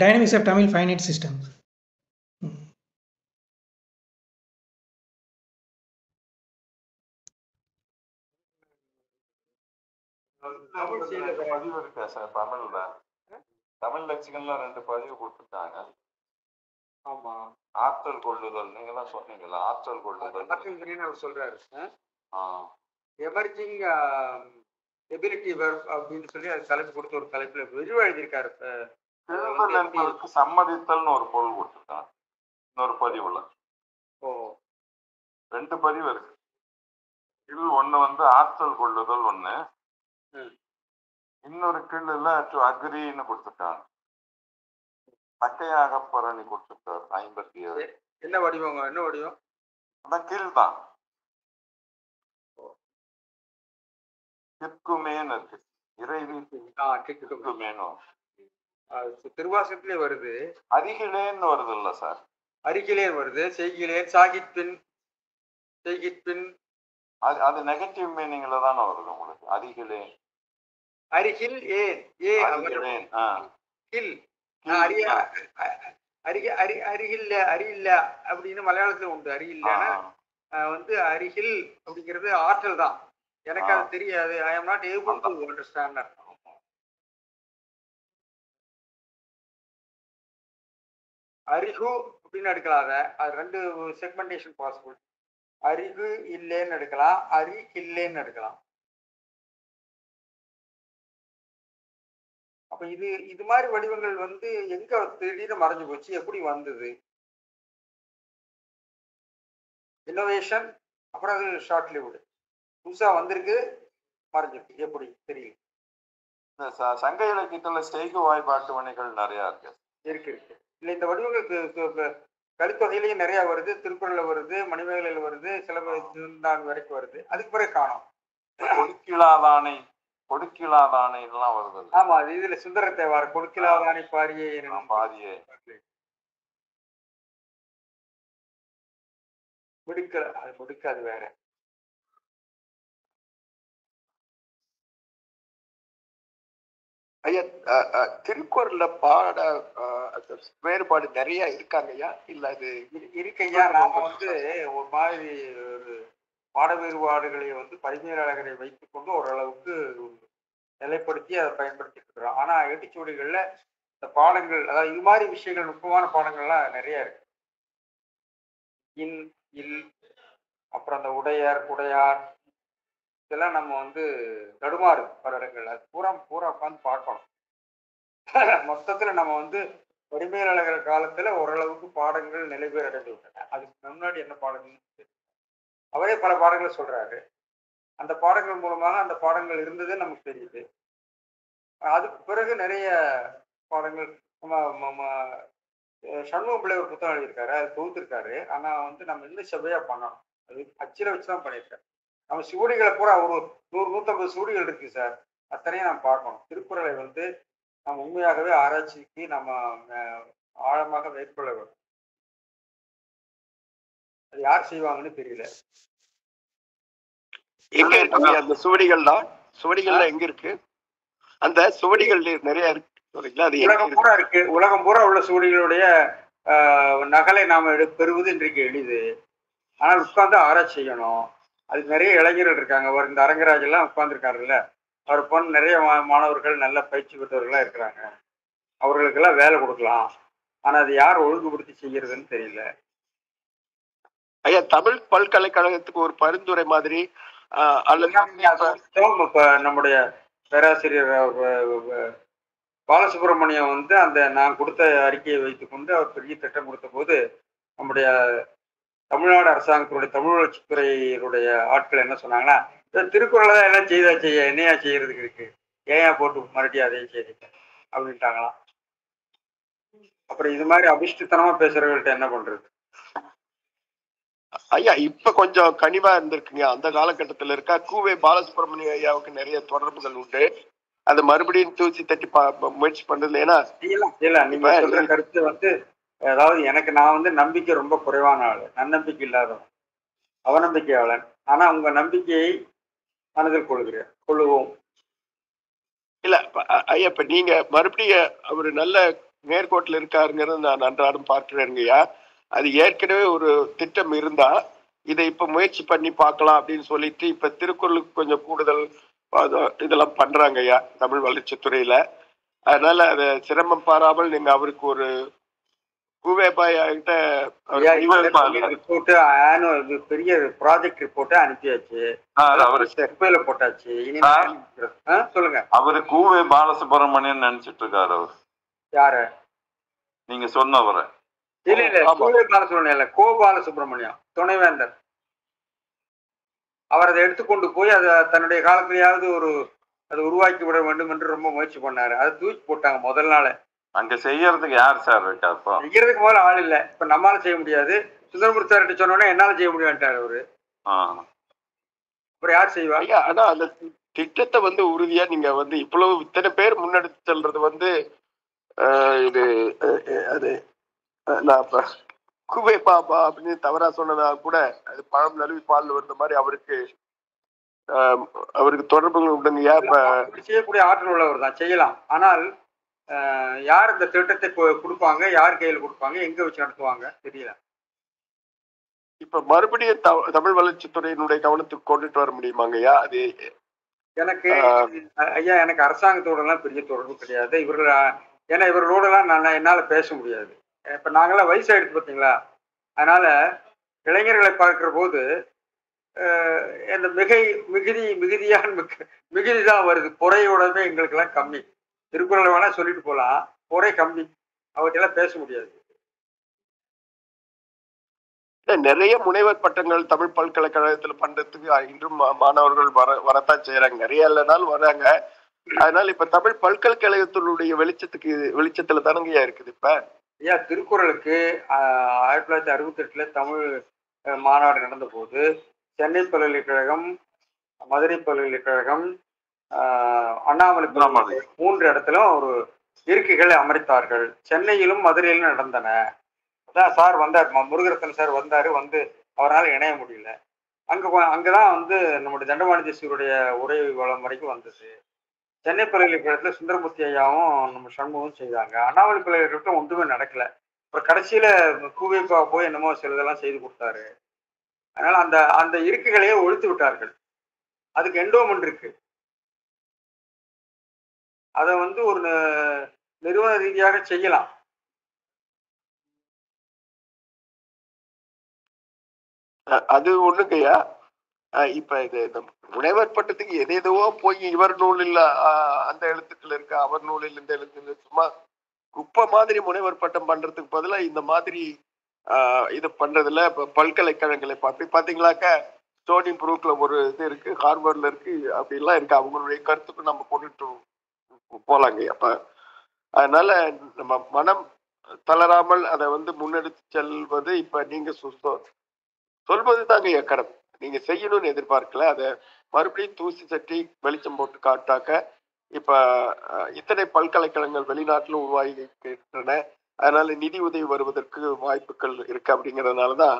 Dynamics of Tamil finite system. Tamil செய்த பதிவு இருக்கா சார் தமிழ்ல? தமிழ் லட்சிகள்ல 2 பதிவு கொடுத்துருக்காங்க. ஆமா, ஆற்றல் கொள்ளுதல் நீங்க தான் சொன்னீங்கல்ல, ஆற்றல் கொள்ளுதல். அவர் சொல்றாரு ஆ எமர்ஜிங் எபிலிட்டி வெர்ப் அப்படின்னு சொல்லி அது தலைப்பு கொடுத்து ஒரு தலைப்புல விரிவா எழுதியிருக்காரு. எழுதல் என்பதற்கு சம்மதித்தல்னு ஒரு பொருள் கொடுத்துருக்காங்க இன்னொரு பதிவுல. ஓ 2 பதிவு இருக்கு. இது ஒண்ணு வந்து ஆற்றல் கொள்ளுதல் ஒண்ணு, இன்னொரு கீழ்ல டு அக்ரின்னு கொடுத்துருக்காங்க. தக்கையாக பரணி கொடுத்துருக்காரு 57. என்ன வடிவங்க? என்ன வடிவம்? அதான் கீழ் தான். கிற்குமேன்னு இருக்கு. இறைவி கிற்குமேன்னு திருவாசகத்திலே வருது. அருகிலேன்னு வருது இல்ல சார்? அருகிலேன் வருது, செய்கிலேன், சாகித்பின், செய்கித்பின். அது நெகட்டிவ் மீனிங்ல தானே வருது உங்களுக்கு. அருகிலே, அருகில், ஏன் ஏன் அருகிலேன், கில் அருகில்ல அருகில்ல அப்படின்னு மலையாளத்துல உண்டு. அருகில்லன்னா வந்து அருகில் அப்படிங்கிறது ஆற்றல் தான். எனக்கு அது தெரியாது. I am not able to understand. அரிகு அப்படின்னு எடுக்கலாம். அது 2 செக்மெண்டேஷன் பாசிபிள். அரிகு இல்லேன்னு எடுக்கலாம், அரி இல்லேன்னு எடுக்கலாம். அப்ப இது மாதிரி வடிவங்கள் வந்து எங்க திடீர்னு மறைஞ்சு போச்சு? எப்படி வந்தது? இன்னோவேஷன், அப்புறம் அது ஷார்ட் லிவ்டு. புதுசா வந்திருக்கு, மறைஞ்சிருக்கு. எப்படி தெரியல. சங்க இலக்கியத்துல செய்கு வாய்ப்பாட்டு வினைகள் நிறைய இருக்கு. இருக்கு இல்ல இந்த வடிவங்களுக்கு கலித்தொகையிலையும் நிறைய வருது, திருக்குறள்ல வருது, மணிமேகலையில வருது, சிலம்பு வரைக்கும் வருது. அதுக்கு பிறகு காணும். கொடுக்கிலாதானை எல்லாம் வருது. ஆமா, அது இதுல சுந்தர தேவார கொடுக்கிலாதானை பாரியே பாரியே முடிக்காது வேற. ஐயா, திருக்குறள்ல பாட வேறுபாடு நிறைய இருக்காங்க ஐயா? இல்ல அது இருக்கையா? நாம வந்து ஒரு மாதிரி ஒரு பாட வேறுபாடுகளை வந்து பரிமையாளர்களை வைத்துக் கொண்டு ஓரளவுக்கு நிலைப்படுத்தி அதை பயன்படுத்திட்டு இருக்கிறோம். ஆனா ஏட்டுச்சுவடிகள்ல இந்த பாடங்கள், அதாவது இது மாதிரி விஷயங்கள், நுட்பமான பாடங்கள்லாம் நிறைய இருக்கு. இன், இல், அப்புறம் அந்த உடையார், உடையார், இதெல்லாம் நம்ம வந்து தடுமாறு பல இடங்கள். அது பூரா உட்காந்து பார்க்கணும். மொத்தத்துல நம்ம வந்து வடிமையாளர்கள் காலத்துல ஓரளவுக்கு பாடங்கள் நிலைபெற அடைந்து விட்டன. அதுக்கு முன்னாடி என்ன பாடங்கள் அவரே பல பாடங்களை சொல்றாரு. அந்த பாடங்கள் மூலமாக அந்த பாடங்கள் இருந்தது நமக்கு தெரியுது. அதுக்கு பிறகு நிறைய பாடங்கள் நம்ம சண்முக பிள்ளை ஒரு புத்தகம் எழுதியிருக்காரு, அது தொகுத்திருக்காரு. ஆனா வந்து நம்ம இன்னும் செவ்வையா பண்ணணும். அது அச்சில வச்சுதான் பண்ணியிருக்காரு. நம்ம சுவடிகளை பூரா ஒரு 100-150 சுவடிகள் இருக்கு சார். அத்தனையும் நம்ம பார்க்கணும். திருக்குறளை வந்து நம்ம உண்மையாகவே ஆராய்ச்சிக்கு நம்ம ஆழமாக மேற்கொள்ள வேண்டும். அது யார் செய்வாங்கன்னு தெரியல. எங்க இருக்கு அந்த சுவடிகள்ல எங்க இருக்கு? அந்த சுவடிகள் நிறைய இருக்கு. உலகம் பூரா இருக்கு. உலகம் பூரா உள்ள சுவடிகளுடைய நகலை நாம பெறுவது இன்றைக்கு எளிது. ஆனால் உட்கார்ந்து ஆராய்ச்சி செய்யணும். அதுக்கு நிறைய இளைஞர்கள் இருக்காங்க. அவர் இந்த அரங்கராஜ் எல்லாம் உட்கார்ந்துருக்காருல்ல, அவர் போன நிறைய மாணவர்கள் நல்ல பயிற்சி பெற்றவர்களா இருக்கிறாங்க. அவர்களுக்கெல்லாம் வேலை கொடுக்கலாம். ஆனா அது யார் ஒழுங்குபடுத்தி செய்யறதுன்னு தெரியல. ஐயா, தமிழ் பல்கலைக்கழகத்துக்கு ஒரு பரிந்துரை மாதிரி இப்ப நம்முடைய பேராசிரியர் பாலசுப்ரமணியம் வந்து அந்த நான் கொடுத்த அறிக்கையை வைத்துக்கொண்டு அவர் பெரிய திட்டம் கொடுத்த போது நம்முடைய தமிழ்நாடு அரசாங்கத்துடைய தமிழ் வளர்ச்சித்துறையினுடைய ஆட்கள் என்ன சொன்னாங்கன்னா, திருக்குறளை தான் எல்லாம் செய்ய என்னையா செய்யறதுக்கு இருக்கு, ஏன் போட்டு மறுபடியும் அதையும் செய்யுங்க அப்படின்ட்டாங்களாம். அப்புறம் இது மாதிரி அபிஷ்டத்தனமா பேசுறவங்கள்ட்ட என்ன பண்றது? ஐயா, இப்ப கொஞ்சம் கனிவா இருந்திருக்குங்க. அந்த காலகட்டத்துல இருக்கா கூவே பாலசுப்ரமணிய ஐயாவுக்கு நிறைய தொடர்புகள் உண்டு. அதை மறுபடியும் தூசி தட்டி முயற்சி பண்றது. ஏன்னா நீங்க சொல்ற கருத்து வந்து, அதாவது நான் வந்து நம்பிக்கை ரொம்ப குறைவான ஆளு, நன்னம்பிக்கை இல்லாதவன், அவநம்பிக்கையாளன். ஆனா உங்க நம்பிக்கையை மனதில் கொள்ளுவோம். இல்ல ஐயா, இப்ப நீங்க மறுபடியும் அவரு நல்ல நேர்கோட்டில் இருக்காருங்கிறது நான் அன்றாடம் பார்க்கிறேங்கய்யா. அது ஏற்கனவே ஒரு திட்டம் இருந்தா இதை இப்ப முயற்சி பண்ணி பார்க்கலாம் அப்படின்னு சொல்லிட்டு இப்ப திருக்குறளுக்கு கொஞ்சம் கூடுதல் இதெல்லாம் பண்றாங்க ஐயா தமிழ் வளர்ச்சித்துறையில. அதனால அதை சிரமம் பாராமல் நீங்க அவருக்கு ஒரு கூவேபாய் கிட்ட ரிப்போர்ட் பெரிய ப்ராஜெக்ட் ரிப்போர்ட் அனுப்பியாச்சு, குப்பையில போட்டாச்சு. சொல்லுங்க. அவரு கூவே பாலசுப்ரமணியன் நினைச்சிட்டு இருக்காரு. அவர் யாரு? நீங்க சொன்னவரை. இல்ல இல்ல, கூவே பாலசுப்ரமணியம் இல்ல, கோ பாலசுப்ரமணியம் துணைவேந்தர். அவர் அதை எடுத்துக்கொண்டு போய் அதை தன்னுடைய காலத்திலேயாவது அதை உருவாக்கி விட வேண்டும் என்று ரொம்ப முயற்சி பண்ணாரு. அதை தூக்கி போட்டாங்க முதல் நாள். அங்க செய்யறதுக்கு யார் சார் இருக்கா? செய்யறதுக்கு முதல்ல ஆள் இல்ல. இப்ப நம்மளால செய்ய முடியாது. சுந்தரமூர்த்தி சார்கிட்ட சொன்னோன்னே என்னால செய்ய முடியான்ட்டாரு அவரு. அப்புறம் யார் செய்வா? ஆனா அந்த திட்டத்தை வந்து உறுதியா நீங்க வந்து இவ்வளவு இத்தனை பேர் முன்னெடுத்து செல்றது இது அது நான் குவே பாப்பா அப்படின்னு தவறா சொன்னதா கூட அது பழம் நழுவி பால் வருந்த மாதிரி அவருக்கு தொடர்புகள் உண்டுங்கய்யா. இப்ப செய்யக்கூடிய ஆற்றல் உள்ளவர் தான், செய்யலாம். ஆனால் யார் இந்த திட்டத்தை கொடுப்பாங்க, யார் கையில் கொடுப்பாங்க, எங்க வச்சு நடத்துவாங்க தெரியல. இப்ப மறுபடியும் தமிழ் வளர்ச்சித்துறையினுடைய கவனத்துக்கு கொண்டுட்டு வர முடியுமாங்கய்யா? அது எனக்கு ஐயா, எனக்கு அரசாங்கத்தோட எல்லாம் பெரிய தொடர்பு கிடையாது. ஏன்னா இவர்களோட எல்லாம் என்னால பேச முடியாது. இப்ப நாங்கெல்லாம் வயசாயிடுச்சு பார்த்தீங்களா, அதனால இளைஞர்களை பார்க்கிற போது இந்த மிகுதி தான் வருது. பொறையோடவே எங்களுக்கு எல்லாம் கம்மி. திருக்குறளை வேணா சொல்லிட்டு போலாம், பொறை கம்மி. அவர்கிட்ட எல்லாம் பேச முடியாது. நிறைய முனைவர் பட்டங்கள் தமிழ் பல்கலைக்கழகத்துல பண்றதுக்கு இன்றும் மாணவர்கள் வரத்தான் செய்யறாங்க. நிறைய இல்லைனாலும் வர்றாங்க. அதனால இப்ப தமிழ் பல்கலைக்கழகத்தினுடைய வெளிச்சத்துல தானங்கய்யா இருக்குது. இப்ப ஐயா, திருக்குறளுக்கு 1968 தமிழ் மாநாடு நடந்த போது சென்னை பல்கலைக்கழகம், மதுரை பல்கலைக்கழகம், அண்ணாமலை 3 இடத்திலும் ஒரு இருக்கைகளை அமைத்தார்கள். சென்னையிலும் மதுரையிலும் நடந்தன. அதான் சார் வந்தார், முருகரத்தன் சார் வந்தாரு. வந்து அவரால் இணைய முடியல. அங்கதான் வந்து நம்முடைய தண்டபாணி தேசியருடைய உரை வளம் வரைக்கும் வந்தது. சென்னை பல்கலைக்கழகத்துல சுந்தரமூர்த்தி ஐயாவும் நம்ம சண்முகம் செய்தாங்க. அண்ணாமலை பல்கலைக்கழகத்துல ஒன்றுமே நடக்கல. அப்புறம் கடைசியில கூவேப்பா போய் என்னமோ சிலதெல்லாம் செய்து கொடுத்தாரு. அதனால அந்த இருக்கைகளையே ஒழித்து விட்டார்கள். அதுக்கு என்டோமெண்ட் இருக்கு. அதை வந்து ஒரு நிறுவன ரீதியாக செய்யலாம். அது ஒண்ணுங்கய்யா. இப்ப இது முனைவர் பட்டத்துக்கு எதேதோ போய் இவர் நூலில் அந்த எழுத்துக்கள் இருக்கு, அவர் நூலில் இந்த எழுத்து, சும்மா குப்பை மாதிரி முனைவர் பட்டம் பண்றதுக்கு பதிலாக இந்த மாதிரி இது பண்றதுல பல்கலைக்கழகங்களை பாத்தீங்களாக்க ஸ்டோனி ப்ரூக்ல ஒரு இது இருக்கு, ஹார்வர்ட்ல இருக்கு, அப்படிலாம் இருக்கு. அவங்களுடைய கருத்துக்கு நம்ம கொண்டுட்டு போலாங்க. அப்ப அதனால நம்ம மனம் தளராமல் அதை வந்து முன்னெடுத்து செல்வது இப்ப நீங்க சொல்வது தாங்க கடமை. நீங்க செய்யணும்னு எதிர்பார்க்கல. அதை மறுபடியும் தூசி சட்டி வெளிச்சம் போட்டு காட்டாக்க இப்ப இத்தனை பல்கலைக்கழகங்கள் வெளிநாட்டில் உருவாகின்றன. அதனால நிதி உதவி வருவதற்கு வாய்ப்புகள் இருக்கு. அப்படிங்கிறதுனாலதான்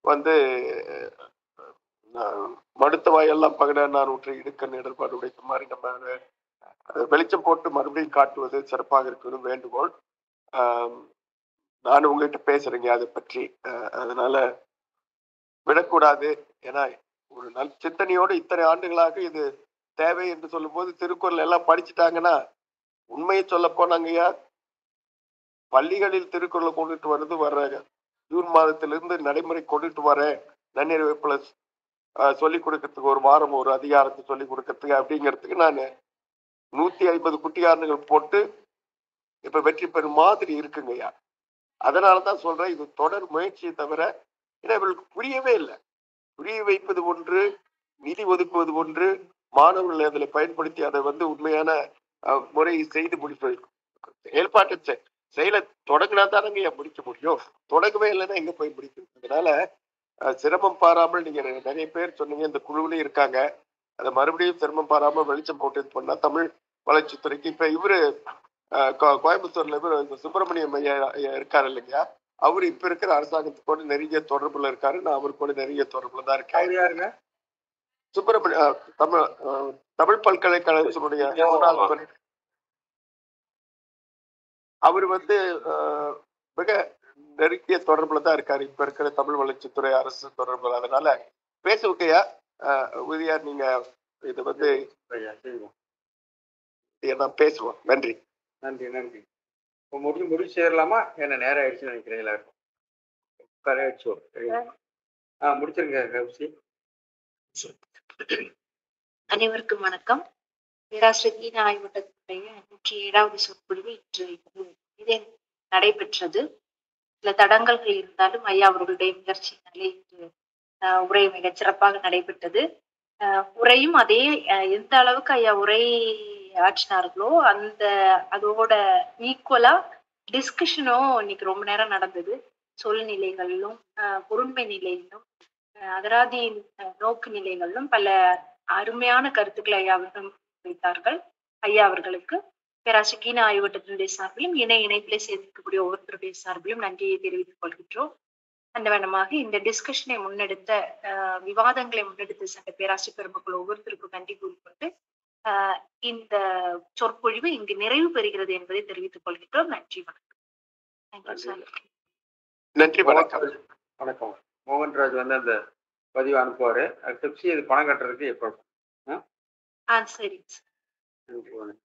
வந்து மடுத்த வாயெல்லாம் பகடார் ஊற்றை இடுக்க இடர்பாடு உடைத்த மாதிரி நம்ம வெளிச்சம் போட்டு மறுபடியும் காட்டுவது சிறப்பாக இருக்குன்னு வேண்டுகோள். நானும் உங்ககிட்ட பேசுறேங்க அதை பற்றி. அதனால விடக்கூடாது. ஏன்னா ஒரு சிந்தனையோடு இத்தனை ஆண்டுகளாக இது தேவை என்று சொல்லும் போது திருக்குறள் எல்லாம் படிச்சுட்டாங்கன்னா, உண்மையை சொல்ல போனாங்கய்யா, பள்ளிகளில் திருக்குறளை கொண்டுட்டு வர்றது வர்றாங்க. ஜூன் மாதத்திலிருந்து நடைமுறை கொண்டுட்டு வரேன், நன்னறிவு பிளஸ் சொல்லிக் கொடுக்கறதுக்கு ஒரு வாரம் ஒரு அதிகாரத்தை சொல்லிக் கொடுக்கறதுக்கு அப்படிங்கிறதுக்கு நான் 150 குட்டிகாரர்கள் போட்டு இப்ப வெற்றி பெறும் மாதிரி இருக்குங்கய்யா. அதனாலதான் சொல்றேன், இது தொடர் முயற்சியை தவிர ஏன்னா இவர்களுக்கு புரியவே இல்லை. புரிய வைப்பது ஒன்று, நிதி ஒதுக்குவது ஒன்று, மாணவர்களை அதில் பயன்படுத்தி அதை வந்து உண்மையான முறையை செய்து முடிப்பது. செயல்பாட்டை செயலை தொடங்கினா தானங்க முடிக்க முடியும். தொடங்கவே இல்லைன்னா எங்க போய் முடிக்கும். அதனால சிரமம் பாராமல் நீங்க நிறைய பேர் சொன்னீங்க, இந்த குழுவிலையும் இருக்காங்க. அதை மறுபடியும் சிரமம் பாராமல் வெளிச்சம் போட்டு இது பண்ணா தமிழ் வளர்ச்சித்துறைக்கு இப்ப இவரு கோயம்புத்தூர்ல இவர் சுப்பிரமணியம் ஐயா இருக்காரு இல்லைங்க, அவரு இப்ப இருக்கிற அரசாங்கத்துக்கோட நெருங்கிய தொடர்புல இருக்காரு. நான் அவரு கூட நெருங்கிய தொடர்புல தான் இருக்கேன். சுப்பிரமணியம் தமிழ் பல்கலைக்கழகத்தினுடைய அவர் வந்து மிக நெருங்கிய தொடர்புல தான் இருக்காரு இப்ப இருக்கிற தமிழ் வளர்ச்சித்துறை அரசு தொடர்புல. அதனால பேசுவையா உறுதியா நீங்க இதை வந்து ஐயா செய்வோம். நான் பேசுவோம். நன்றி. நன்றி நன்றி. இப்போ முடிவு சேரலாமா? என்ன நேரம் ஆயிடுச்சுன்னு நினைக்கிறேன் எல்லாருக்கும். முடிச்சிருங்க கௌசி. அனைவருக்கும் வணக்கம். பேராசிரியர் கீதா ஆய்வட்டத்தினுடைய 107வது சொற்பொழிவு இன்று இதே நடைபெற்றது. சில தடங்கல்கள் இருந்தாலும் ஐயா அவர்களுடைய முயற்சியினாலே இன்று உரை மிகச் சிறப்பாக நடைபெற்றது. உரையும் அதே எந்த அளவுக்கு ஐயா உரை ஆற்றினார்களோ அதோட ஈக்குவலா டிஸ்கஷனும் இன்னைக்கு ரொம்ப நேரம் நடந்தது. சொல்நிலைகளிலும் பொருண்மை நிலையிலும் அகராதி நோக்கு நிலைகளிலும் பல அருமையான கருத்துக்களை ஐயா அவர்கள் வைத்தார்கள். ஐயா அவர்களுக்கு பேராசிரியர் கீதா ஆய்வட்டத்தினுடைய சார்பிலும் இணைப்பிலே சேர்ந்திருக்கக்கூடிய ஒவ்வொருத்தருடைய சார்பிலும் நன்றியை தெரிவித்துக் கொள்கின்றோம். அந்த வண்ணமாக இந்த டிஸ்கஷனை முன்னெடுத்த விவாதங்களை முன்னெடுத்து சென்ற பேராசிரியர் பெருமக்கள் ஒவ்வொருத்தருக்கும் நன்றி கூறிக்கொண்டு இந்த சொற்பொழிவு இங்கு நிறைவு பெறுகிறது என்பதை தெரிவித்துக் கொள்கின்றோம். நன்றி, வணக்கம். நன்றி, வணக்கம். வணக்கம். மோகன்ராஜ் வந்து அந்த பதிவு அனுப்புவாரு. இது பணம் கட்டுறதுக்கு எப்போ? சரி. நன்றி, வணக்கம்.